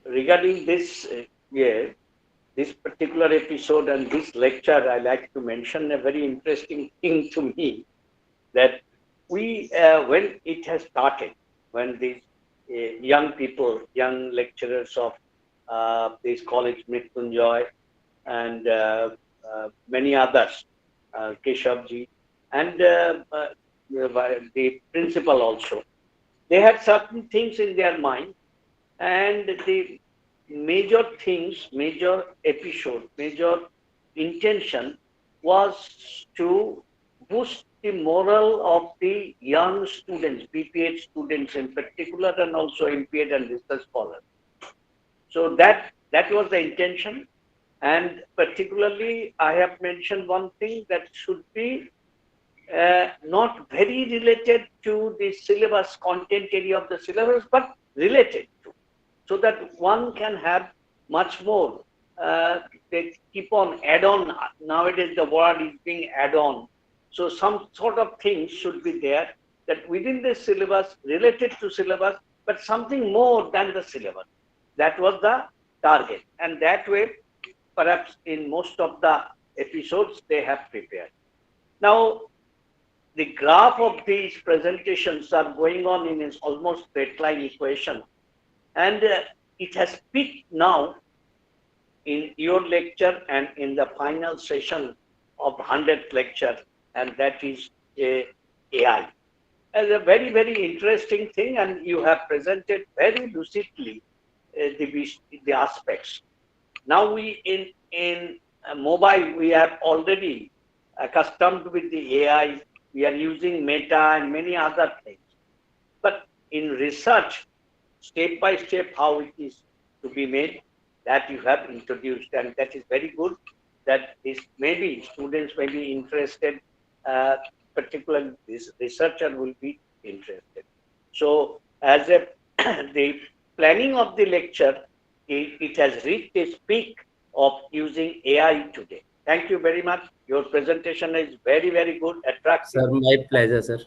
regarding this, this particular episode and this lecture, I like to mention a very interesting thing to me, that we, when it has started, when these young people, young lecturers of this college, Mrityunjay, and many others, Keshavji, and the principal also, they had certain things in their mind, and the major things, major episode, major intention was to boost the morale of the young students, BPH students in particular, and also MPH and research scholars. So that was the intention. And particularly, I have mentioned one thing that should be not very related to the syllabus, content area of the syllabus, but related to, so that one can have much more. They keep on add-on. Nowadays, the word is being add-on. So some sort of things should be there that within the syllabus, related to syllabus, but something more than the syllabus. That was the target. And that way, perhaps in most of the episodes, they have prepared. Now, the graph of these presentations are going on in almost straight line equation. And it has peaked now in your lecture and in the final session of 100th lecture, and that is AI. As a very, very interesting thing, and you have presented very lucidly the aspects. Now we in mobile, we are already accustomed with the AI. We are using Meta and many other things. But in research, step by step, how it is to be made, that you have introduced, and that is very good. That is, maybe students may be interested, particularly this researcher will be interested. So, as the planning of the lecture, it has reached its peak of using AI today. Thank you very much. Your presentation is very, very good, attractive. Sir, my pleasure, sir.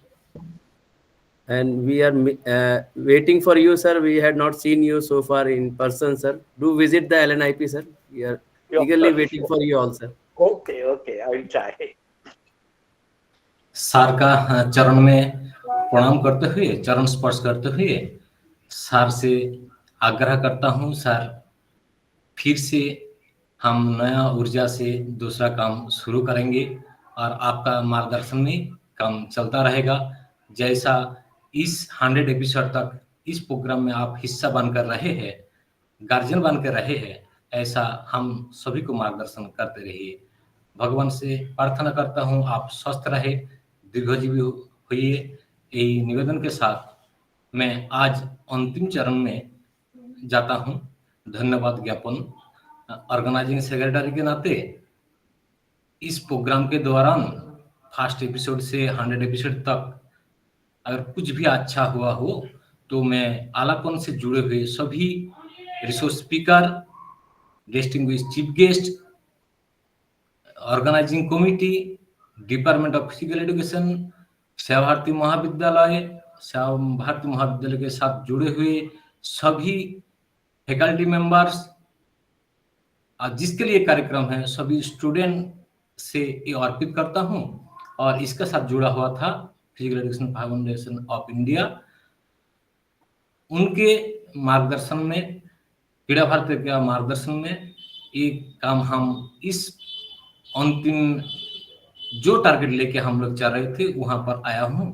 And we are waiting for you, sir. We had not seen you so far in person, sir. Do visit the LNIP, sir. We are eagerly waiting for you all, sir. Okay, I will try. सार का चरण में प्रणाम करते हुए, चरण स्पर्श करते हुए सार से आग्रह करता हूं, सर फिर से हम नया ऊर्जा से दूसरा काम शुरू करेंगे और आपका मार्गदर्शन में काम चलता रहेगा। जैसा इस 100 एपिसोड तक इस प्रोग्राम में आप हिस्सा बनकर रहे हैं, गार्जियन बनकर रहे हैं, ऐसा हम सभी को मार्गदर्शन करते रहिए। भगवान से प्रार्थना करता हूं आप स्वस्थ रहे, दीर्घजीवी हुए। यही निवेदन के साथ मैं आज अंतिम चरण में जाता हूं। धन्यवाद ज्ञापन ऑर्गेनाइजिंग सेक्रेटरी के नाते इस प्रोग्राम के दौरान फर्स्ट एपिसोड से 100 एपिसोड तक अगर कुछ भी अच्छा हुआ हो तो मैं आलापन से जुड़े हुए सभी resource speaker, guesting with chief guest, organising committee, department of physical education, Seva Bharati महाविद्यालय के साथ जुड़े हुए सभी फैकल्टी मेंबर्स, जिसके लिए कार्यक्रम है, सभी स्टूडेंट से ये अर्पित करता हूं। और इसके साथ जुड़ा हुआ था physical education foundation of India, उनके मार्गदर्शन में, क्रीड़ा भारती के मार्गदर्शन में ये काम हम इस अंतिम जो टारगेट लेके हम लोग चल रहे थे वहां पर आया हूं।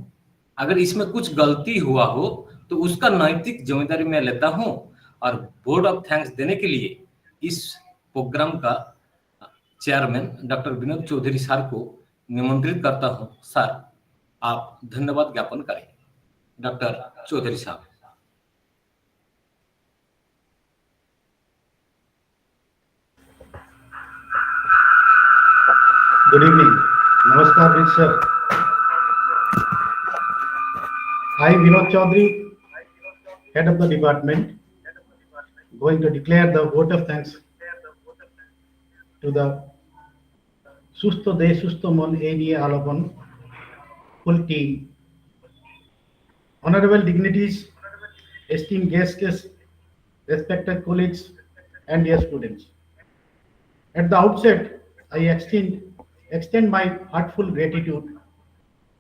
अगर इसमें कुछ गलती हुआ हो तो उसका नैतिक जिम्मेदारी मैं लेता हूं और बोर्ड ऑफ थैंक्स देने के लिए इस प्रोग्राम का chairman doctor Vinod Chaudhary sir को निमंत्रित करता हूं। सर, आप धन्यवाद ज्ञापन करें। डॉक्टर चौधरी साहब। गुड इवनिंग, नमस्कार sir. I, Vinod Chaudhary, head of the department, going to declare the vote of thanks to the Susto De Susto Mon ADA Alapon full team. Honorable dignitaries, esteemed guests, respected colleagues, and dear students. At the outset, I extend my heartfelt gratitude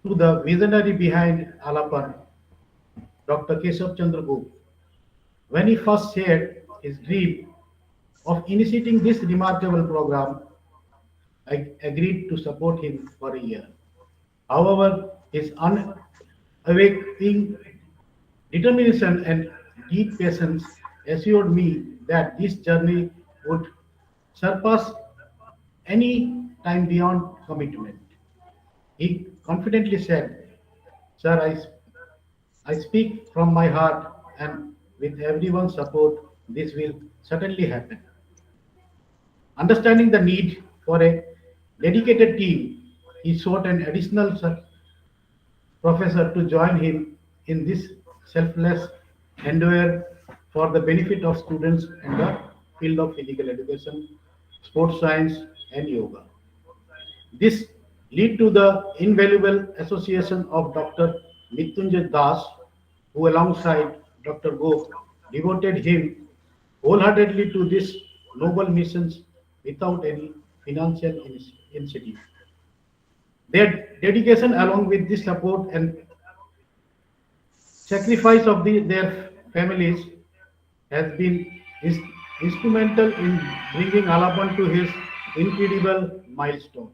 to the visionary behind Alapan, Dr. Keshav Chandra Gupta. When he first shared his dream of initiating this remarkable program, I agreed to support him for a year. However, his unwavering determination and deep patience assured me that this journey would surpass any time beyond commitment. He confidently said, Sir, I speak from my heart, and with everyone's support, this will certainly happen. Understanding the need for a dedicated team, he sought an additional professor to join him in this selfless endeavor for the benefit of students in the field of physical education, sports science, and yoga. This led to the invaluable association of Dr. Mrityunjay Das, who alongside Dr. Gop devoted him wholeheartedly to this noble missions without any financial incentive. Their dedication along with the support and sacrifice of their families has been instrumental in bringing Alapan to his incredible milestone.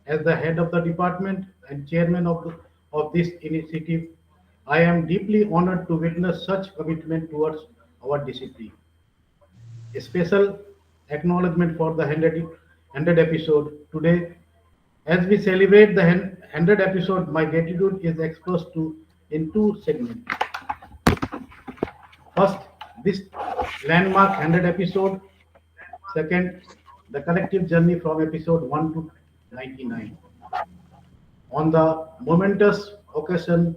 As the head of the department and chairman of this initiative, I am deeply honored to witness such commitment towards our discipline. A special acknowledgement for the 100 episode today. As we celebrate the 100 episode, my gratitude is expressed in two segments. First, this landmark 100 episode. Second, the collective journey from episode 1 to 99. On the momentous occasion,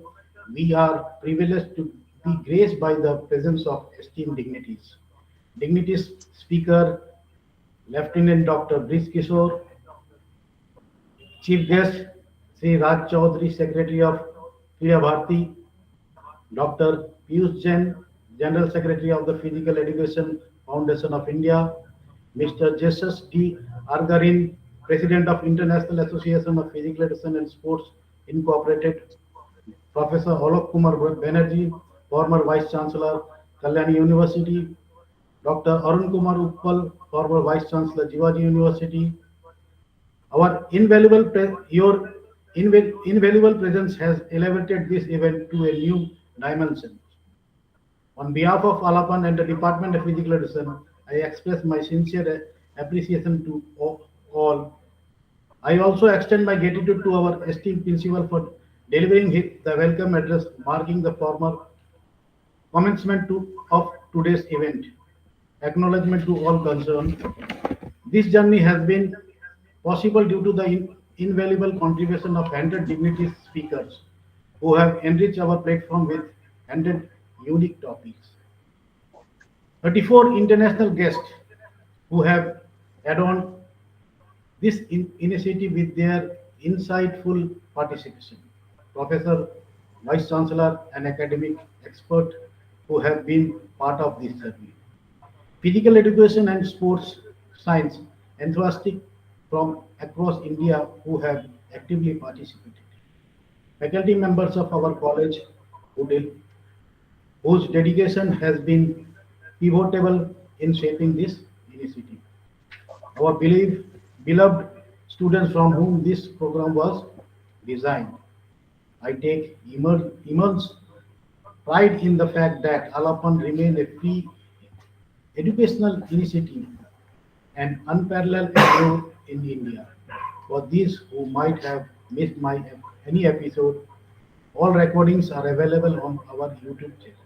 we are privileged to be graced by the presence of esteemed dignitaries. Dignities Speaker, Lieutenant Dr. Briz Kishore, Chief Guest, Sri Raj Chaudhary, Secretary of Kriya Bharati, Dr. Piyush Jain, General Secretary of the Physical Education Foundation of India, Mr. Jesus D. Argarin, President of International Association of Physical Education and Sports Incorporated, Professor Alok Kumar Banerjee, former Vice Chancellor, Kalyani University, Dr. Arun Kumar Uppal, former Vice Chancellor, Jivaji University. Your invaluable presence has elevated this event to a new dimension. On behalf of Alapan and the Department of Physical Education, I express my sincere appreciation to all. I also extend my gratitude to our esteemed principal for delivering the welcome address marking the formal commencement of today's event. Acknowledgement to all concerned. This journey has been possible due to the invaluable contribution of 100 dignitaries speakers who have enriched our platform with 100 unique topics. 34 international guests who have adorned this initiative with their insightful participation. Professor, Vice Chancellor, and academic expert who have been part of this journey. Physical education and sports science enthusiasts from across India who have actively participated. Faculty members of our college whose dedication has been pivotal in shaping this initiative. Our beloved students from whom this program was designed. I take immense pride in the fact that Alapan remains a free educational initiative and unparalleled effort in India. For these who might have missed any episode, all recordings are available on our YouTube channel.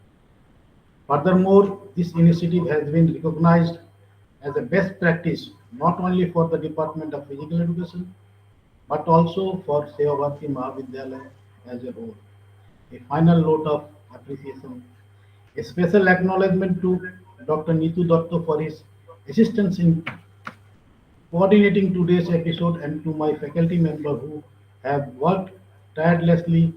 Furthermore, this initiative has been recognized as a best practice not only for the Department of Physical Education but also for Seva Bharati Mahavidyalaya as a whole. a final note of appreciation. A special acknowledgement to Dr. Neetu Dotto for his assistance in coordinating today's episode and to my faculty members who have worked tirelessly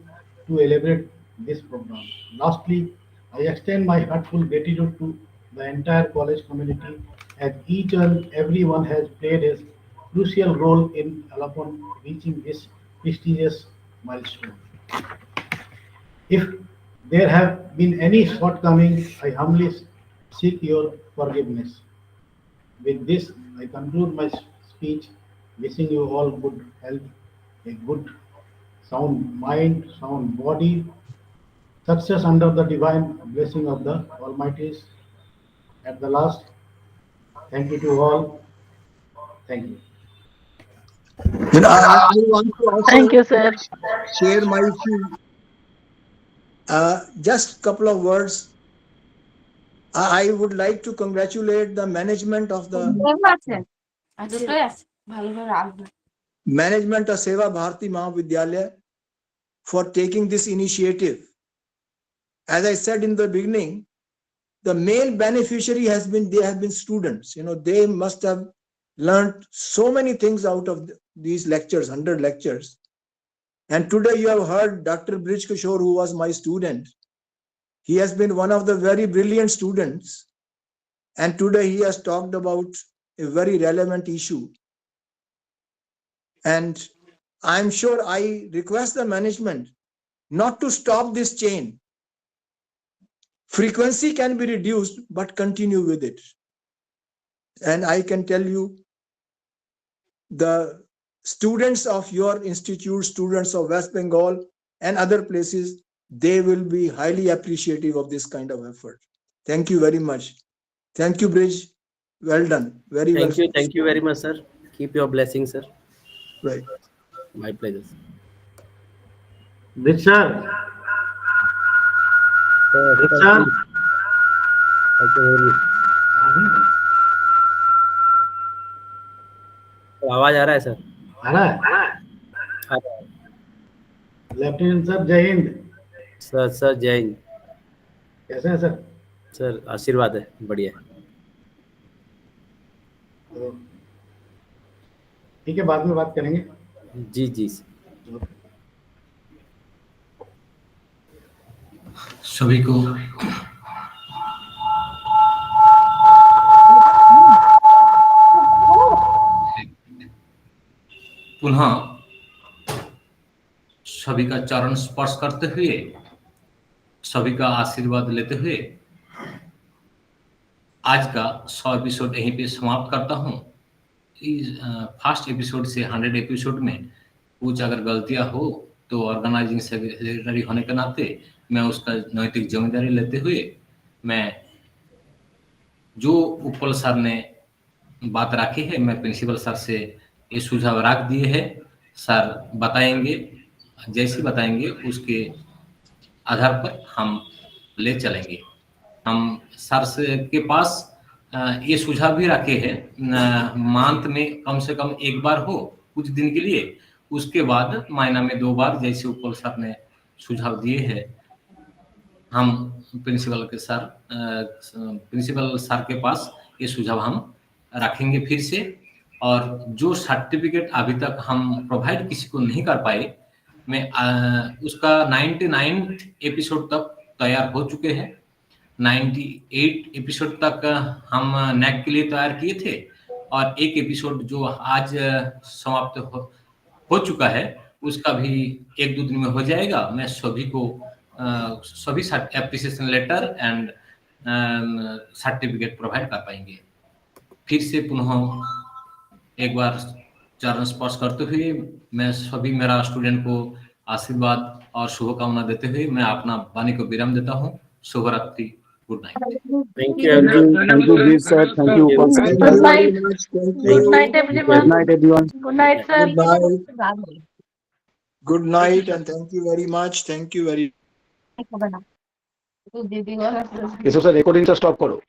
to elaborate this program. Lastly, I extend my heartfelt gratitude to the entire college community as each and everyone has played a crucial role in Alapon reaching this prestigious milestone. If there have been any shortcomings, I humbly seek your forgiveness. With this, I conclude my speech, wishing you all good health, a good sound mind, sound body, success under the divine blessing of the Almighty. At the last, thank you to all. Thank you. I want to also Thank you, sir. share my few, just couple of words. I would like to congratulate the management of Seva Bharati Mahavidyalaya for taking this initiative. As I said in the beginning, the main beneficiary they have been students. They must have learned so many things out of these lectures, 100 lectures. And today you have heard Dr. Brij Kishore, who was my student. He has been one of the very brilliant students. And today he has talked about a very relevant issue. And I'm sure I request the management not to stop this chain. Frequency can be reduced, but continue with it. And I can tell you, the students of your institute, students of West Bengal and other places, they will be highly appreciative of this kind of effort. Thank you very much. Thank you, Brij. Well done. Very well. Thank you very much, sir. Keep your blessings, sir. Right. My pleasure. Brij sir. Brij sir. आवाज आ रहा है sir? आ रहा है? Lieutenant sir जय Hind. Sir जय हिंद। कैसे हैं sir? Sir आशीर्वाद है, बढ़िया। ठीक है, बाद में बात करेंगे। जी सभी को पुनः सभी का चरण स्पर्श करते हुए, सभी का आशीर्वाद लेते हुए आज का 100 एपिसोड यहीं पे समाप्त करता हूं। इस फर्स्ट एपिसोड से 100 एपिसोड में कुछ अगर गलतियां हो तो ऑर्गेनाइजिंग सेक्रेटरी होने के नाते मैं उसका नैतिक जिम्मेदारी लेते हुए, मैं जो उपल सर ने बात रखी है, मैं प्रिंसिपल सर से ये सुझाव रख दिए हैं। सर बताएंगे, जैसे बताएंगे उसके आधार पर हम ले चलेंगे। हम सर से के पास ये सुझाव भी रखे हैं, मंथ में कम से कम एक बार हो कुछ दिन के लिए, उसके बाद महीना में 2 बार, जैसे उपल सर ने सुझाव दिए हैं। हम प्रिंसिपल सर के पास ये सुझाव हम रखेंगे फिर से। और जो सर्टिफिकेट अभी तक हम प्रोवाइड किसी को नहीं कर पाए, मैं उसका 99 एपिसोड तक तैयार हो चुके हैं। 98 एपिसोड तक हम नैक के लिए तैयार किए थे और एक एपिसोड जो आज समाप्त हो चुका है उसका भी 1-2 दिन में हो जाएगा। मैं सभी को सभी appreciation letter and certificate provide कर पाएंगे। फिर से पुनः एक बार चरण स्पर्श करते हुए मैं सभी मेरा स्टूडेंट को आशीर्वाद और शुभकामना देते हुए मैं अपना वाणी को विराम देता हूँ। शुभरात्रि, good night. Thank you sir. Thank you. Good night. Good night, everyone. Good night, everyone. Good night, sir. Good night and thank you very much. Thank you very Eso sir, recording stop करो।